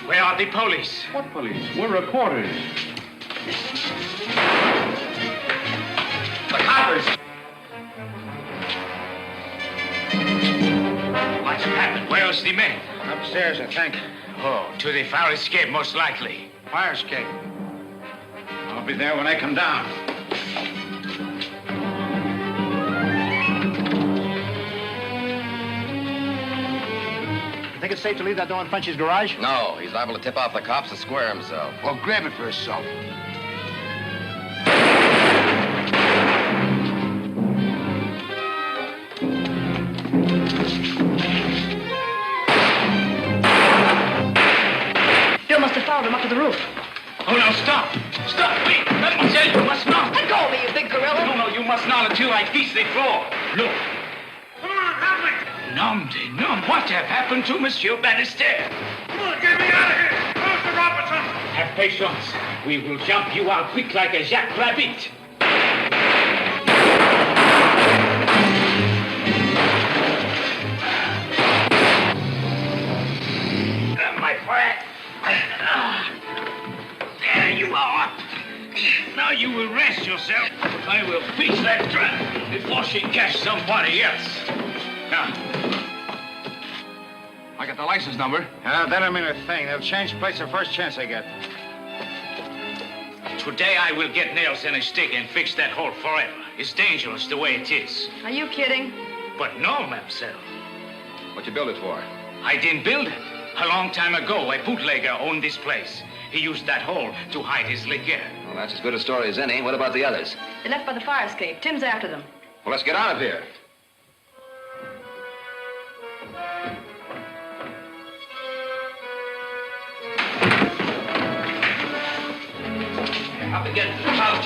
Where are the police? What police? We're reporters. The coppers. What's happened? Where's the men? Upstairs, I think. Oh, to the fire escape, most likely. Fire escape. I'll be there when they come down. You think it's safe to leave that door in Frenchy's garage? No, he's liable to tip off the cops and square himself. Well, grab it for yourself. Bill must have followed him up to the roof. Oh, no, stop! Stop, wait! Mademoiselle, you must not! Let go of me, you big gorilla! No, you must not until I feast the floor. Look. Come on, help me! Nom de nom, what have happened to Monsieur Bannister? Come on, get me out of here. Where's the Robertson? Have patience. We will jump you out quick like a jackrabbit. My friend. There you are. Now you will rest yourself. I will fix that trap before she catch somebody else. Now. I got the license number. That don't mean a thing. They'll change plates the first chance they get. Today I will get nails and a stick and fix that hole forever. It's dangerous the way it is. Are you kidding? But no, mademoiselle. What you build it for? I didn't build it. A long time ago, a bootlegger owned this place. He used that hole to hide his liquor. Well, that's as good a story as any. What about the others? They left by the fire escape. Tim's after them. Well, let's get out of here. Up against the couch.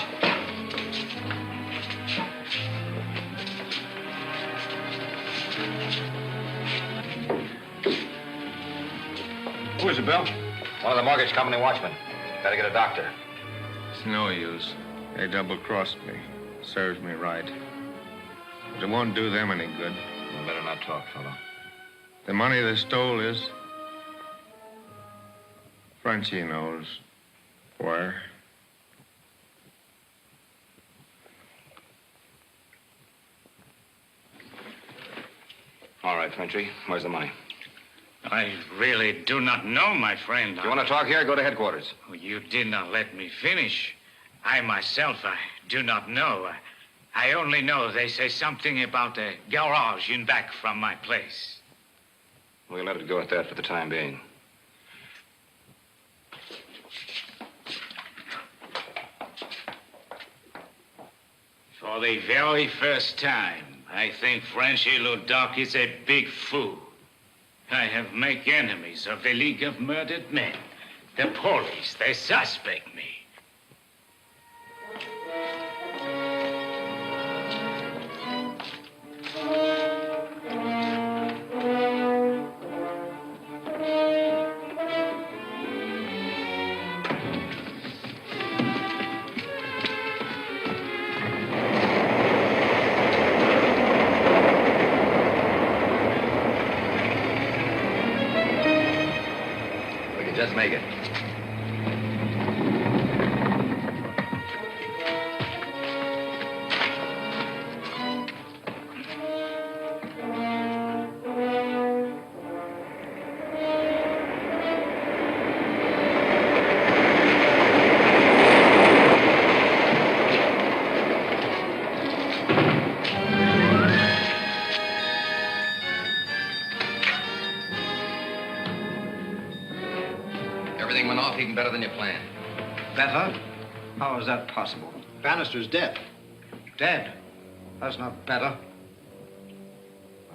Who is it, Bill? One of the mortgage company watchmen. Gotta get a doctor. It's no use. They double-crossed me. Serves me right. But it won't do them any good. You better not talk, fellow. The money they stole is... Frenchy knows where. All right, Frenchy. Where's the money? I really do not know, my friend. If you want to talk here, go to headquarters. You did not let me finish. I myself, I do not know. I only know they say something about a garage in back from my place. We'll let it go at that for the time being. For the very first time, I think Frenchy Ludoc is a big fool. I have make enemies of the League of Murdered Men. The police, they suspect me. Just make it. Everything went off even better than you planned. Better? How is that possible? Bannister's dead. Dead? That's not better.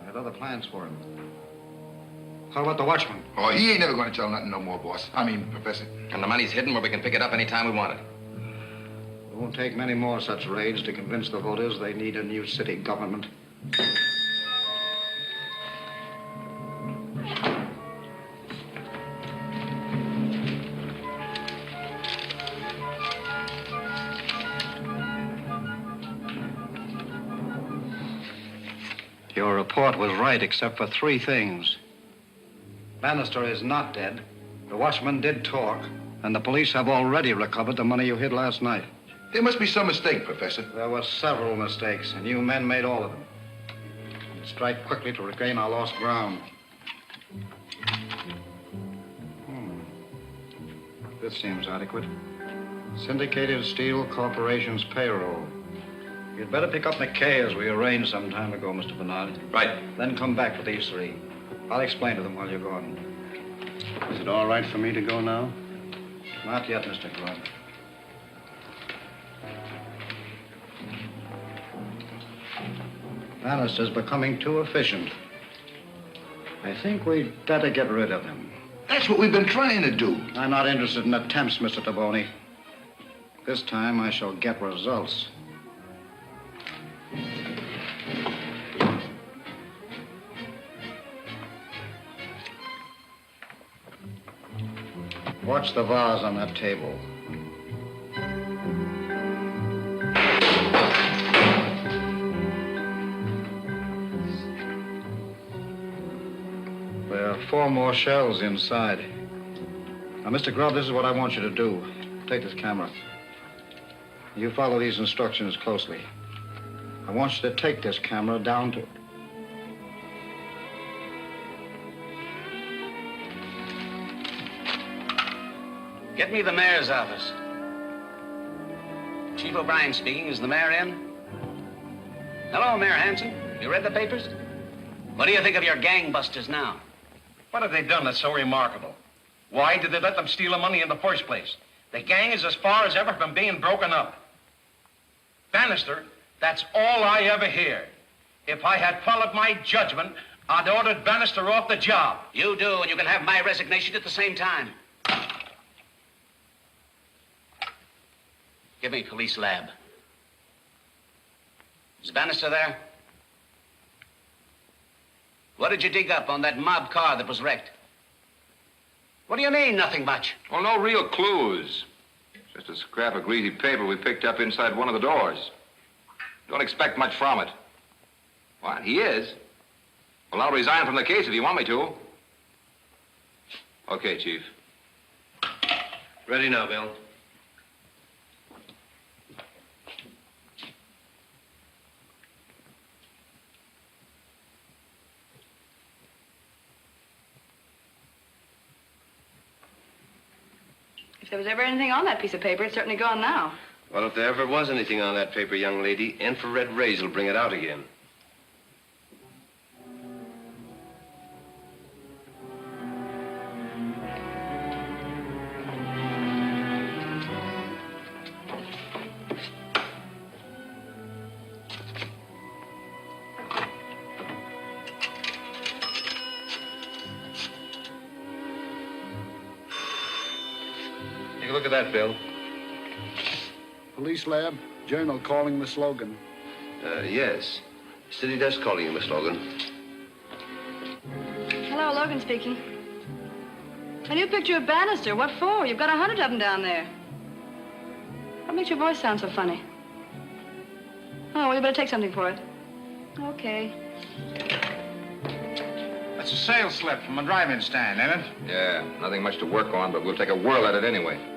I had other plans for him. How about the watchman? Oh, he ain't never going to tell nothing no more, boss. I mean, Professor. And the money's hidden where we can pick it up anytime we want it. It won't take many more such raids to convince the voters they need a new city government. Your report was right, except for three things. Bannister is not dead. The watchman did talk, and the police have already recovered the money you hid last night. There must be some mistake, Professor. There were several mistakes, and you men made all of them. Strike quickly to regain our lost ground. This seems adequate. Syndicated Steel Corporation's payroll. You'd better pick up McKay as we arranged some time ago, Mr. Bernard. Right. Then come back with these three. I'll explain to them while you're gone. Is it all right for me to go now? Not yet, Mr. Grubb. Bannister's becoming too efficient. I think we'd better get rid of him. That's what we've been trying to do. I'm not interested in attempts, Mr. Taboni. This time I shall get results. Watch the vase on that table. There are 4 more shells inside. Now, Mr. Grubb, this is what I want you to do. Take this camera. You follow these instructions closely. I want you to take this camera down to... Get me the mayor's office. Chief O'Brien speaking. Is the mayor in? Hello, Mayor Hanson. You read the papers? What do you think of your gangbusters now? What have they done that's so remarkable? Why did they let them steal the money in the first place? The gang is as far as ever from being broken up. Bannister, that's all I ever hear. If I had followed my judgment, I'd ordered Bannister off the job. You do, and you can have my resignation at the same time. Give me police lab. Is Bannister there? What did you dig up on that mob car that was wrecked? What do you mean, nothing much? Well, no real clues. Just a scrap of greasy paper we picked up inside one of the doors. Don't expect much from it. What, he is? Well, I'll resign from the case if you want me to. Okay, Chief. Ready now, Bill. If there was ever anything on that piece of paper, it's certainly gone now. Well, if there ever was anything on that paper, young lady, infrared rays will bring it out again. Take a look at that, Bill. Police lab, journal calling the slogan. Yes. City desk calling you, Miss Logan. Hello, Logan speaking. A new picture of Bannister. What for? You've got 100 of them down there. What makes your voice sound so funny? Oh, well, you better take something for it. Okay. That's a sales slip from a drive-in stand, ain't it? Yeah, nothing much to work on, but we'll take a whirl at it anyway.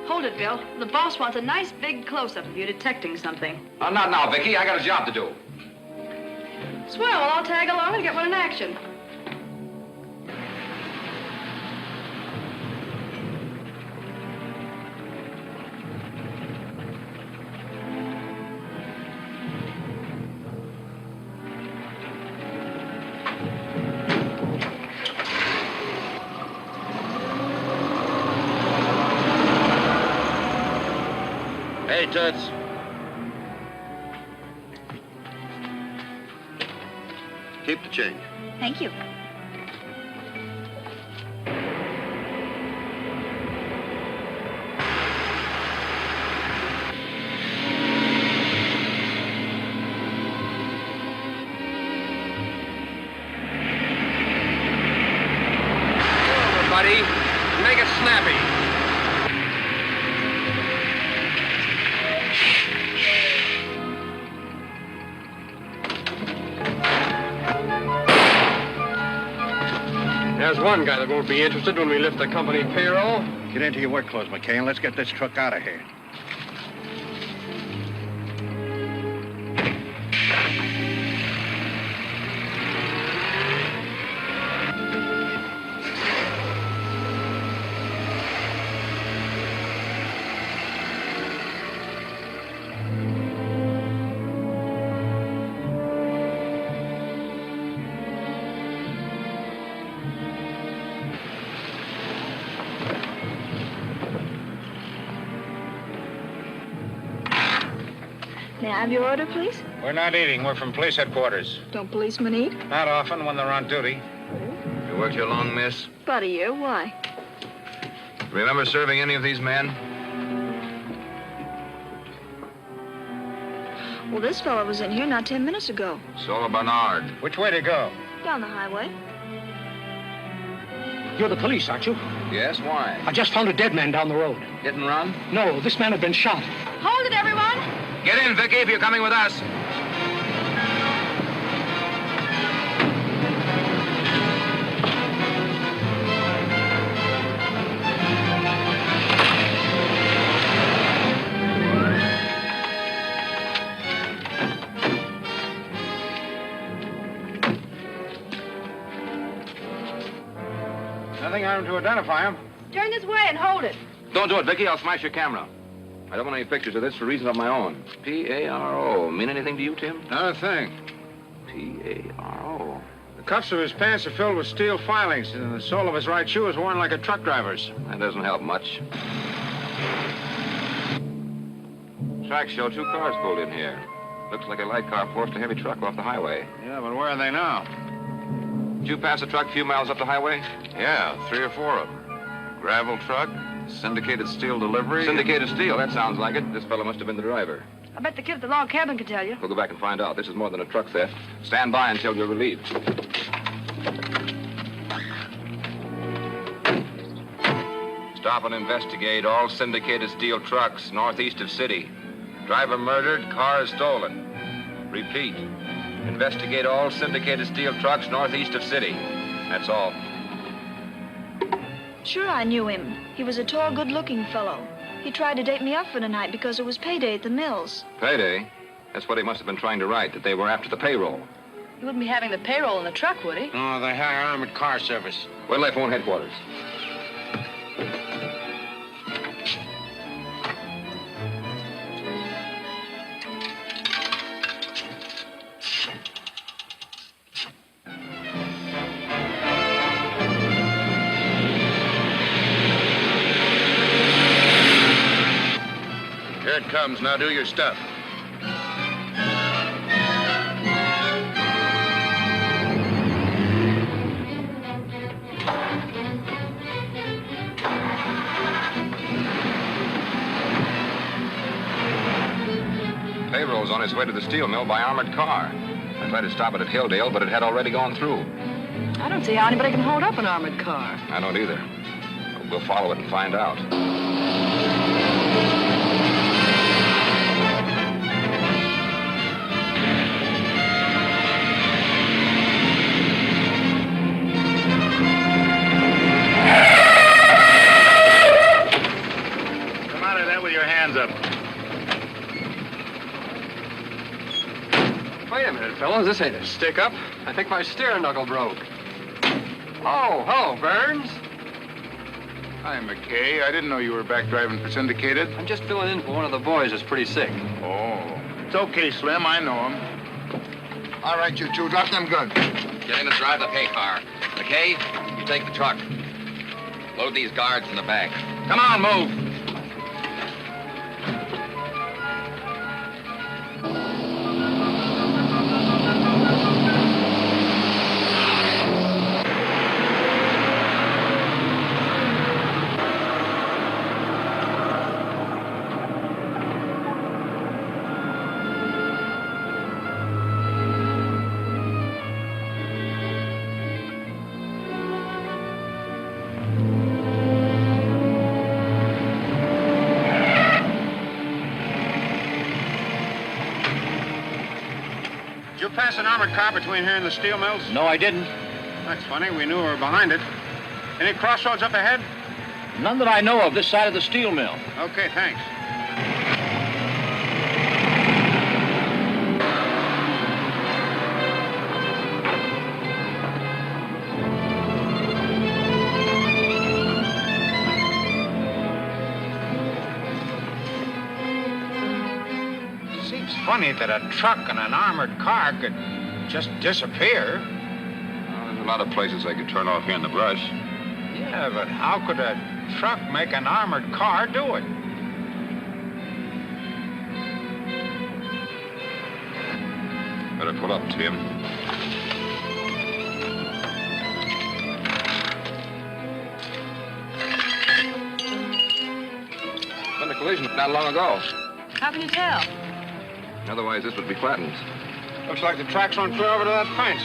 Hold it, Bill. The boss wants a nice big close-up of you detecting something. Not now, Vicky. I got a job to do. Swell, well, I'll tag along and get one in action. Hey, Toots. Keep the change. Thank you. Everybody, make it snappy. There's one guy that won't be interested when we lift the company payroll. Get into your work clothes, McCain. Let's get this truck out of here. May I have your order, please? We're not eating. We're from police headquarters. Don't policemen eat? Not often when they're on duty. You worked here long, miss? About a year. Why? Remember serving any of these men? Well, this fellow was in here not 10 minutes ago. Sola Bernard. Which way to go? Down the highway. You're the police, aren't you? Yes, why? I just found a dead man down the road. Hit and run? No, this man had been shot. Hold it, everyone! Get in, Vicky, if you're coming with us. Nothing on him to identify him. Turn this way and hold it. Don't do it, Vicky. I'll smash your camera. I don't want any pictures of this for reasons of my own. P-A-R-O. Mean anything to you, Tim? Not a thing. P-A-R-O. The cuffs of his pants are filled with steel filings, and the sole of his right shoe is worn like a truck driver's. That doesn't help much. Tracks show 2 cars pulled in here. Looks like a light car forced a heavy truck off the highway. Yeah, but where are they now? Did you pass a truck a few miles up the highway? Yeah, 3 or 4 of them. Gravel truck, syndicated steel delivery. Syndicated steel, that sounds like it. This fellow must have been the driver. I bet the kid at the log cabin could tell you. We'll go back and find out. This is more than a truck theft. Stand by until you're relieved. Stop and investigate all syndicated steel trucks northeast of city. Driver murdered, car stolen. Repeat. Investigate all syndicated steel trucks northeast of city. That's all. Sure, I knew him. He was a tall, good-looking fellow. He tried to date me up for the night because it was payday at the mills. Payday? That's what he must have been trying to write, that they were after the payroll. He wouldn't be having the payroll in the truck, would he? Oh, they hire armored car service. Wait till I phone headquarters. Here it comes. Now do your stuff. on his way to the steel mill by armored car. I tried to stop it at Hilldale, but it had already gone through. I don't see how anybody can hold up an armored car. I don't either. We'll follow it and find out. Come out of there with your hands up. Wait a minute, fellows. This ain't a stick-up. I think my steering knuckle broke. Oh, hello, Burns. Hi, McKay. I didn't know you were back driving for Syndicated. I'm just filling in for one of the boys that's pretty sick. Oh. It's okay, Slim. I know him. All right, you two, drop them guns. Get in and drive the pay car. McKay, you take the truck. Load these guards in the back. Come on, move. Did you pass an armored car between here and the steel mills? No, I didn't. That's funny. We knew we were behind it. Any crossroads up ahead? None that I know of this side of the steel mill. Okay, thanks. Seems funny that a truck and an armored car could just disappear. Well, there's a lot of places they could turn off here in the brush. Yeah, but how could a truck make an armored car do it? Better pull up, Tim. Been a collision not long ago. How can you tell? Otherwise, this would be flattened. Looks like the tracks run clear over to that fence.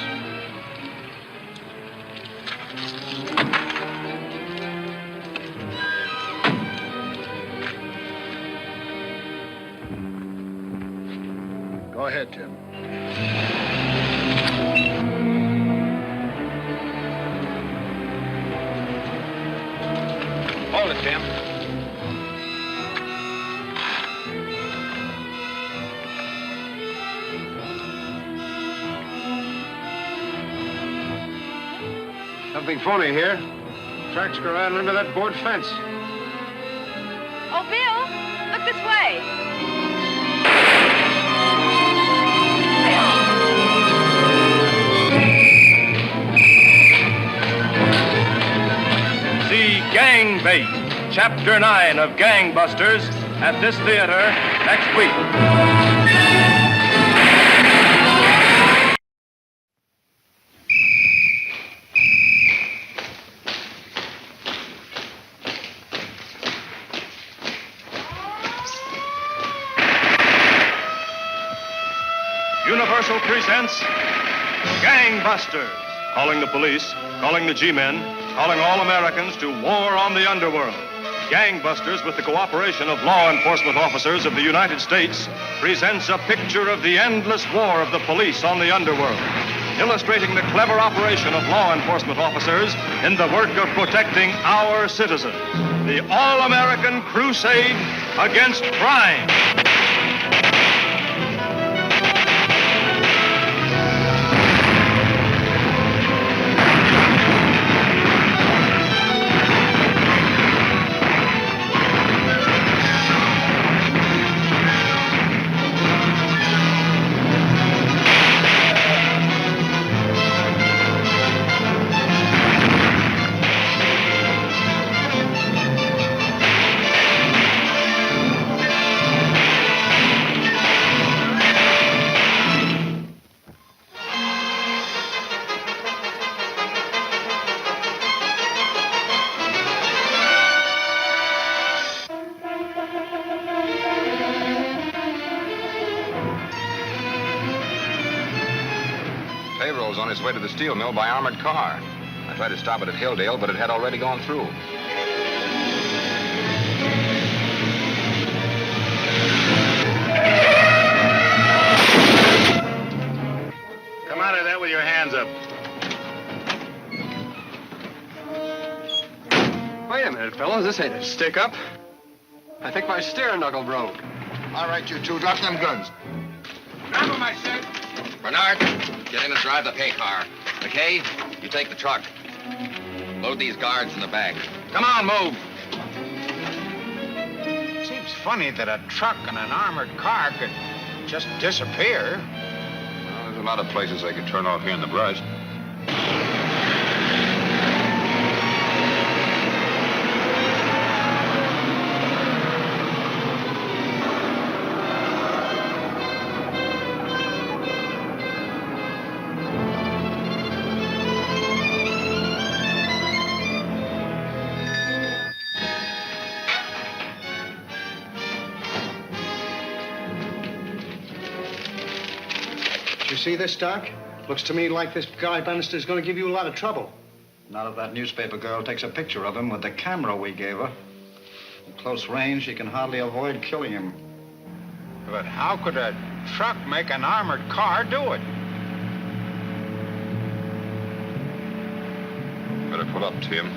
Go ahead, Tim. Hold it, Tim. Something phony here. Tracks go right under that board fence. Oh, Bill, look this way. See Gang Bait, Chapter 9 of Gangbusters at this theater next week. Universal presents Gangbusters, calling the police, calling the G-men, calling all Americans to war on the underworld. Gangbusters, with the cooperation of law enforcement officers of the United States, presents a picture of the endless war of the police on the underworld, illustrating the clever operation of law enforcement officers in the work of protecting our citizens. The all-American crusade against crime. Payroll's on its way to the steel mill by armored car. I tried to stop it at Hilldale, but it had already gone through. Come out of there with your hands up. Wait a minute, fellows. This ain't a stick-up. I think my steering knuckle broke. All right, you two, drop them guns. Grab him, I said. Bernard, get in and drive the pay car. McKay, you take the truck. Load these guards in the back. Come on, move. Seems funny that a truck and an armored car could just disappear. Well, there's a lot of places they could turn off here in the brush. You see this, Doc? Looks to me like this guy Bannister's going to give you a lot of trouble. Not if that newspaper girl takes a picture of him with the camera we gave her. At close range, she can hardly avoid killing him. But how could a truck make an armored car do it? Better pull up, Tim.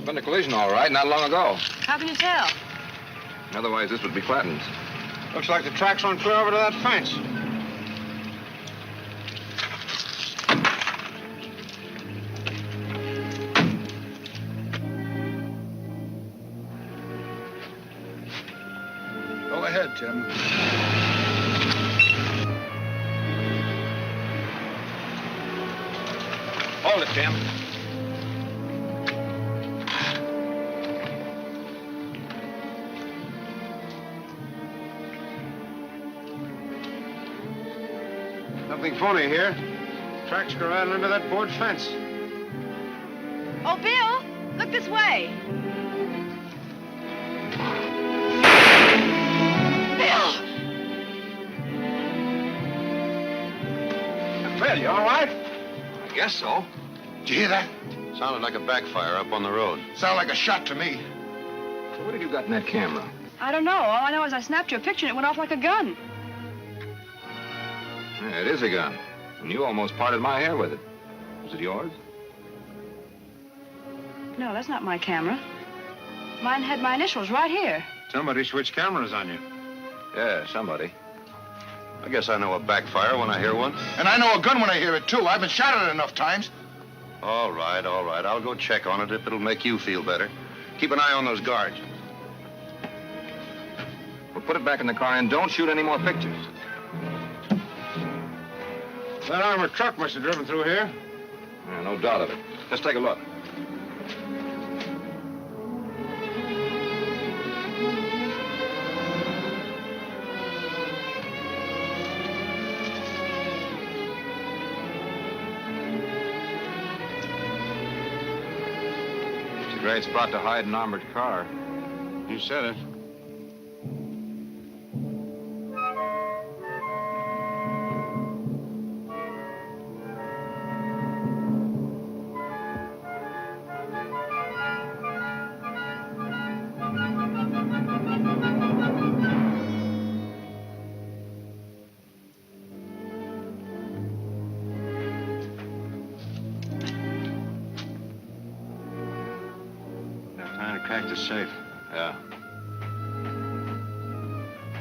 Been a collision, all right, not long ago. How can you tell? Otherwise, this would be flattened. Looks like the tracks run clear over to that fence. Go ahead, Tim. Hold it, Tim. Nothing phony here. Tracks go right under that board fence. Oh, Bill, look this way. Bill! Bill, you all right? I guess so. Did you hear that? Sounded like a backfire up on the road. Sounded like a shot to me. So what have you got in that camera? I don't know. All I know is I snapped your picture and it went off like a gun. Yeah, it is a gun. And you almost parted my hair with it. Was it yours? No, that's not my camera. Mine had my initials right here. Somebody switched cameras on you. Yeah, somebody. I guess I know a backfire when I hear one. And I know a gun when I hear it, too. I've been shot at it enough times. All right, all right. I'll go check on it if it'll make you feel better. Keep an eye on those guards. We'll put it back in the car and don't shoot any more pictures. That armored truck must have driven through here. Yeah, no doubt of it. Let's take a look. It's a great spot to hide an armored car. You said it. Cracked the safe. Yeah.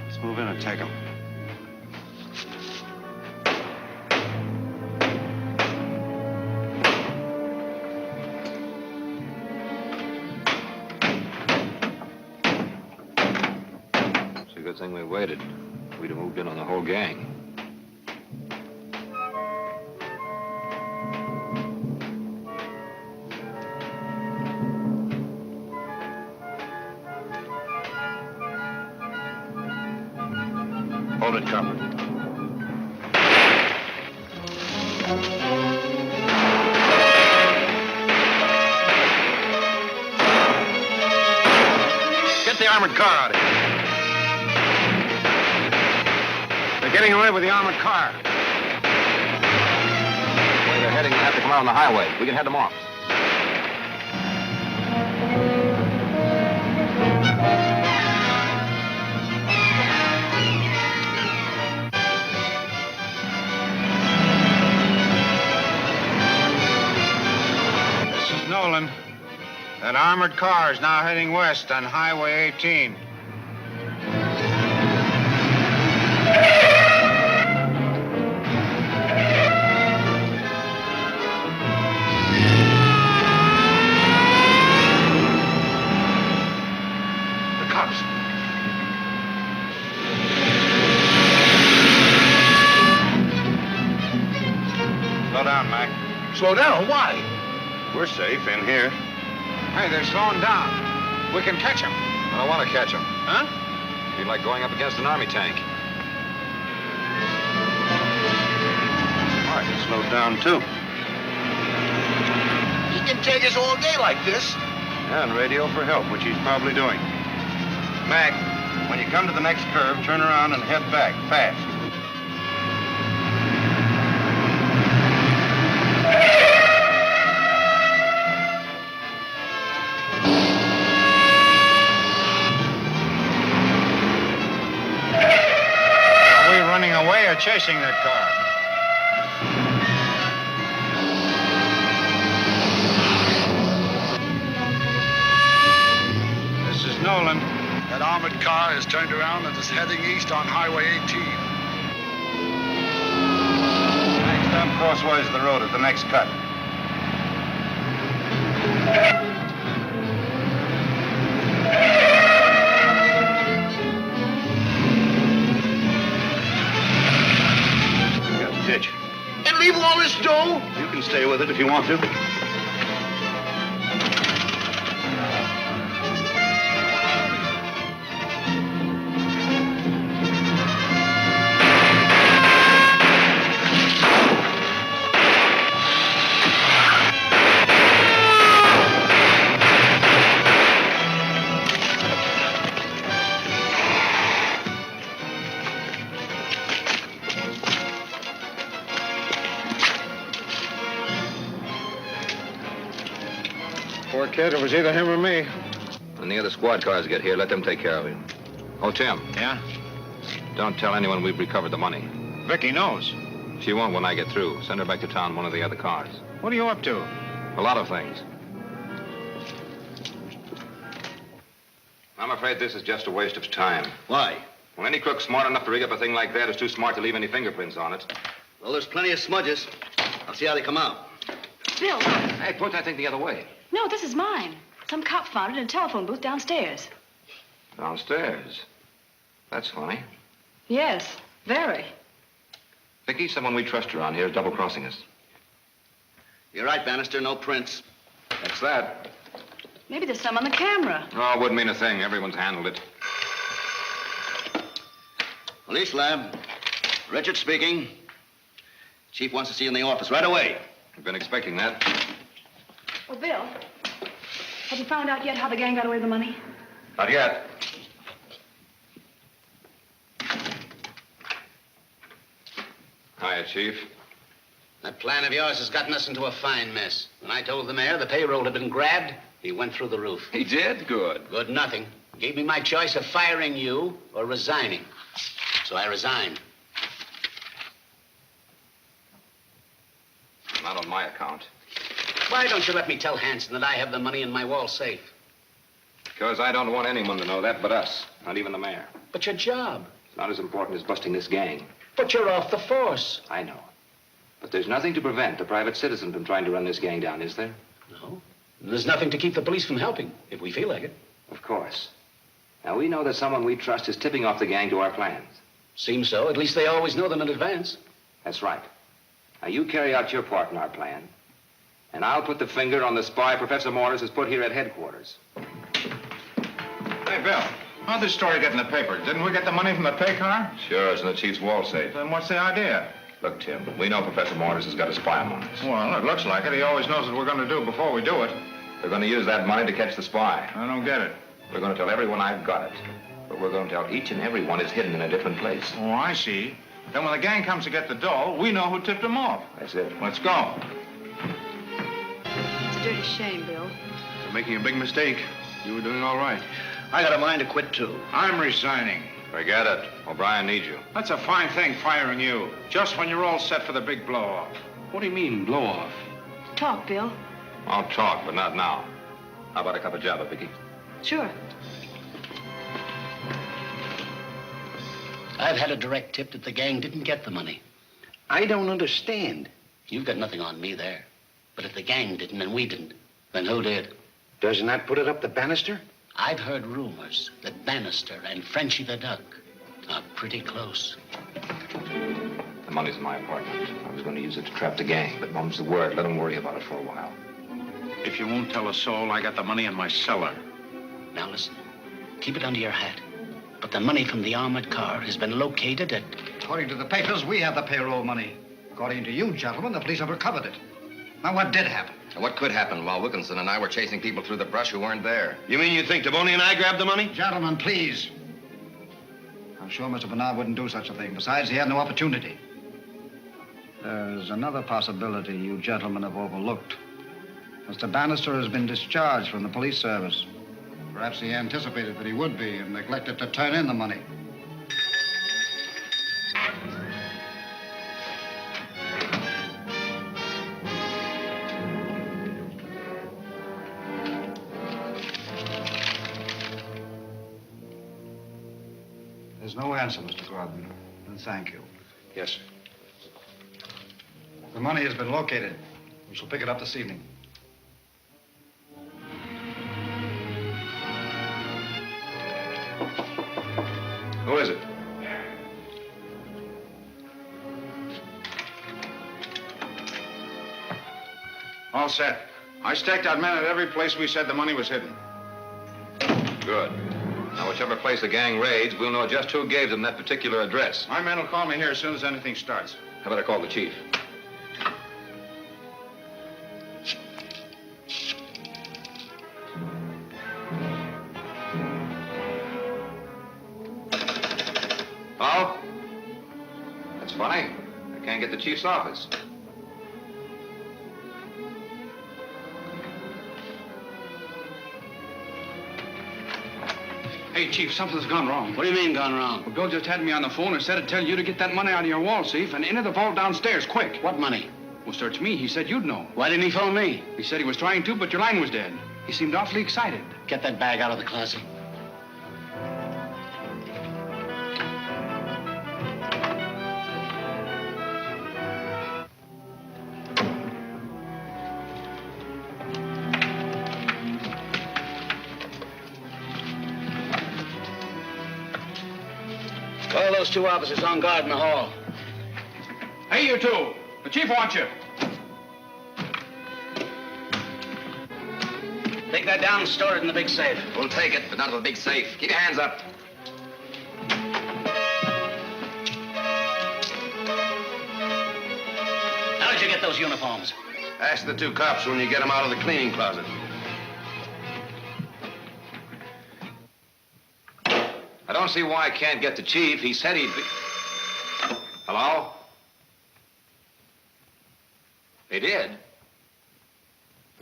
Let's move in and take him. It's a good thing we waited. We'd have moved in on the whole gang. Hold it covered. armored car out of here. They're getting away with the armored car. The way they're heading, they'll have to come out on the highway. We can head them off. This is Nolan. That armored car is now heading west on Highway 18. The cops. Slow down, Mac. Slow down? Why? We're safe in here. Hey, they're slowing down. We can catch them. I don't want to catch them. Huh? It'd be like going up against an army tank. Martin slowed down, too. He can take us all day like this. And radio for help, which he's probably doing. Mac, when you come to the next curve, turn around and head back, fast. Are we running away or chasing that car? This is Nolan. That armored car has turned around and is heading east on Highway 18. Next up, crossways of the road at the next cut. Got the ditch. And leave all this dough? You can stay with it if you want to. Poor kid, it was either him or me. When the other squad cars get here, let them take care of him. Oh, Tim. Yeah? Don't tell anyone we've recovered the money. Vicky knows. She won't when I get through. Send her back to town in one of the other cars. What are you up to? A lot of things. I'm afraid this is just a waste of time. Why? Well, any crook smart enough to rig up a thing like that is too smart to leave any fingerprints on it. Well, there's plenty of smudges. I'll see how they come out. Bill. Hey, point that thing the other way. No, this is mine. Some cop found it in a telephone booth downstairs. Downstairs. That's funny. Yes, very. Vicky, someone we trust around here is double-crossing us. You're right, Bannister. No prints. That's that. Maybe there's some on the camera. Oh, it wouldn't mean a thing. Everyone's handled it. Police lab. Richard speaking. Chief wants to see you in the office right away. I've been expecting that. Oh, Bill, have you found out yet how the gang got away with the money? Not yet. Hiya, Chief. That plan of yours has gotten us into a fine mess. When I told the mayor the payroll had been grabbed, he went through the roof. He did? Good. Good nothing. Gave me my choice of firing you or resigning. So I resigned. Not on my account. Why don't you let me tell Hanson that I have the money in my wall safe? Because I don't want anyone to know that but us. Not even the mayor. But your job. It's not as important as busting this gang. But you're off the force. I know. But there's nothing to prevent a private citizen from trying to run this gang down, is there? No. And there's nothing to keep the police from helping, if we feel like it. Of course. Now, we know that someone we trust is tipping off the gang to our plans. Seems so. At least they always know them in advance. That's right. Now, you carry out your part in our plan, and I'll put the finger on the spy Professor Morris has put here at headquarters. Hey, Bill, how'd this story get in the paper? Didn't we get the money from the pay car? Sure, it's in the chief's wall safe. Then what's the idea? Look, Tim, we know Professor Morris has got a spy among us. Well, it looks like it. He always knows what we're going to do before we do it. They're going to use that money to catch the spy. I don't get it. We're going to tell everyone I've got it. But we're going to tell each and every one it's hidden in a different place. Oh, I see. Then when the gang comes to get the dough, we know who tipped them off. That's it. Let's go. It's a dirty shame, Bill. You're making a big mistake. You were doing all right. I got a mind to quit, too. I'm resigning. Forget it. O'Brien needs you. That's a fine thing, firing you. Just when you're all set for the big blow-off. What do you mean, blow-off? Talk, Bill. I'll talk, but not now. How about a cup of java, Vicky? Sure. I've had a direct tip that the gang didn't get the money. I don't understand. You've got nothing on me there. But if the gang didn't and we didn't, then who did? Doesn't that put it up to Bannister? I've heard rumors that Bannister and Frenchy the Duck are pretty close. The money's in my apartment. I was going to use it to trap the gang, but Mum's the word. Let them worry about it for a while. If you won't tell a soul, I got the money in my cellar. Now listen, keep it under your hat. But the money from the armored car has been located at... According to the papers, we have the payroll money. According to you, gentlemen, the police have recovered it. Now, what did happen? What could happen while Wilkinson and I were chasing people through the brush who weren't there? You mean you think Taboni and I grabbed the money? Gentlemen, please. I'm sure Mr. Bernard wouldn't do such a thing. Besides, he had no opportunity. There's another possibility you gentlemen have overlooked. Mr. Bannister has been discharged from the police service. Perhaps he anticipated that he would be and neglected to turn in the money. There's no answer, Mr. Grodman. And thank you. Yes, sir. The money has been located. We shall pick it up this evening. Who is it? All set. I staked out men at every place we said the money was hidden. Good. Now, whichever place the gang raids, we'll know just who gave them that particular address. My men will call me here as soon as anything starts. How about I call the chief? Oh? That's funny. I can't get the chief's office. Hey, Chief, something's gone wrong. What do you mean gone wrong? Well, Bill just had me on the phone and said to tell you to get that money out of your wall safe and into the vault downstairs, quick. What money? Well, search me. He said you'd know. Why didn't he phone me? He said he was trying to, but your line was dead. He seemed awfully excited. Get that bag out of the closet. Call those two officers on guard in the hall. Hey, you two. The chief wants you. Take that down and store it in the big safe. We'll take it, but not of the big safe. Keep your hands up. How did you get those uniforms? Ask the two cops when you get them out of the cleaning closet. I don't see why I can't get the chief. He said he'd be... Hello? They did?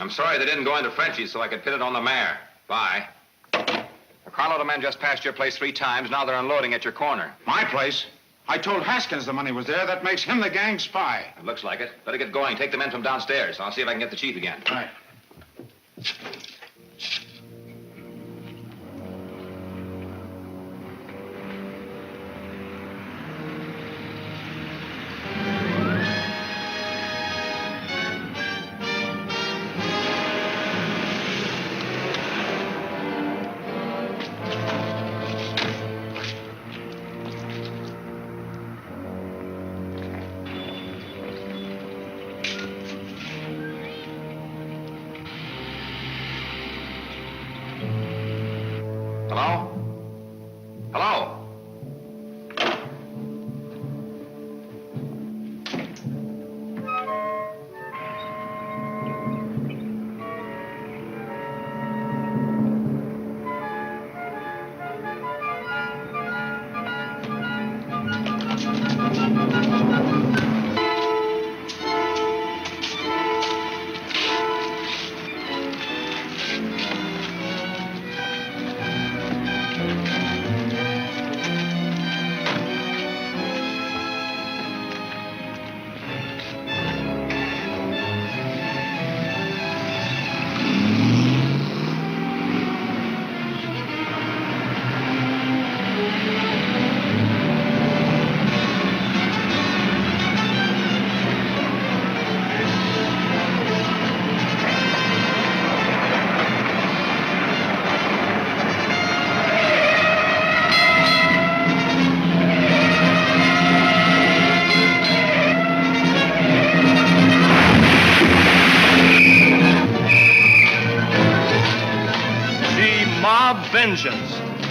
I'm sorry they didn't go into Frenchie's so I could pit it on the mare. Bye. A carload of men just passed your place 3 times. Now they're unloading at your corner. My place? I told Haskins the money was there. That makes him the gang spy. It looks like it. Better get going. Take the men from downstairs. I'll see if I can get the chief again. All right.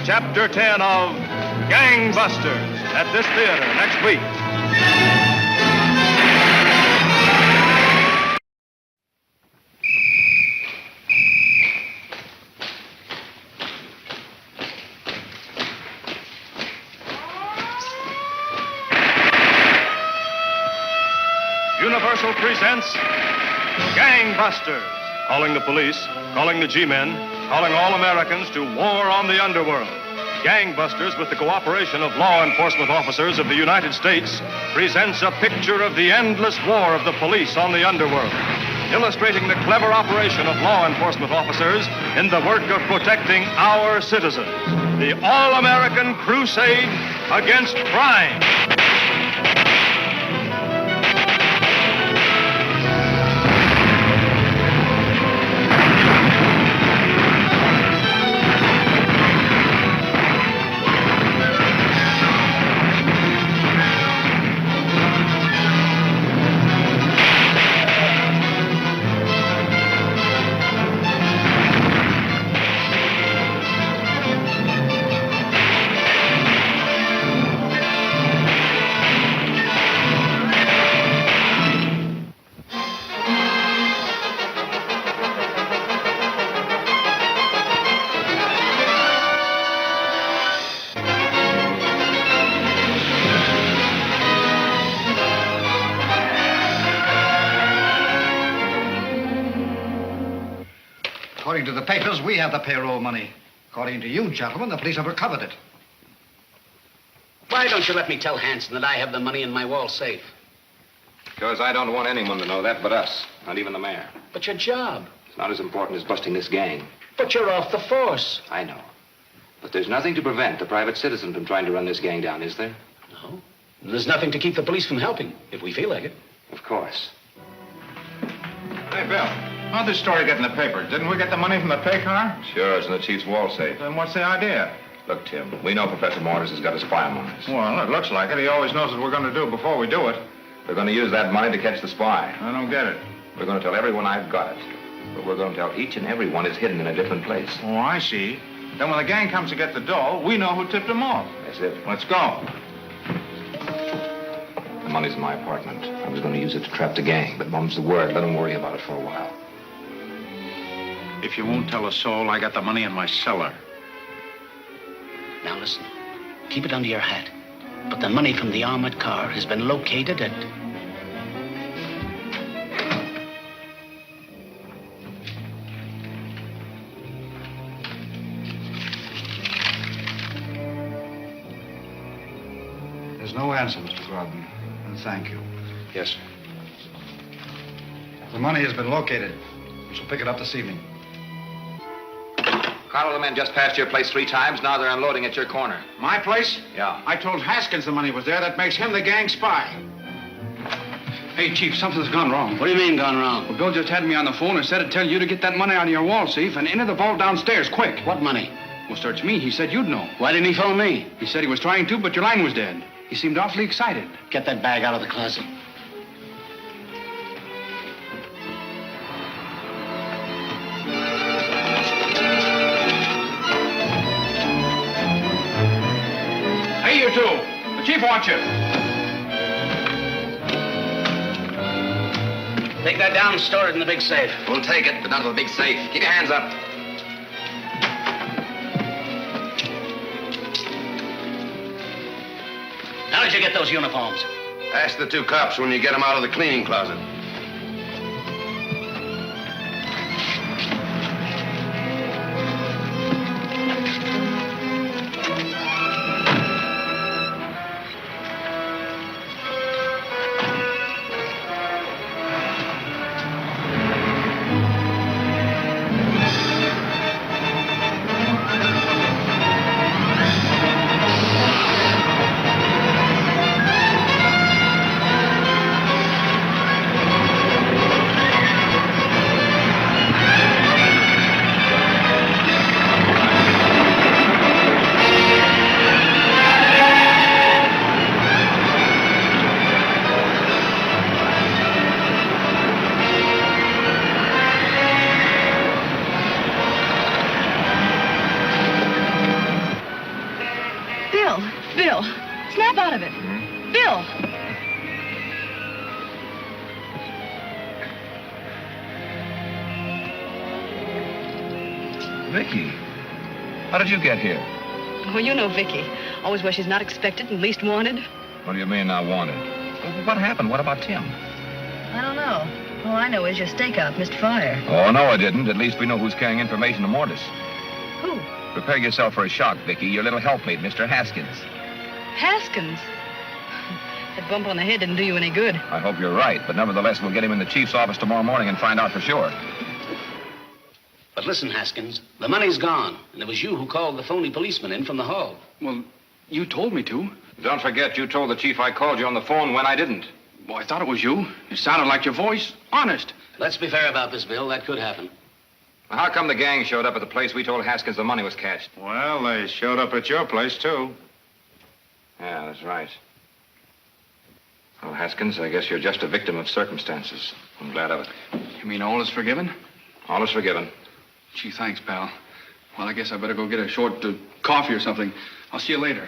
Chapter 10 of Gangbusters at this theater next week. Universal presents Gangbusters. Calling the police, calling the G-men, calling all Americans to war on the underworld. Gangbusters, with the cooperation of law enforcement officers of the United States, presents a picture of the endless war of the police on the underworld, illustrating the clever operation of law enforcement officers in the work of protecting our citizens. The all-American crusade against crime. According to the papers, we have the payroll money. According to you, gentlemen, the police have recovered it. Why don't you let me tell Hanson that I have the money in my wall safe? Because I don't want anyone to know that but us, not even the mayor. But your job. It's not as important as busting this gang. But you're off the force. I know. But there's nothing to prevent a private citizen from trying to run this gang down, is there? No. And there's nothing to keep the police from helping, if we feel like it. Of course. Hey, Bill, how'd this story get in the paper? Didn't we get the money from the pay car? Sure, it's in the chief's wall safe. Then what's the idea? Look, Tim, we know Professor Morris has got a spy on us. Well, it looks like it. He always knows what we're going to do before we do it. We're going to use that money to catch the spy. I don't get it. We're going to tell everyone I've got it. But we're going to tell each and every one is hidden in a different place. Oh, I see. Then when the gang comes to get the dough, we know who tipped them off. That's it. Let's go. The money's in my apartment. I was going to use it to trap the gang, but Mum's the word. Let them worry about it for a while. If you won't tell a soul, I got the money in my cellar. Now listen, keep it under your hat. But the money from the armored car has been located at... There's no answer, Mr. Grodman. And thank you. Yes, sir. The money has been located. We shall pick it up this evening. Carl, the men just passed your place 3 times. Now they're unloading at your corner. My place? Yeah. I told Haskins the money was there. That makes him the gang spy. Hey, Chief, something's gone wrong. What do you mean gone wrong? Well, Bill just had me on the phone and said to tell you to get that money out of your wall safe and into the vault downstairs, quick. What money? Well, search me. He said you'd know. Why didn't he phone me? He said he was trying to, but your line was dead. He seemed awfully excited. Get that bag out of the closet. Hey, you two. The chief wants you. Take that down and store it in the big safe. We'll take it, but not to the big safe. Keep your hands up. How did you get those uniforms? Ask the 2 cops when you get them out of the cleaning closet. Bill, Bill, snap out of it. Bill. Vicky, how did you get here? Well, you know Vicky. Always where she's not expected and least wanted. What do you mean, not wanted? Well, what happened? What about Tim? I don't know. All I know is your stakeout missed fire. Oh, no, it didn't. At least we know who's carrying information to Mortis. Who? Prepare yourself for a shock, Vicky. Your little helpmate, Mr. Haskins. Haskins? That bump on the head didn't do you any good. I hope you're right, but nevertheless, we'll get him in the chief's office tomorrow morning and find out for sure. But listen, Haskins, the money's gone, and it was you who called the phony policeman in from the hall. Well, you told me to. Don't forget, you told the chief I called you on the phone when I didn't. Well, I thought it was you. It sounded like your voice. Honest. Let's be fair about this, Bill. That could happen. Well, how come the gang showed up at the place we told Haskins the money was cached? Well, they showed up at your place, too. Yeah, that's right. Well, Haskins, I guess you're just a victim of circumstances. I'm glad of it. You mean all is forgiven? All is forgiven. Gee, thanks, pal. Well, I guess I better go get a short coffee or something. I'll see you later.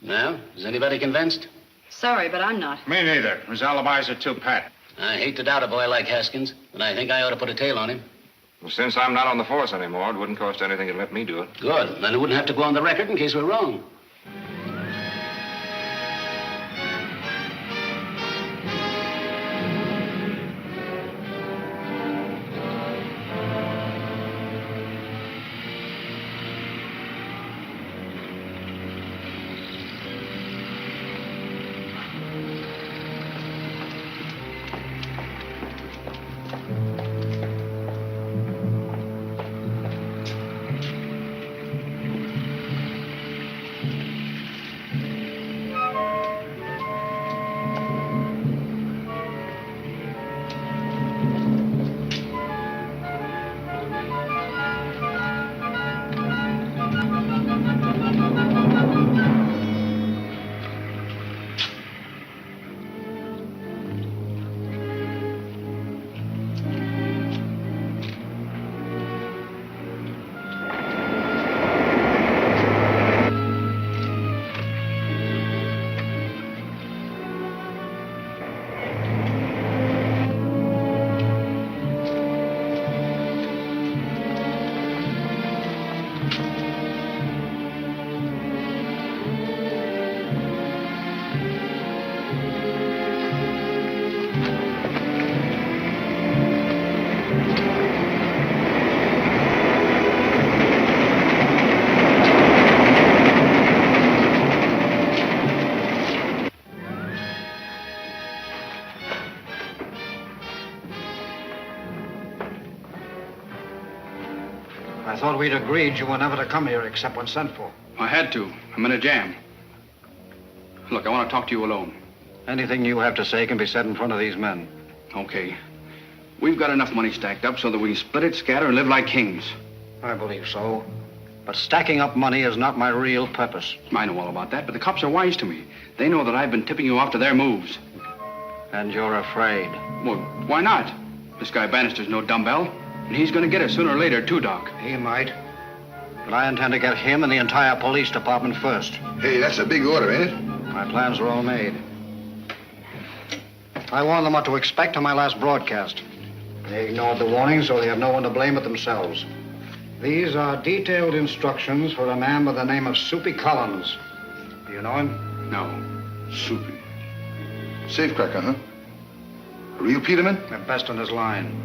Now, is anybody convinced? Sorry, but I'm not. Me neither. His alibis are too pat. I hate to doubt a boy like Haskins, but I think I ought to put a tail on him. Well, since I'm not on the force anymore, it wouldn't cost anything to let me do it. Good. Then it wouldn't have to go on the record in case we're wrong. I thought we'd agreed you were never to come here except when sent for. I had to. I'm in a jam. Look, I want to talk to you alone. Anything you have to say can be said in front of these men. Okay. We've got enough money stacked up so that we can split it, scatter, and live like kings. I believe so. But stacking up money is not my real purpose. I know all about that, but the cops are wise to me. They know that I've been tipping you off to their moves. And you're afraid? Well, why not? This guy Bannister's no dumbbell. And he's going to get us sooner or later, too, Doc. He might. But I intend to get him and the entire police department first. Hey, that's a big order, ain't it? My plans are all made. I warned them what to expect on my last broadcast. They ignored the warning, so they have no one to blame but themselves. These are detailed instructions for a man by the name of Soupy Collins. Do you know him? No. Soupy. Safecracker, huh? A real Peterman? The best on his line.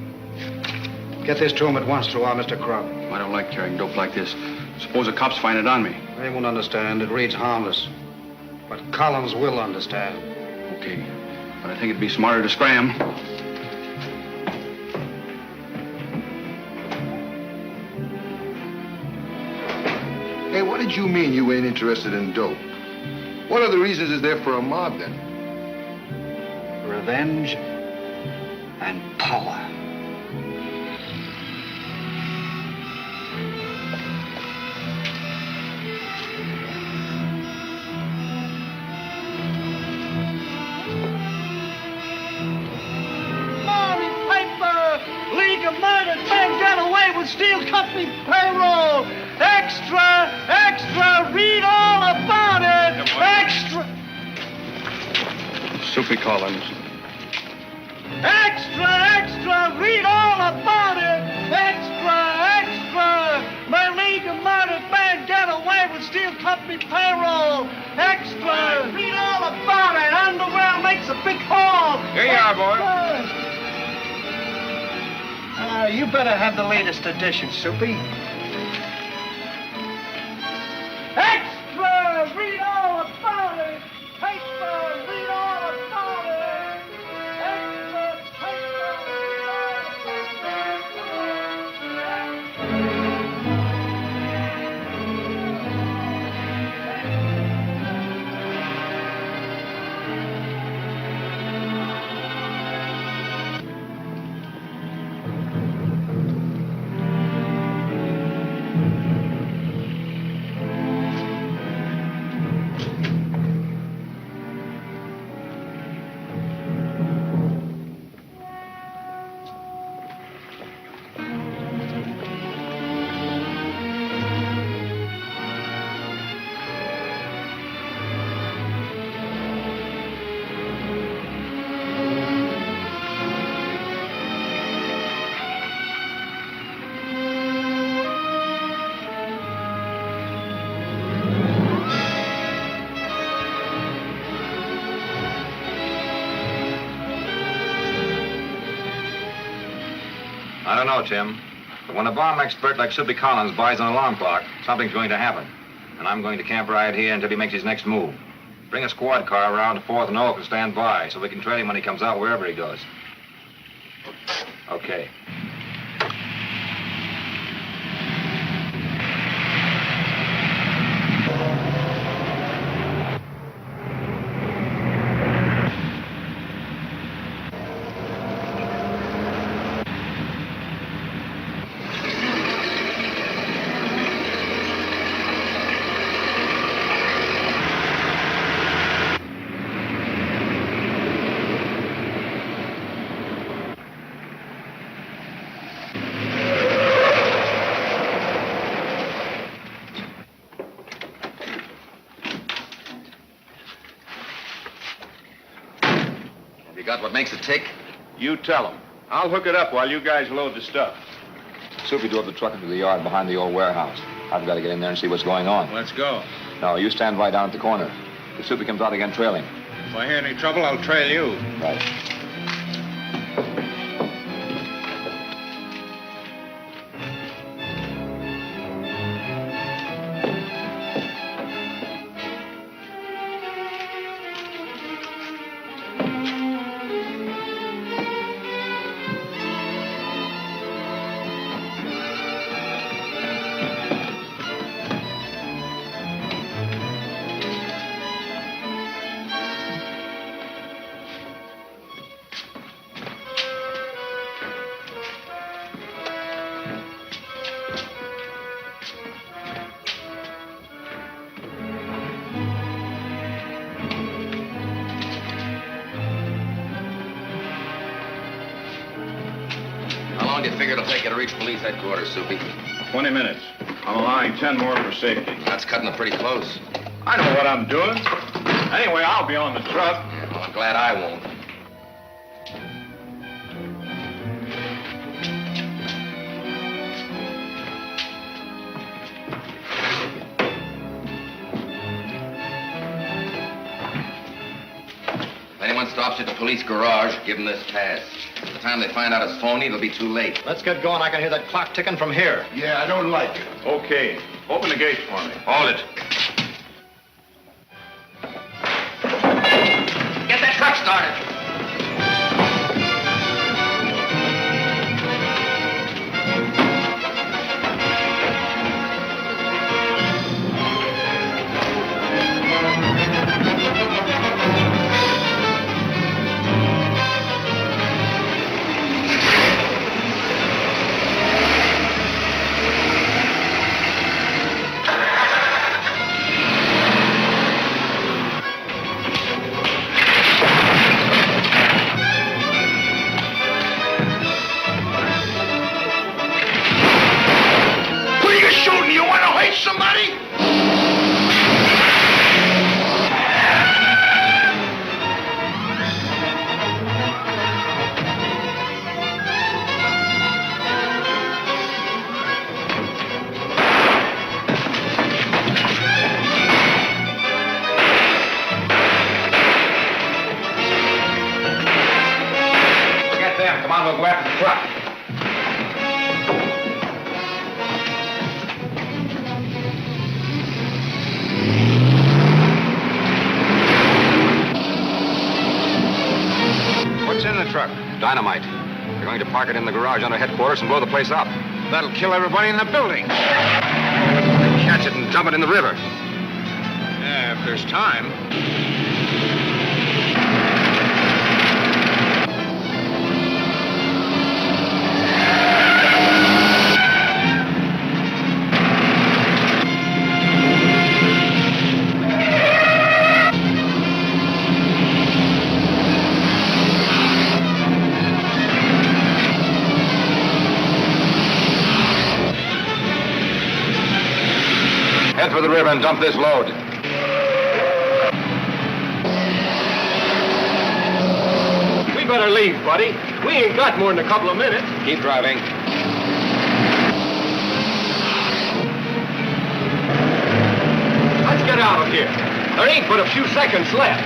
Get this to him at once through our Mr. Crumb. I don't like carrying dope like this. Suppose the cops find it on me. They won't understand. It reads harmless. But Collins will understand. Okay. But I think it'd be smarter to scram. Hey, what did you mean you ain't interested in dope? What other reasons is there for a mob, then? Revenge and power. Morning paper! League of Murdered Men got away with with steel company payroll. Extra, extra, read all about it. Extra. Soupy Collins. Extra, extra, read all about it. Extra, extra, my League of Murdered Men get away with steel company payroll. Extra, read all about it. Underwear makes a big haul. Here you are, boy. You better have the latest edition, Soupy. Extra, read all about it. Paper, read all about it. Extra, paper, read I don't know, Tim. But when a bomb expert like Soupy Collins buys an alarm clock, something's going to happen. And I'm going to camp right here until he makes his next move. Bring a squad car around to 4th and Noel can stand by so we can trail him when he comes out wherever he goes. Okay. You got what makes it tick? You tell him. I'll hook it up while you guys load the stuff. Soupy drove the truck into the yard behind the old warehouse. I've got to get in there and see what's going on. Let's go. No, you stand right down at the corner. If Soupy comes out again, trail him. If I hear any trouble, I'll trail you. Right. How long do you figure it'll take you to reach police headquarters, Soupy? 20 minutes. I'm allowing 10 more for safety. That's cutting it pretty close. I know what I'm doing. Anyway, I'll be on the truck. Yeah, well, I'm glad I won't. If anyone stops you at the police garage, give them this pass. By the time they find out it's phony, it'll be too late. Let's get going. I can hear that clock ticking from here. Yeah, I don't like it. Okay. Open the gates for me. Hold it. Get that truck started. Dynamite. We're going to park it in the garage under headquarters and blow the place up. That'll kill everybody in the building. Catch it and dump it in the river. Yeah, if there's time. Head for the river and dump this load. We better leave, buddy. We ain't got more than a couple of minutes. Keep driving. Let's get out of here. There ain't but a few seconds left.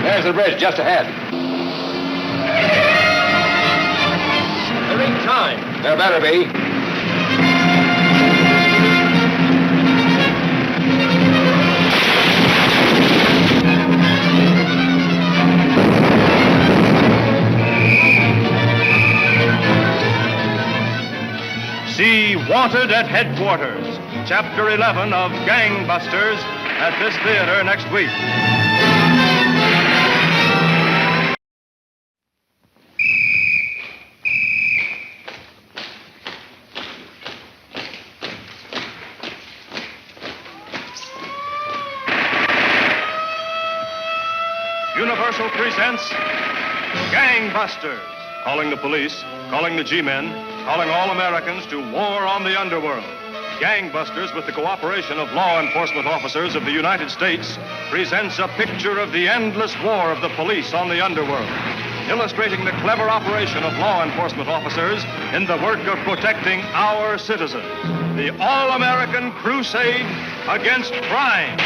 There's the bridge just ahead. There ain't time. There better be. See Wanted at Headquarters, Chapter 11 of Gangbusters, at this theater next week. Universal presents Gangbusters. Calling the police, calling the G-men, calling all Americans to war on the underworld. Gangbusters, with the cooperation of law enforcement officers of the United States, presents a picture of the endless war of the police on the underworld, illustrating the clever operation of law enforcement officers in the work of protecting our citizens. The all-American crusade against crime.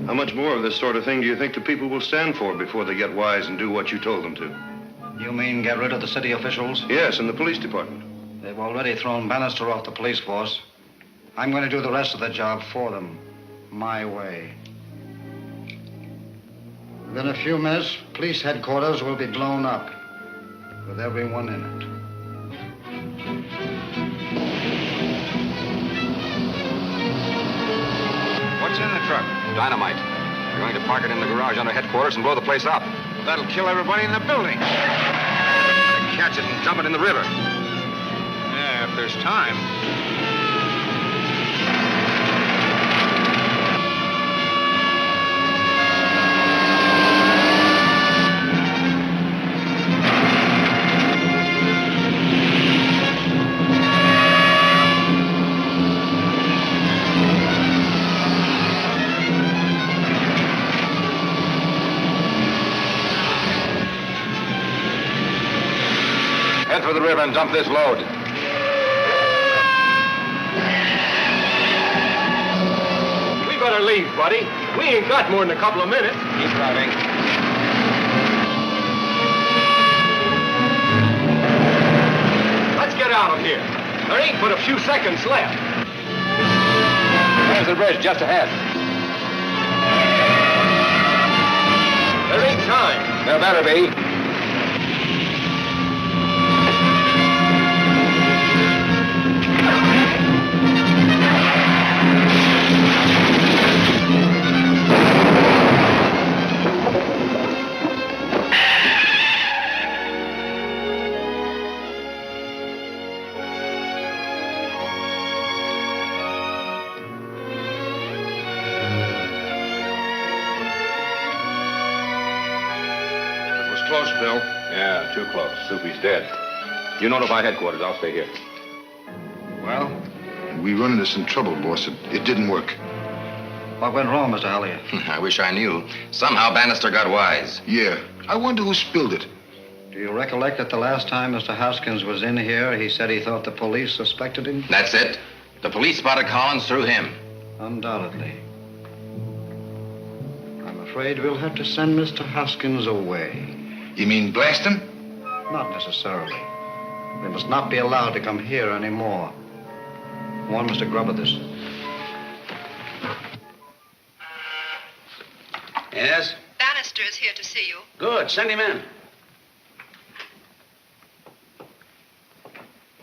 How much more of this sort of thing do you think the people will stand for before they get wise and do what you told them to? You mean get rid of the city officials? Yes, and the police department. They've already thrown Bannister off the police force. I'm going to do the rest of the job for them, my way. Within a few minutes, police headquarters will be blown up, with everyone in it. What's in the truck? Dynamite. We're going to park it in the garage under headquarters and blow the place up. That'll kill everybody in the building. Catch it and dump it in the river. Yeah, if there's time. Head for the river and dump this load. We better leave, buddy. We ain't got more than a couple of minutes. Keep driving. Let's get out of here. There ain't but a few seconds left. There's the bridge just ahead. There ain't time. There better be. Close, Bill. Yeah, too close. Soupy's dead. You notify headquarters. I'll stay here. Well? We run into some trouble, boss. It didn't work. What went wrong, Mr. Hollier? I wish I knew. Somehow Bannister got wise. Yeah. I wonder who spilled it. Do you recollect that the last time Mr. Haskins was in here, he said he thought the police suspected him? That's it. The police spotted Collins through him. Undoubtedly. I'm afraid we'll have to send Mr. Haskins away. You mean blast him? Not necessarily. They must not be allowed to come here anymore. Warn Mr. Grubb of this. Yes? Bannister is here to see you. Good. Send him in.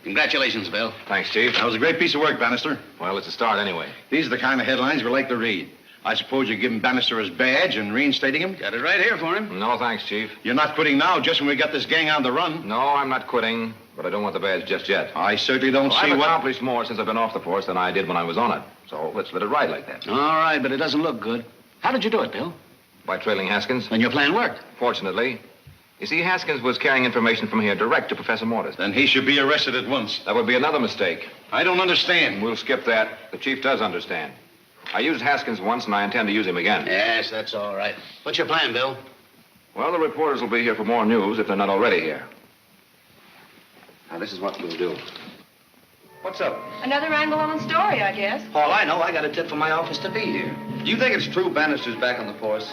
Congratulations, Bill. Thanks, Chief. That was a great piece of work, Bannister. Well, it's a start anyway. These are the kind of headlines we like to read. I suppose you're giving Bannister his badge and reinstating him? Got it right here for him. No, thanks, Chief. You're not quitting now just when we got this gang on the run. No, I'm not quitting, but I don't want the badge just yet. I certainly don't see I've what... accomplished more since I've been off the force than I did when I was on it. So let's let it ride like that. All right, but it doesn't look good. How did you do it, Bill? By trailing Haskins. And your plan worked. Fortunately. You see, Haskins was carrying information from here direct to Professor Mortis. Then he should be arrested at once. That would be another mistake. I don't understand. We'll skip that. The Chief does understand. I used Haskins once, and I intend to use him again. Yes, that's all right. What's your plan, Bill? Well, the reporters will be here for more news if they're not already here. Now, this is what we'll do. What's up? Another angle on the story, I guess. All I know, I got a tip from my office to be here. Do you think it's true Bannister's back on the force?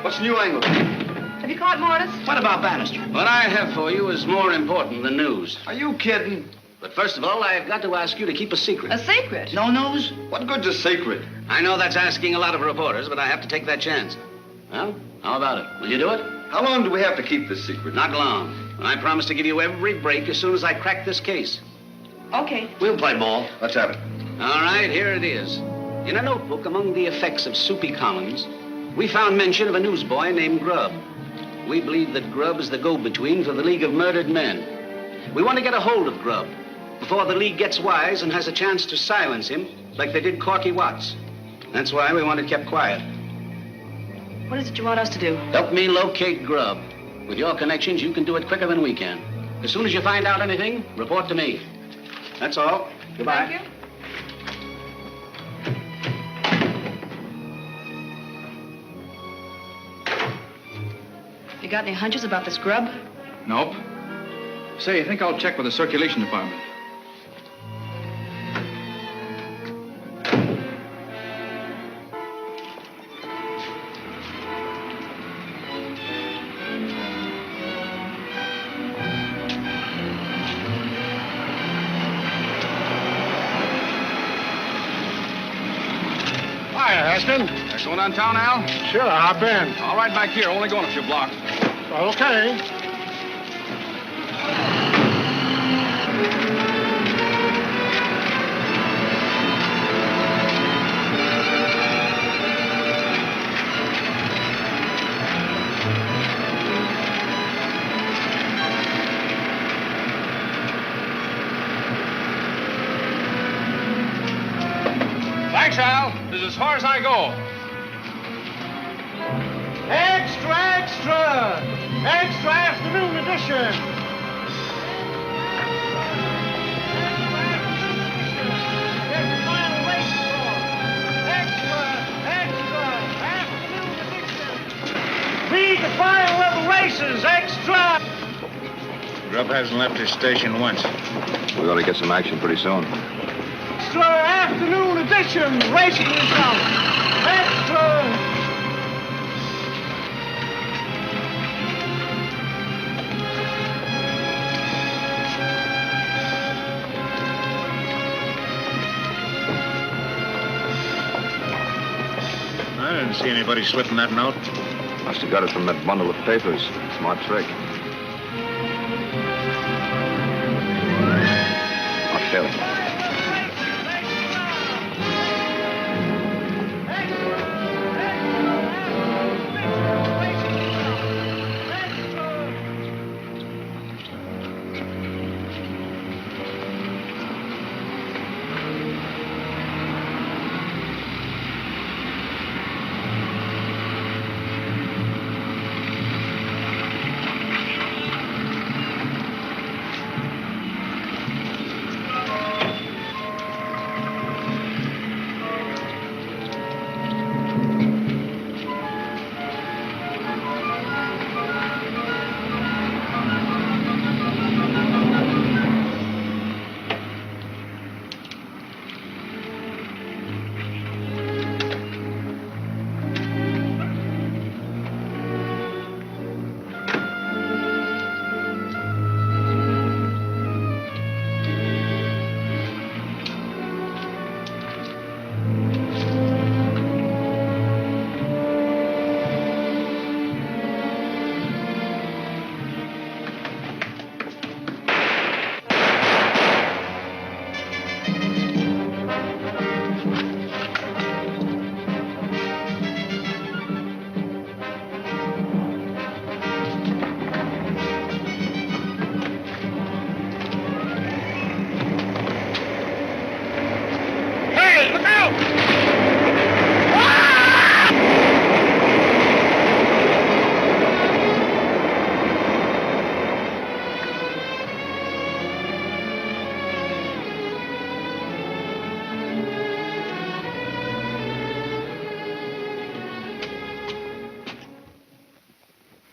What's the new angle? Have you caught Mortis? What about Bannister? What I have for you is more important than news. Are you kidding? But first of all, I've got to ask you to keep a secret. A secret? No news? What good's a secret? I know that's asking a lot of reporters, but I have to take that chance. Well, how about it? Will you do it? How long do we have to keep this secret? Not long. And I promise to give you every break as soon as I crack this case. Okay. We'll play ball. Let's have it. All right, here it is. In a notebook among the effects of Soupy Collins, we found mention of a newsboy named Grubb. We believe that Grubb is the go-between for the League of Murdered Men. We want to get a hold of Grubb before the League gets wise and has a chance to silence him like they did Corky Watts. That's why we want it kept quiet. What is it you want us to do? Help me locate Grubb. With your connections, you can do it quicker than we can. As soon as you find out anything, report to me. That's all. Goodbye. Thank you. You got any hunches about this Grubb? Nope. Say, I think I'll check with the circulation department. Hiya, Haskins. You going downtown, Al? Sure, hop in. All right, back here. Only going a few blocks. Okay. Thanks, Al. This is as far as I go. Extra, extra! Extra afternoon edition! Read the final of the races, extra! Grubb hasn't left his station once. We ought to get some action pretty soon. Extra afternoon edition, racing results. Extra! didn't see anybody slipping that note. Must have got it from that bundle of papers. Smart trick. Not killing.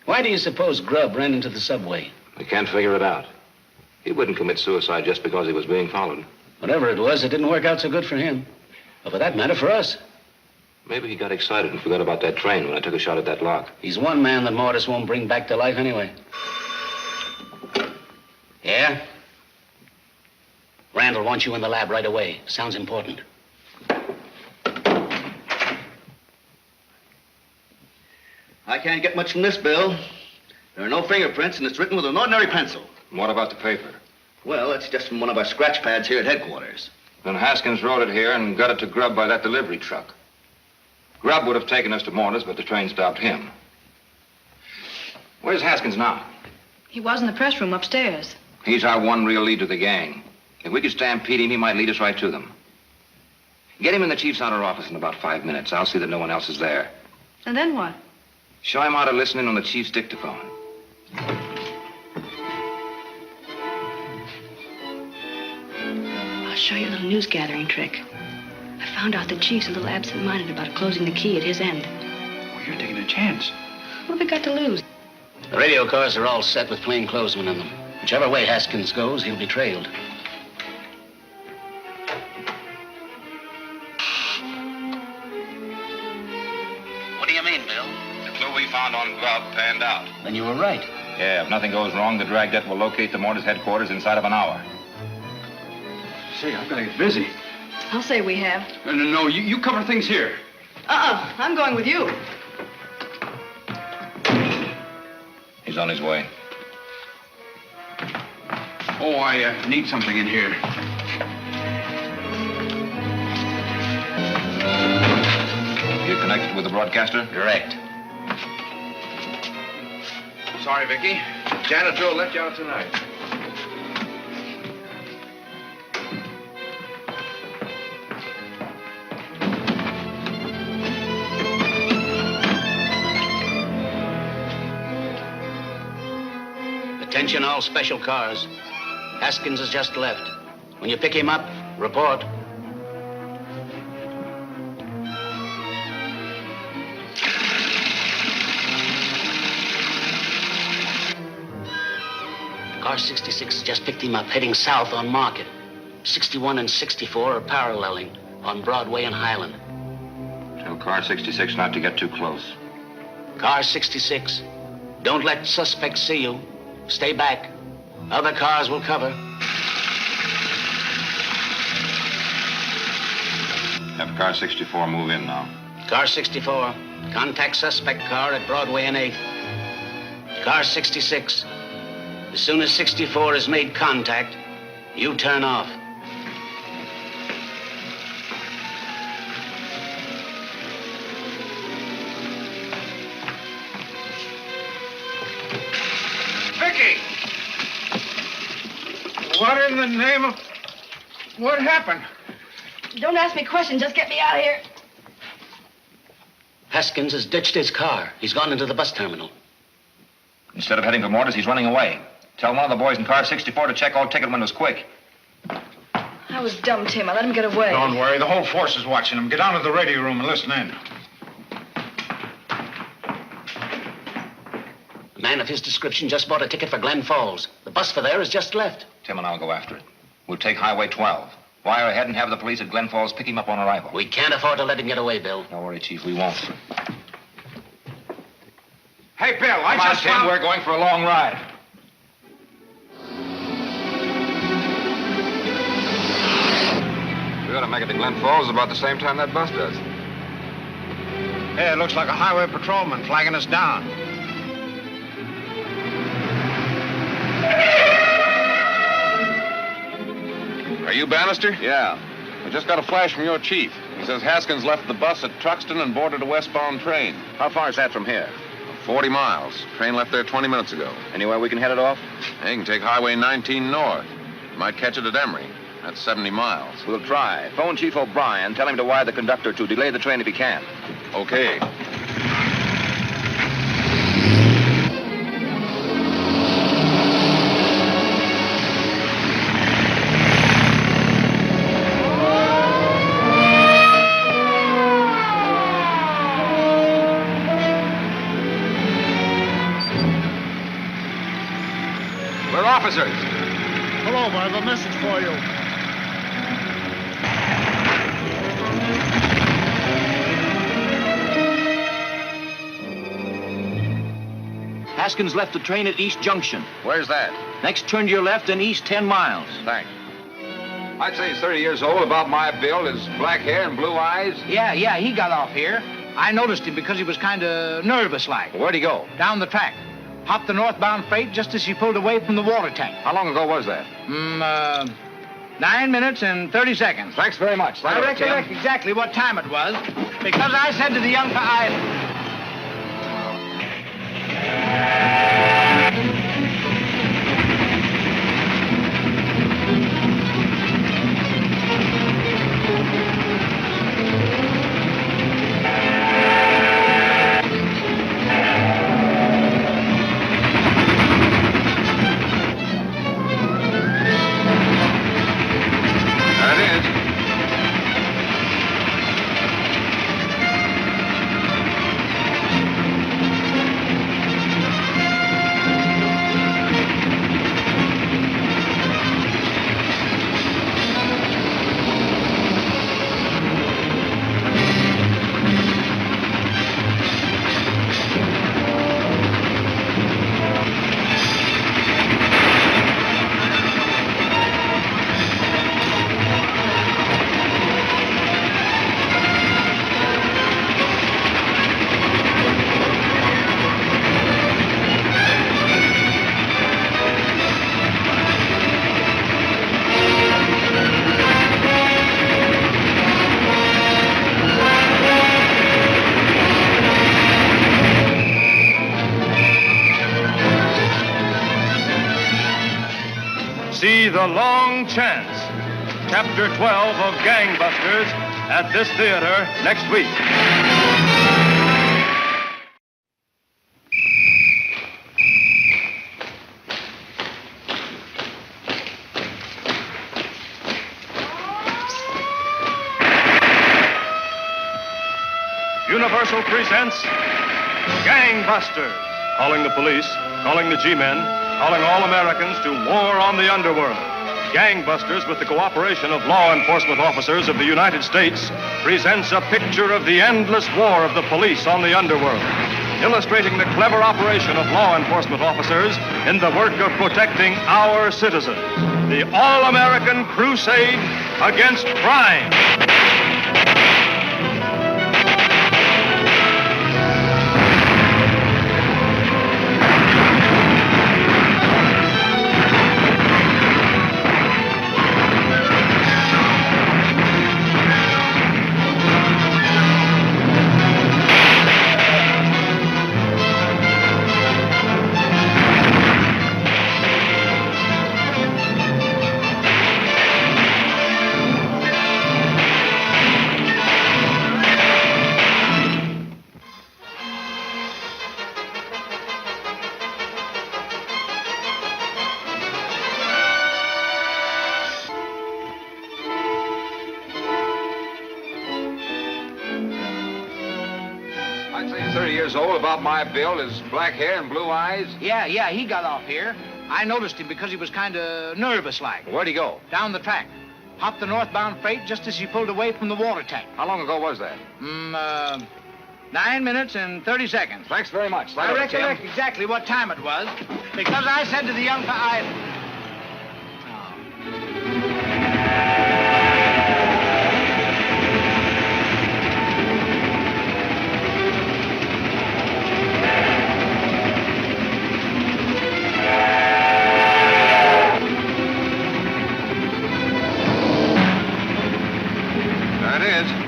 Why do you suppose Grubb ran into the subway? I can't figure it out. He wouldn't commit suicide just because he was being followed. Whatever it was, it didn't work out so good for him. Or for that matter, for us. Maybe he got excited and forgot about that train when I took a shot at that lock. He's one man that Mortis won't bring back to life anyway. Yeah? Randall wants you in the lab right away. Sounds important. I can't get much from this, Bill. There are no fingerprints, and it's written with an ordinary pencil. What about the paper? Well, it's just from one of our scratch pads here at headquarters. Then Haskins wrote it here and got it to Grubb by that delivery truck. Grubb would have taken us to Mortis, but the train stopped him. Where's Haskins now? He was in the press room upstairs. He's our one real lead to the gang. If we could stampede him, he might lead us right to them. Get him in the chief's outer office in about 5 minutes. I'll see that no one else is there. And then what? Show him how to listen in on the chief's dictaphone. I'll show you a little news gathering trick. I found out the chief's a little absent-minded about closing the key at his end. Well, you're taking a chance. What have we got to lose? The radio cars are all set with plainclothesmen in them. Whichever way Haskins goes, he'll be trailed. What do you mean, Bill? The clue we found on Grubb panned out. Then you were right. Yeah, if nothing goes wrong, the dragnet will locate the Mortis headquarters inside of an hour. Say, I've got to get busy. I'll say we have. No, you cover things here. I'm going with you. He's on his way. Oh, I need something in here. You connected with the broadcaster? Direct. Sorry, Vicky. Janet Joe let you out tonight. Attention all special cars. Haskins has just left. When you pick him up, report. Car 66 just picked him up, heading south on Market. 61 and 64 are paralleling on Broadway and Highland. Tell car 66 not to get too close. Car 66, don't let suspects see you. Stay back. Other cars will cover. Have car 64 move in now. Car 64, Contact suspect car at Broadway and 8th. Car 66. As soon as 64 has made contact, you turn off. Vicky! What in the name of... What happened? Don't ask me questions. Just get me out of here. Haskins has ditched his car. He's gone into the bus terminal. Instead of heading for Mortis, he's running away. Tell one of the boys in car 64 to check all ticket windows quick. I was dumb, Tim. I let him get away. Don't worry. The whole force is watching him. Get down to the radio room and listen in. A man of his description just bought a ticket for Glen Falls. The bus for there has just left. Tim and I'll go after it. We'll take Highway 12. Wire ahead and have the police at Glen Falls pick him up on arrival. We can't afford to let him get away, Bill. Don't worry, Chief. We won't. Hey, Bill, Come on, Tim. We're going for a long ride. We ought to make it to Glen Falls about the same time that bus does. Hey, it looks like a highway patrolman flagging us down. Are you Bannister? Yeah. I just got a flash from your chief. He says Haskins left the bus at Truxton and boarded a westbound train. How far is that from here? 40 miles. Train left there 20 minutes ago. Anywhere we can head it off? Hey, you can take Highway 19 north. You might catch it at Emory. That's 70 miles. We'll try. Phone Chief O'Brien. Tell him to wire the conductor to delay the train if he can. Okay. We're officers. Pull over. I have a message for you. Haskins left the train at East Junction. Where's that? Next turn to your left and east 10 miles. Thanks. I'd say he's 30 years old, about my build, his black hair and blue eyes. Yeah, he got off here. I noticed him because he was kind of nervous like. Where'd he go? Down the track. Hopped the northbound freight just as he pulled away from the water tank. How long ago was that? 9 minutes and 30 seconds. Thanks very much. I recollect exactly what time it was because I said to the young pilot. See The Long Chance, Chapter 12 of Gangbusters at this theater next week. Universal presents Gangbusters, calling the police, calling the G-men, calling all Americans to war on the underworld. Gangbusters, with the cooperation of law enforcement officers of the United States, presents a picture of the endless war of the police on the underworld, illustrating the clever operation of law enforcement officers in the work of protecting our citizens. The all-American crusade against crime. years old, about my build, his black hair and blue eyes? Yeah, he got off here. I noticed him because he was kind of nervous like. Where'd he go? Down the track. Hopped the northbound freight just as he pulled away from the water tank. How long ago was that? 9 minutes and 30 seconds. Thanks very much. I recollect exactly what time it was because I said to the young There it is.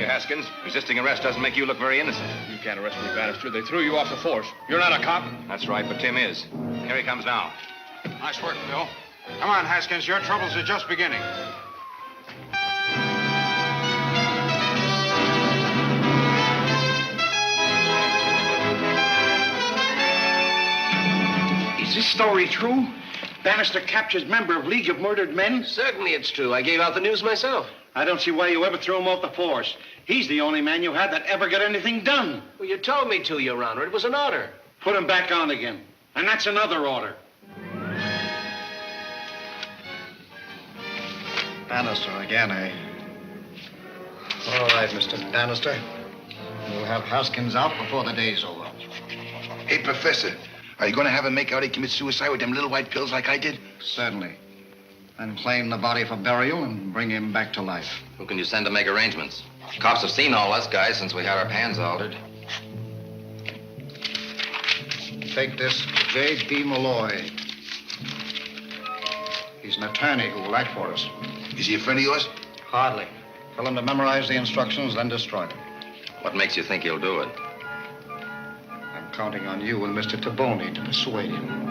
Haskins. Resisting arrest doesn't make you look very innocent. You can't arrest me, Bannister. They threw you off the force. You're not a cop. That's right, but Tim is. Here he comes now. Nice work, Bill. Come on, Haskins. Your troubles are just beginning. Is this story true? Bannister captures member of League of Murdered Men? Certainly it's true. I gave out the news myself. I don't see why you ever threw him off the force. He's the only man you had that ever got anything done. Well, you told me to, Your Honor. It was an order. Put him back on again. And that's another order. Bannister again, eh? All right, Mr. Bannister. We'll have Haskins out before the day's over. Hey, Professor, are you going to have him make out he commits suicide with them little white pills like I did? Certainly. And claim the body for burial and bring him back to life. Who can you send to make arrangements? Cops have seen all us guys since we had our pans altered. Take this to J.D. Malloy. He's an attorney who will act for us. Is he a friend of yours? Hardly. Tell him to memorize the instructions, then destroy them. What makes you think he'll do it? I'm counting on you and Mr. Taboni to persuade him.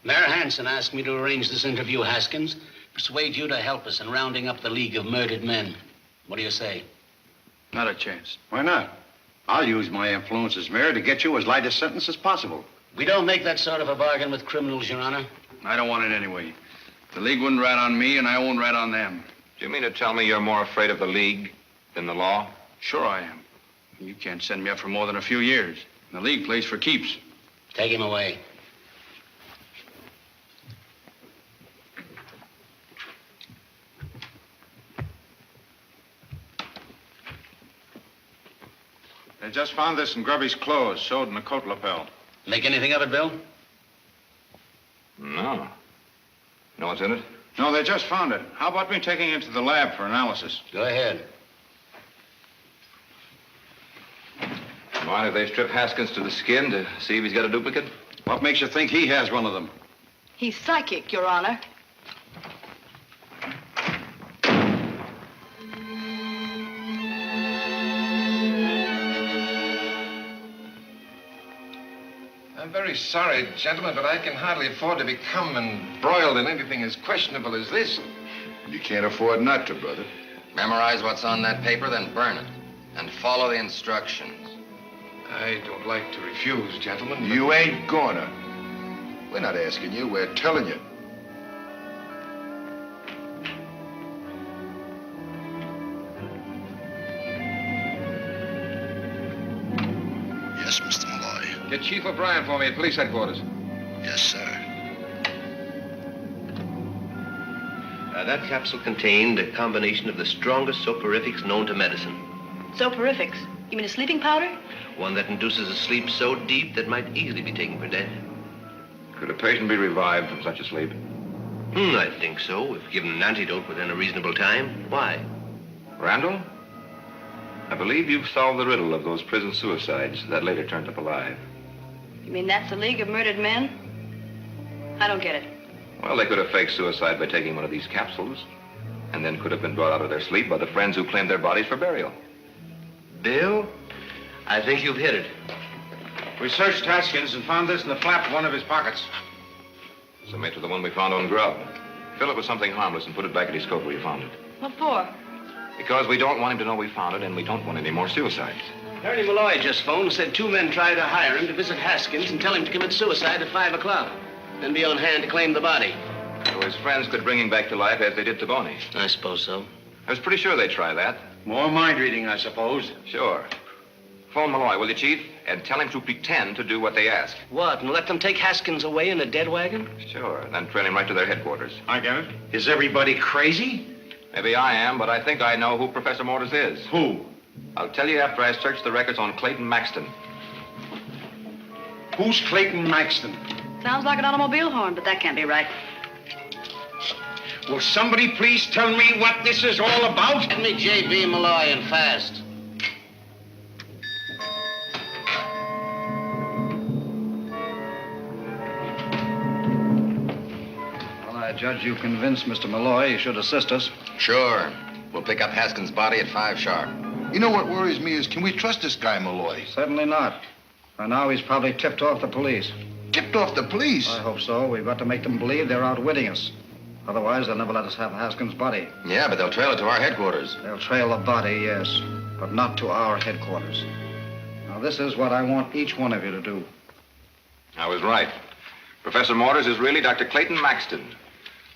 Mayor Hanson asked me to arrange this interview, Haskins. Persuade you to help us in rounding up the League of Murdered Men. What do you say? Not a chance. Why not? I'll use my influence as mayor to get you as light a sentence as possible. We don't make that sort of a bargain with criminals, Your Honor. I don't want it anyway. The League wouldn't rat on me, and I won't rat on them. Do you mean to tell me you're more afraid of the League than the law? Sure I am. You can't send me up for more than a few years. The League plays for keeps. Take him away. They just found this in Grubby's clothes, sewed in a coat lapel. Make anything of it, Bill? No. No, Lieutenant. No, they just found it. How about me taking it to the lab for analysis? Go ahead. Mind if they strip Haskins to the skin to see if he's got a duplicate? What makes you think he has one of them? He's psychic, Your Honor. I'm very sorry, gentlemen, but I can hardly afford to become embroiled in anything as questionable as this. You can't afford not to, brother. Memorize what's on that paper, then burn it. And follow the instructions. I don't like to refuse, gentlemen. but- You ain't gonna. We're not asking you, we're telling you. Yes, Mr. Malloy. Get Chief O'Brien for me at police headquarters. Yes, sir. That capsule contained a combination of the strongest soporifics known to medicine. Soporifics? You mean a sleeping powder? One that induces a sleep so deep that might easily be taken for dead. Could a patient be revived from such a sleep? I think so, if given an antidote within a reasonable time. Why? Randall? I believe you've solved the riddle of those prison suicides that later turned up alive. You mean that's the League of Murdered Men? I don't get it. Well, they could have faked suicide by taking one of these capsules, and then could have been brought out of their sleep by the friends who claimed their bodies for burial. Bill, I think you've hit it. We searched Haskins and found this in the flap of one of his pockets. Similar to the one we found on Grub. Fill it with something harmless and put it back at his coat where you found it. What for? Because we don't want him to know we found it, and we don't want any more suicides. Ernie Malloy just phoned and said 2 men tried to hire him to visit Haskins and tell him to commit suicide at 5 o'clock. Then be on hand to claim the body. So his friends could bring him back to life as they did Taboni. I suppose so. I was pretty sure they'd try that. More mind reading, I suppose. Sure. Phone Malloy, will you, Chief? And tell him to pretend to do what they ask. What, and let them take Haskins away in a dead wagon? Sure. Then train him right to their headquarters. I get it. Is everybody crazy? Maybe I am, but I think I know who Professor Mortis is. Who? I'll tell you after I search the records on Clayton Maxton. Who's Clayton Maxton? Sounds like an automobile horn, but that can't be right. Will somebody please tell me what this is all about? Get me J.B. Malloy and fast. Well, I judge you convinced Mr. Malloy you should assist us. Sure. We'll pick up Haskins' body at 5 sharp. You know what worries me is, can we trust this guy, Malloy? Certainly not. By now, he's probably tipped off the police. Tipped off the police? I hope so. We've got to make them believe they're outwitting us. Otherwise, they'll never let us have Haskins' body. Yeah, but they'll trail it to our headquarters. They'll trail the body, yes, but not to our headquarters. Now, this is what I want each one of you to do. I was right. Professor Mortis is really Dr. Clayton Maxton,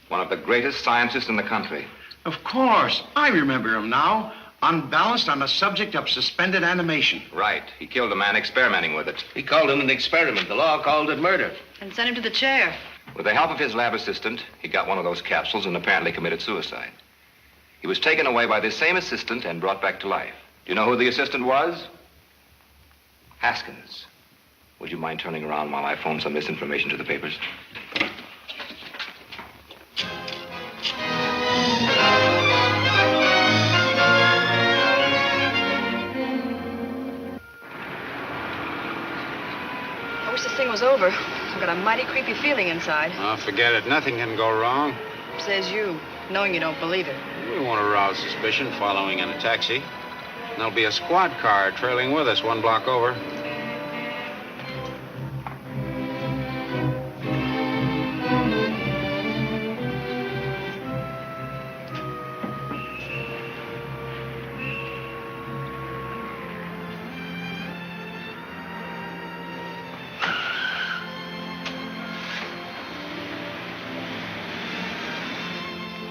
one of the greatest scientists in the country. Of course. I remember him now. Unbalanced on the subject of suspended animation. Right. He killed a man experimenting with it. He called it an experiment. The law called it murder. And sent him to the chair. With the help of his lab assistant, he got one of those capsules and apparently committed suicide. He was taken away by this same assistant and brought back to life. Do you know who the assistant was? Haskins. Would you mind turning around while I phone some misinformation to the papers? I wish this thing was over. I've got a mighty creepy feeling inside. Oh, forget it. Nothing can go wrong. Says you, knowing you don't believe it. We won't arouse suspicion following in a taxi. And there'll be a squad car trailing with us 1 block over.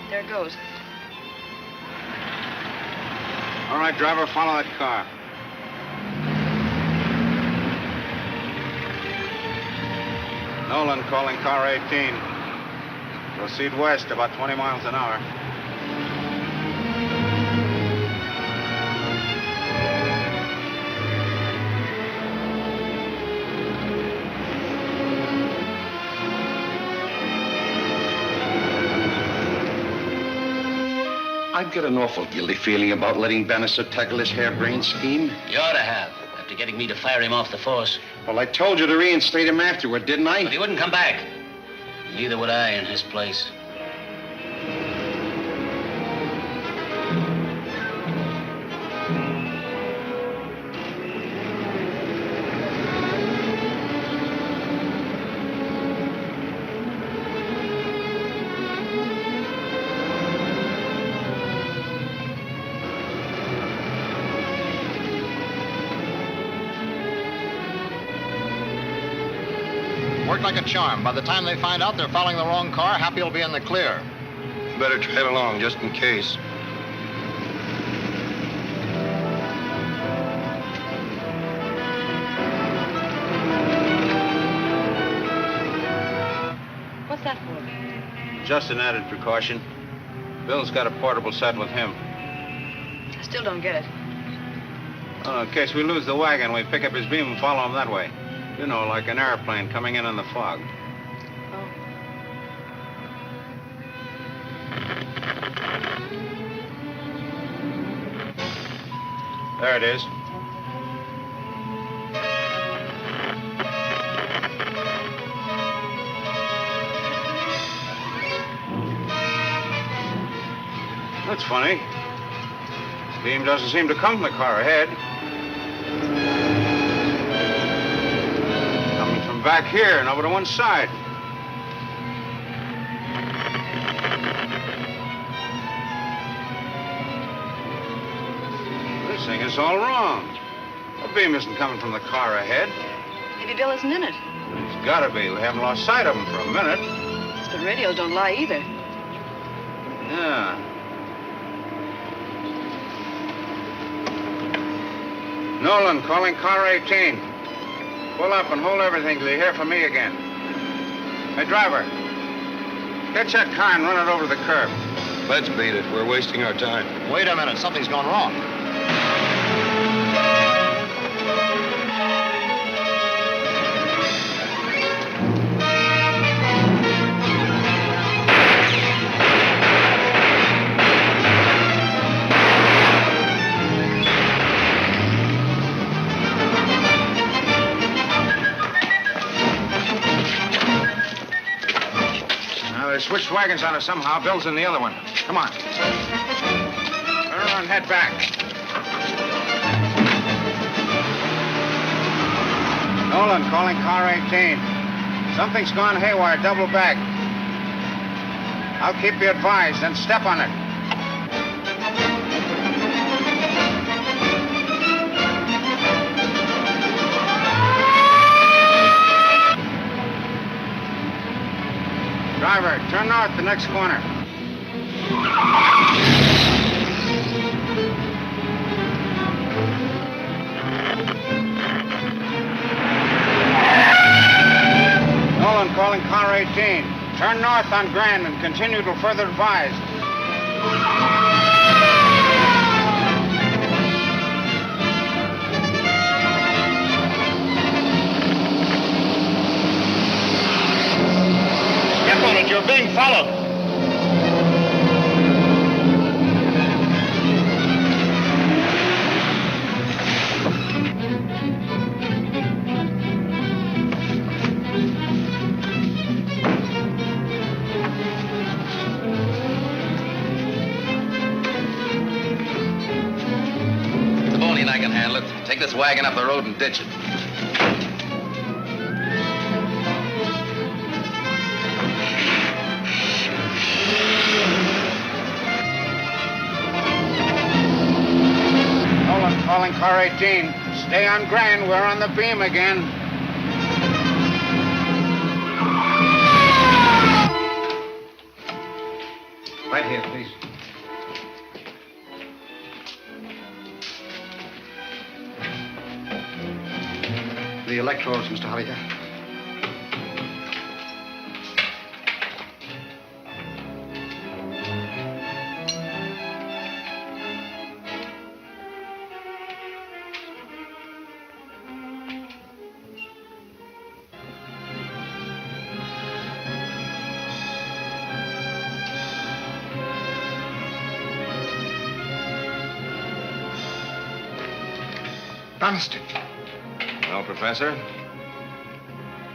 There it goes. All right, driver, follow that car. Nolan calling car 18. Proceed west about 20 miles an hour. I get an awful guilty feeling about letting Bannister tackle this harebrained scheme. You ought to have, after getting me to fire him off the force. Well, I told you to reinstate him afterward, didn't I? But he wouldn't come back. Neither would I in his place. Worked like a charm. By the time they find out they're following the wrong car, Happy will be in the clear. Better trail along just in case. What's that for? Just an added precaution. Bill's got a portable set with him. I still don't get it. Oh, in case we lose the wagon, we pick up his beam and follow him that way. You know, like an airplane coming in the fog. There it is. That's funny. Beam doesn't seem to come from the car ahead. Coming from back here and over to one side. This thing is all wrong. The beam isn't coming from the car ahead. Maybe Bill isn't in it. It's gotta be. We haven't lost sight of him for a minute. But radios don't lie either. Yeah. Nolan, calling car 18. Pull up and hold everything till you hear from me again. Hey, driver, catch that car and run it over the curb. Let's beat it. We're wasting our time. Wait a minute, something's gone wrong. They switched wagons on us somehow. Bill's in the other one. Come on. Better run, head back. Nolan, calling car 18. Something's gone haywire. Double back. I'll keep you advised, then step on it. Driver, turn north the next corner. Nolan calling car 18. Turn north on Grand and continue till further advised. You're being followed. The Boney and I can handle it. Take this wagon up the road and ditch it. Calling car 18. Stay on Grand. We're on the beam again. Right here, please. The electrodes, Mr. Holliday. Bannister. Well, Professor,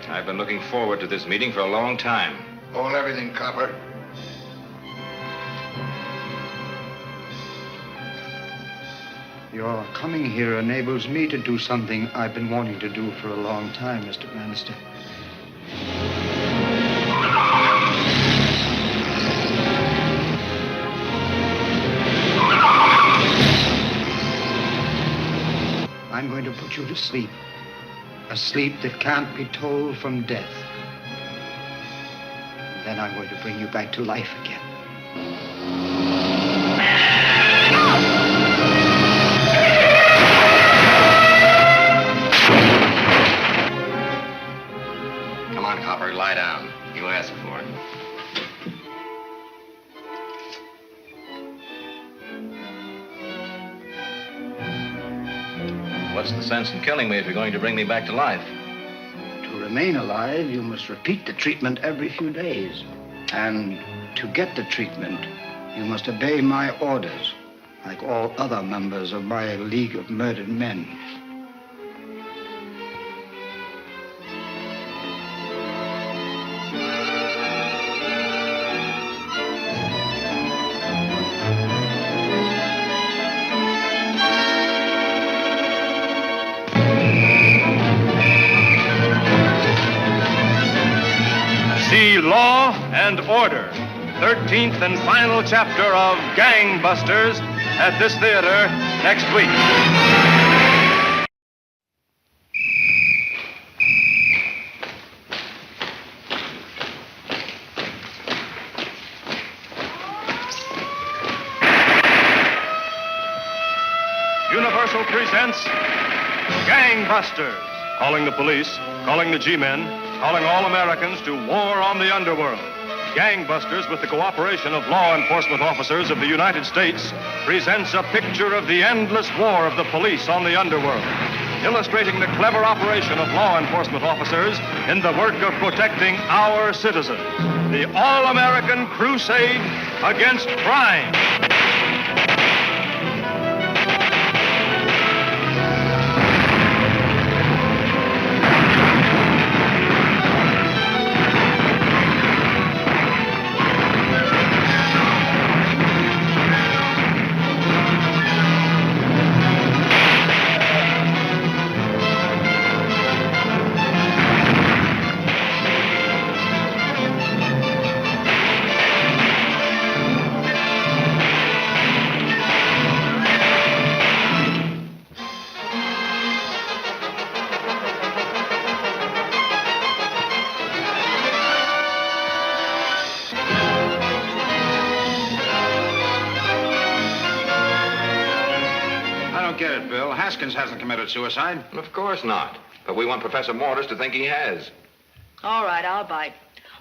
I've been looking forward to this meeting for a long time. Hold everything, copper. Your coming here enables me to do something I've been wanting to do for a long time, Mr. Bannister. I'm going to put you to sleep. A sleep that can't be told from death. Then I'm going to bring you back to life again. Come on, Copper, lie down. You asked for it. What's the sense in killing me if you're going to bring me back to life? To remain alive, you must repeat the treatment every few days. And to get the treatment, you must obey my orders, like all other members of my League of Murdered Men. See Law and Order, 13th and final chapter of Gangbusters at this theater next week. Universal presents Gangbusters, calling the police, calling the G-men, calling all Americans to war on the underworld. Gangbusters, with the cooperation of law enforcement officers of the United States, presents a picture of the endless war of the police on the underworld, illustrating the clever operation of law enforcement officers in the work of protecting our citizens. The all-American crusade against crime. Haskins hasn't committed suicide. Of course not. But we want Professor Mortis to think he has. All right, I'll bite.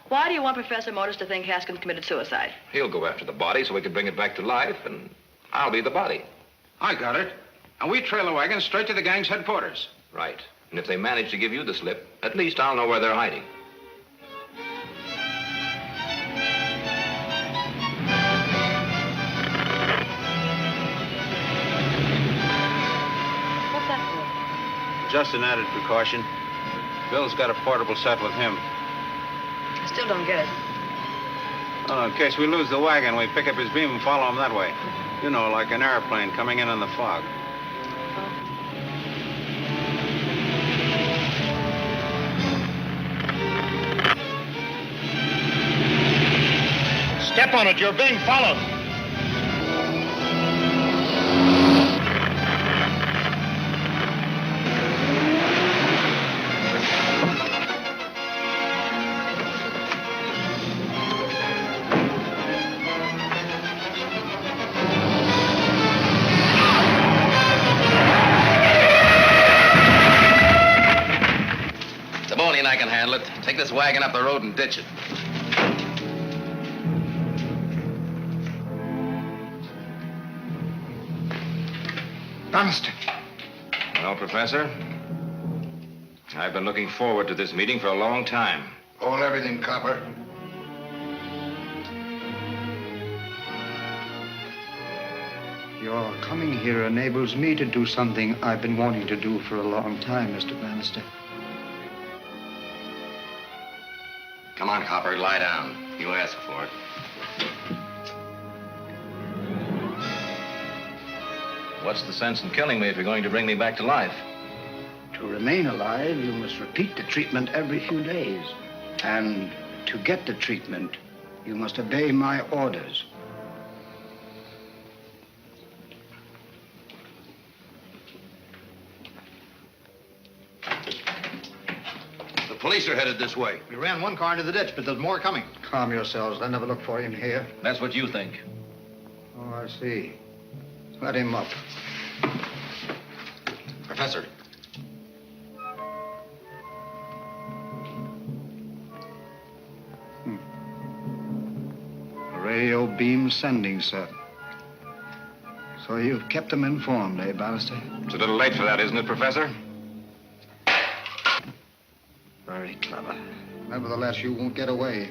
Why do you want Professor Mortis to think Haskins committed suicide? He'll go after the body so we can bring it back to life, and I'll be the body. I got it. And we trail the wagon straight to the gang's headquarters. Right. And if they manage to give you the slip, at least I'll know where they're hiding. Just an added precaution. Bill's got a portable set with him. I still don't get it. Oh, in case we lose the wagon, we pick up his beam and follow him that way. You know, like an airplane coming in the fog. Step on it. You're being followed. I can handle it. Take this wagon up the road and ditch it. Bannister. Well, Professor, I've been looking forward to this meeting for a long time. Hold everything, copper. Your coming here enables me to do something I've been wanting to do for a long time, Mr. Bannister. Come on, Copper, lie down. You asked for it. What's the sense in killing me if you're going to bring me back to life? To remain alive, you must repeat the treatment every few days. And to get the treatment, you must obey my orders. The police are headed this way. We ran one car into the ditch, but there's more coming. Calm yourselves. They'll never look for him here. That's what you think. Oh, I see. Let him up. Professor. Radio beam sending, sir. So you've kept them informed, eh, Bannister? It's a little late for that, isn't it, Professor? Very clever. Nevertheless, you won't get away.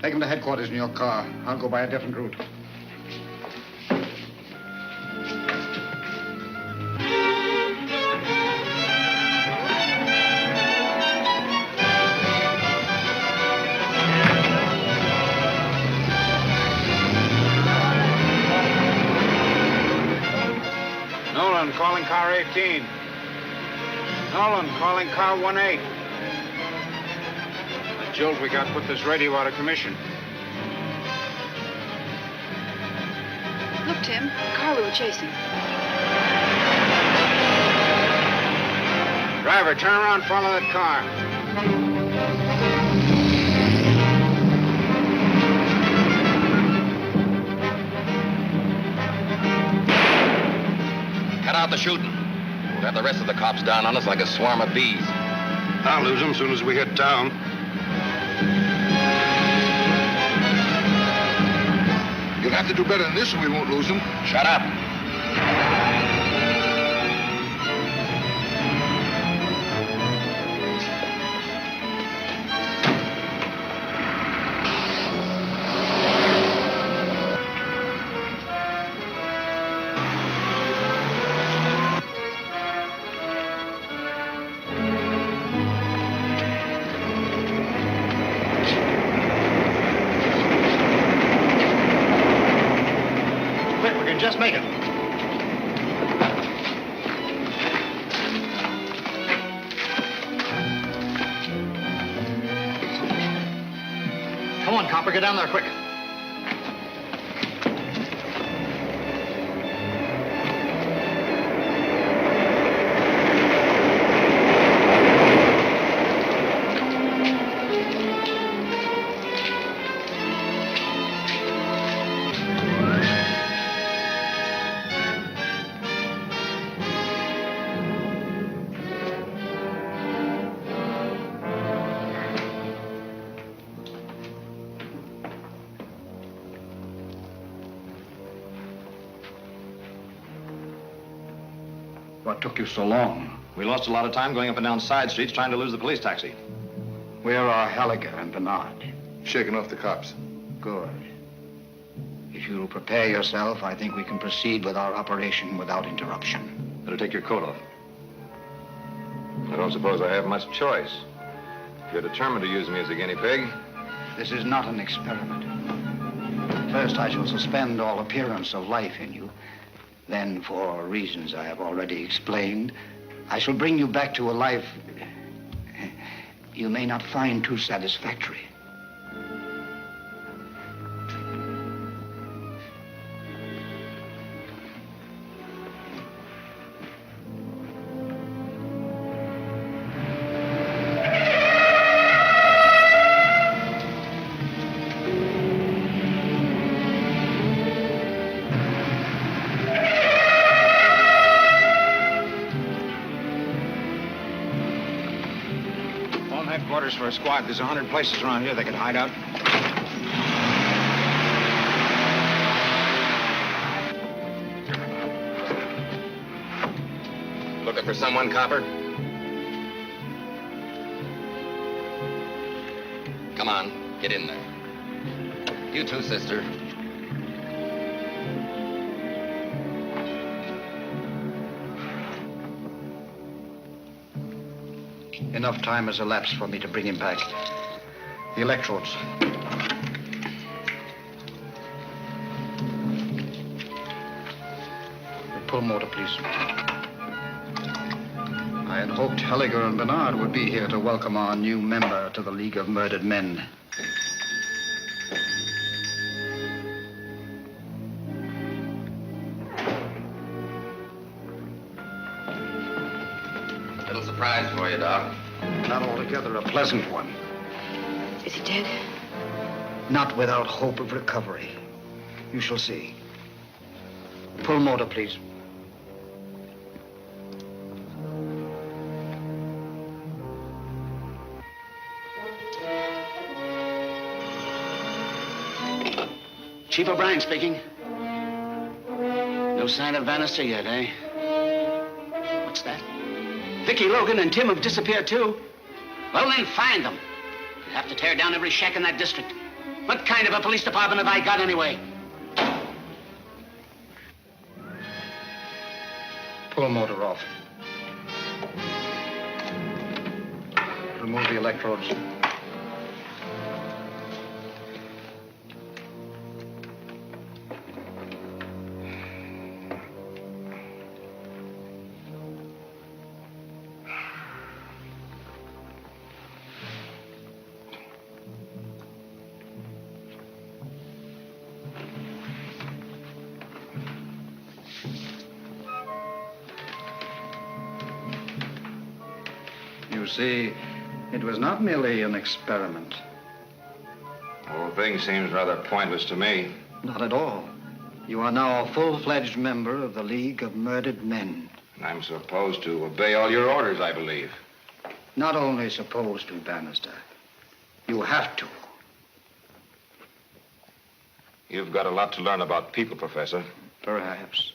Take him to headquarters in your car. I'll go by a different route. Nolan, calling car 18. Nolan, calling car 18. The jolt we got put this radio out of commission. Look, Tim, the car we were chasing. Driver, turn around, follow that car. Cut out the shooting. We'll have the rest of the cops down on us like a swarm of bees. I'll lose them as soon as we hit town. You'll have to do better than this or we won't lose them. Shut up. Just make it. Come on, Copper, get down there quick. What took you so long? We lost a lot of time going up and down side streets trying to lose the police taxi. Where are Halliger and Bernard? Shaking off the cops. Good. If you'll prepare yourself, I think we can proceed with our operation without interruption. Better take your coat off. I don't suppose I have much choice. If you're determined to use me as a guinea pig. This is not an experiment. First, I shall suspend all appearance of life in you. Then, for reasons I have already explained, I shall bring you back to a life you may not find too satisfactory. Headquarters for a squad. There's 100 places around here they could hide out. Looking for someone, Copper? Come on, get in there. You too, sister. Enough time has elapsed for me to bring him back. The electrodes. Pull motor, please. I had hoped Helliger and Bernard would be here to welcome our new member to the League of Murdered Men. A little surprise for you, Doc. Not altogether a pleasant one. Is he dead? Not without hope of recovery. You shall see. Pull motor, please. Chief O'Brien speaking. No sign of Bannister yet, eh? What's that? Vicky, Logan, and Tim have disappeared, too. Well, then find them. You have to tear down every shack in that district. What kind of a police department have I got, anyway? Pull motor off. Remove the electrodes. You see, it was not merely an experiment. The whole thing seems rather pointless to me. Not at all. You are now a full-fledged member of the League of Murdered Men. I'm supposed to obey all your orders, I believe. Not only supposed to, Bannister. You have to. You've got a lot to learn about people, Professor. Perhaps.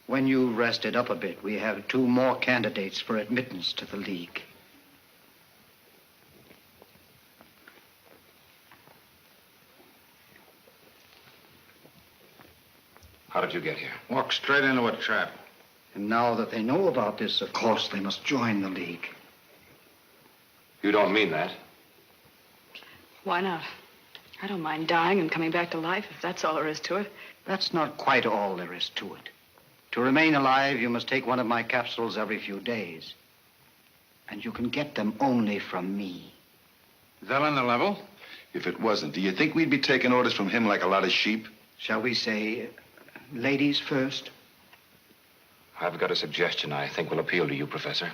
When you rested up a bit, we have 2 more candidates for admittance to the League. How did you get here? Walked straight into a trap. And now that they know about this, of course, they must join the League. You don't mean that. Why not? I don't mind dying and coming back to life if that's all there is to it. That's not quite all there is to it. To remain alive, you must take one of my capsules every few days. And you can get them only from me. Is that on the level? If it wasn't, do you think we'd be taking orders from him like a lot of sheep? Shall we say, ladies first? I've got a suggestion I think will appeal to you, Professor.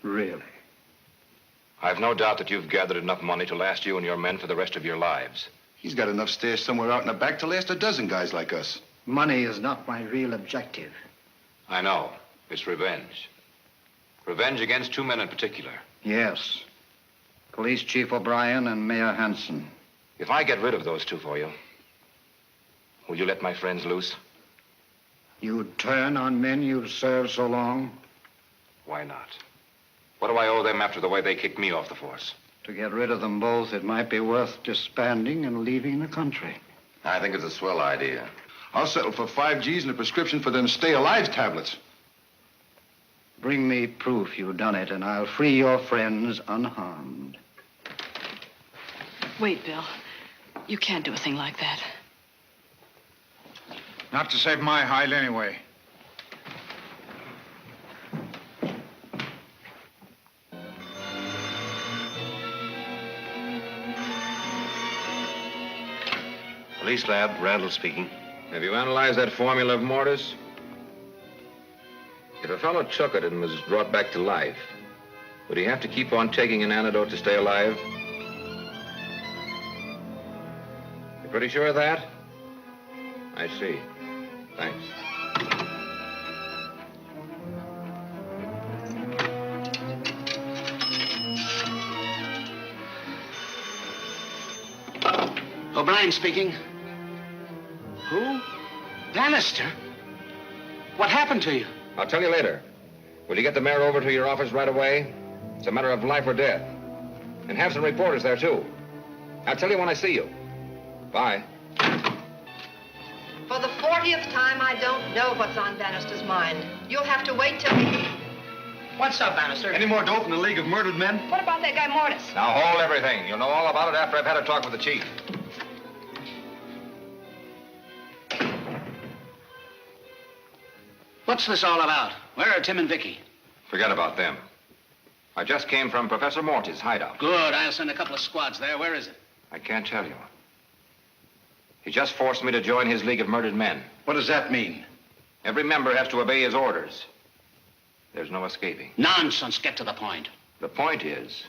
Really? I've no doubt that you've gathered enough money to last you and your men for the rest of your lives. He's got enough stash somewhere out in the back to last a dozen guys like us. Money is not my real objective. I know. It's revenge. Revenge against 2 men in particular. Yes. Police Chief O'Brien and Mayor Hanson. If I get rid of those 2 for you, will you let my friends loose? You'd turn on men you've served so long? Why not? What do I owe them after the way they kicked me off the force? To get rid of them both, it might be worth disbanding and leaving the country. I think it's a swell idea. I'll settle for 5 G's and a prescription for them Stay Alive tablets. Bring me proof you've done it, and I'll free your friends unharmed. Wait, Bill. You can't do a thing like that. Not to save my hide anyway. Police lab, Randall speaking. Have you analyzed that formula of Mortis? If a fellow took it and was brought back to life, would he have to keep on taking an antidote to stay alive? You pretty sure of that? I see. Thanks. O'Brien speaking. Who? Bannister? What happened to you? I'll tell you later. Will you get the mayor over to your office right away? It's a matter of life or death. And have some reporters there, too. I'll tell you when I see you. Bye. For the 40th time, I don't know what's on Bannister's mind. You'll have to wait till... What's up, Bannister? Any more dope in the League of Murdered Men? What about that guy Mortis? Now hold everything. You'll know all about it after I've had a talk with the chief. What's this all about? Where are Tim and Vicky? Forget about them. I just came from Professor Morty's hideout. Good. I'll send a couple of squads there. Where is it? I can't tell you. He just forced me to join his League of Murdered Men. What does that mean? Every member has to obey his orders. There's no escaping. Nonsense. Get to the point. The point is,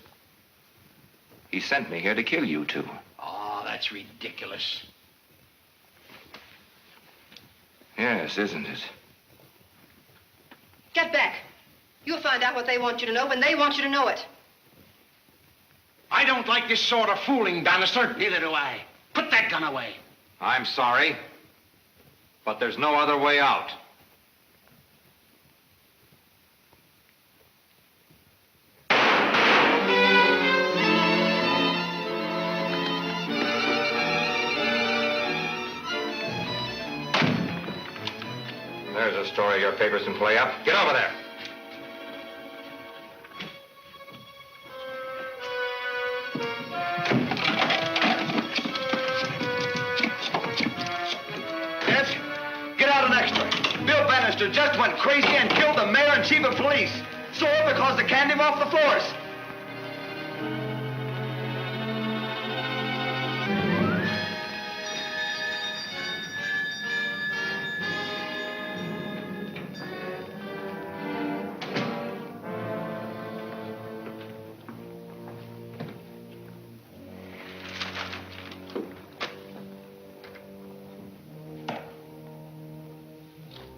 he sent me here to kill you two. Oh, that's ridiculous. Yes, isn't it? Get back. You'll find out what they want you to know when they want you to know it. I don't like this sort of fooling, Bannister. Neither do I. Put that gun away. I'm sorry, but there's no other way out. There's a story your papers can play up. Get over there. Yes? Get out an extra. Bill Bannister just went crazy and killed the mayor and chief of police. So because they canned him off the force.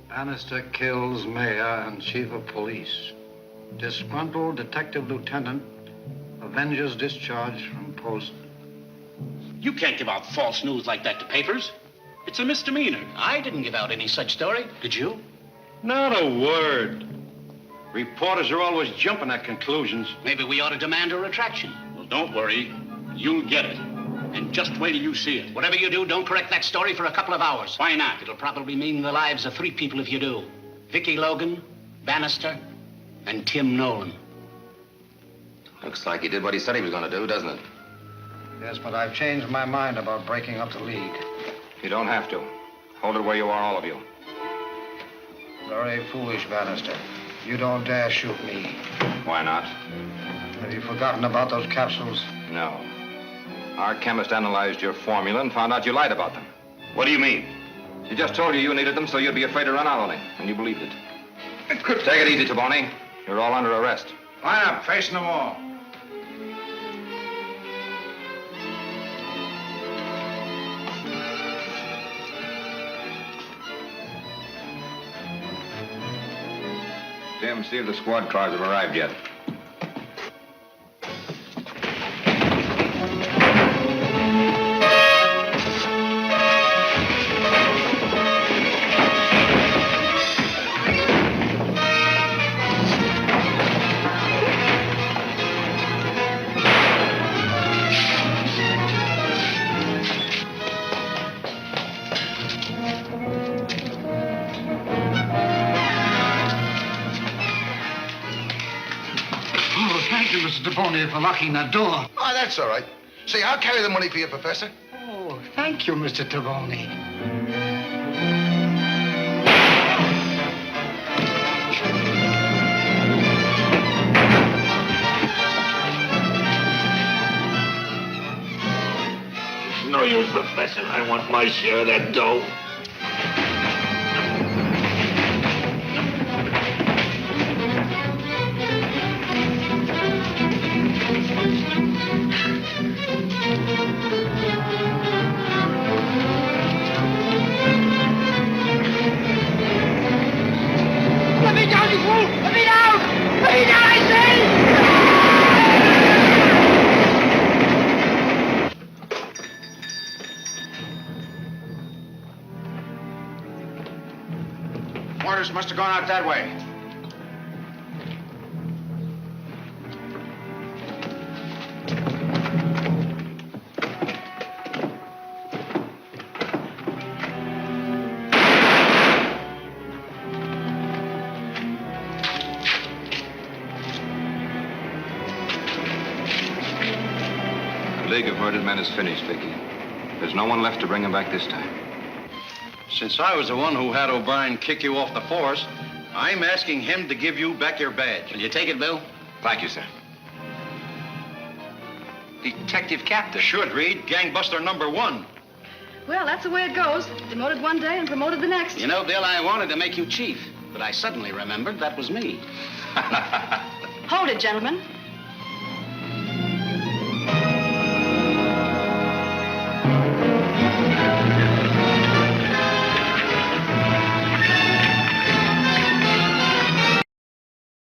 Bannister kills mayor and chief of police. Disgruntled detective lieutenant avenges discharge from post. You can't give out false news like that to papers. It's a misdemeanor. I didn't give out any such story. Did you? Not a word. Reporters are always jumping at conclusions. Maybe we ought to demand a retraction. Well, don't worry. You'll get it. And just wait till you see it. Whatever you do, don't correct that story for a couple of hours. Why not? It'll probably mean the lives of 3 people if you do. Vicky Logan, Bannister, and Tim Nolan. Looks like he did what he said he was going to do, doesn't it? Yes, but I've changed my mind about breaking up the league. You don't have to. Hold it where you are, all of you. Very foolish, Bannister. You don't dare shoot me. Why not? Have you forgotten about those capsules? No. Our chemist analyzed your formula and found out you lied about them. What do you mean? She just told you needed them so you'd be afraid to run out on him, and you believed it. Take it easy, Taboni. You're all under arrest. Line up, facing the wall. Tim, see if the squad cars have arrived yet. Thank you, Mr. DeBoni, for locking that door. Oh, that's all right. See, I'll carry the money for you, Professor. Oh, thank you, Mr. DeBoni. No use, Professor. I want my share of that dough. Let me down, you fool! Let me down! Let me down, I say! Orders must have gone out that way. League of Murdered Men is finished, Vicky. There's no one left to bring him back this time. Since I was the one who had O'Brien kick you off the force, I'm asking him to give you back your badge. Will you take it, Bill? Thank you, sir. Detective Captain. Should read gangbuster #1. Well, that's the way it goes. Demoted one day and promoted the next. You know, Bill, I wanted to make you chief, but I suddenly remembered that was me. Hold it, gentlemen.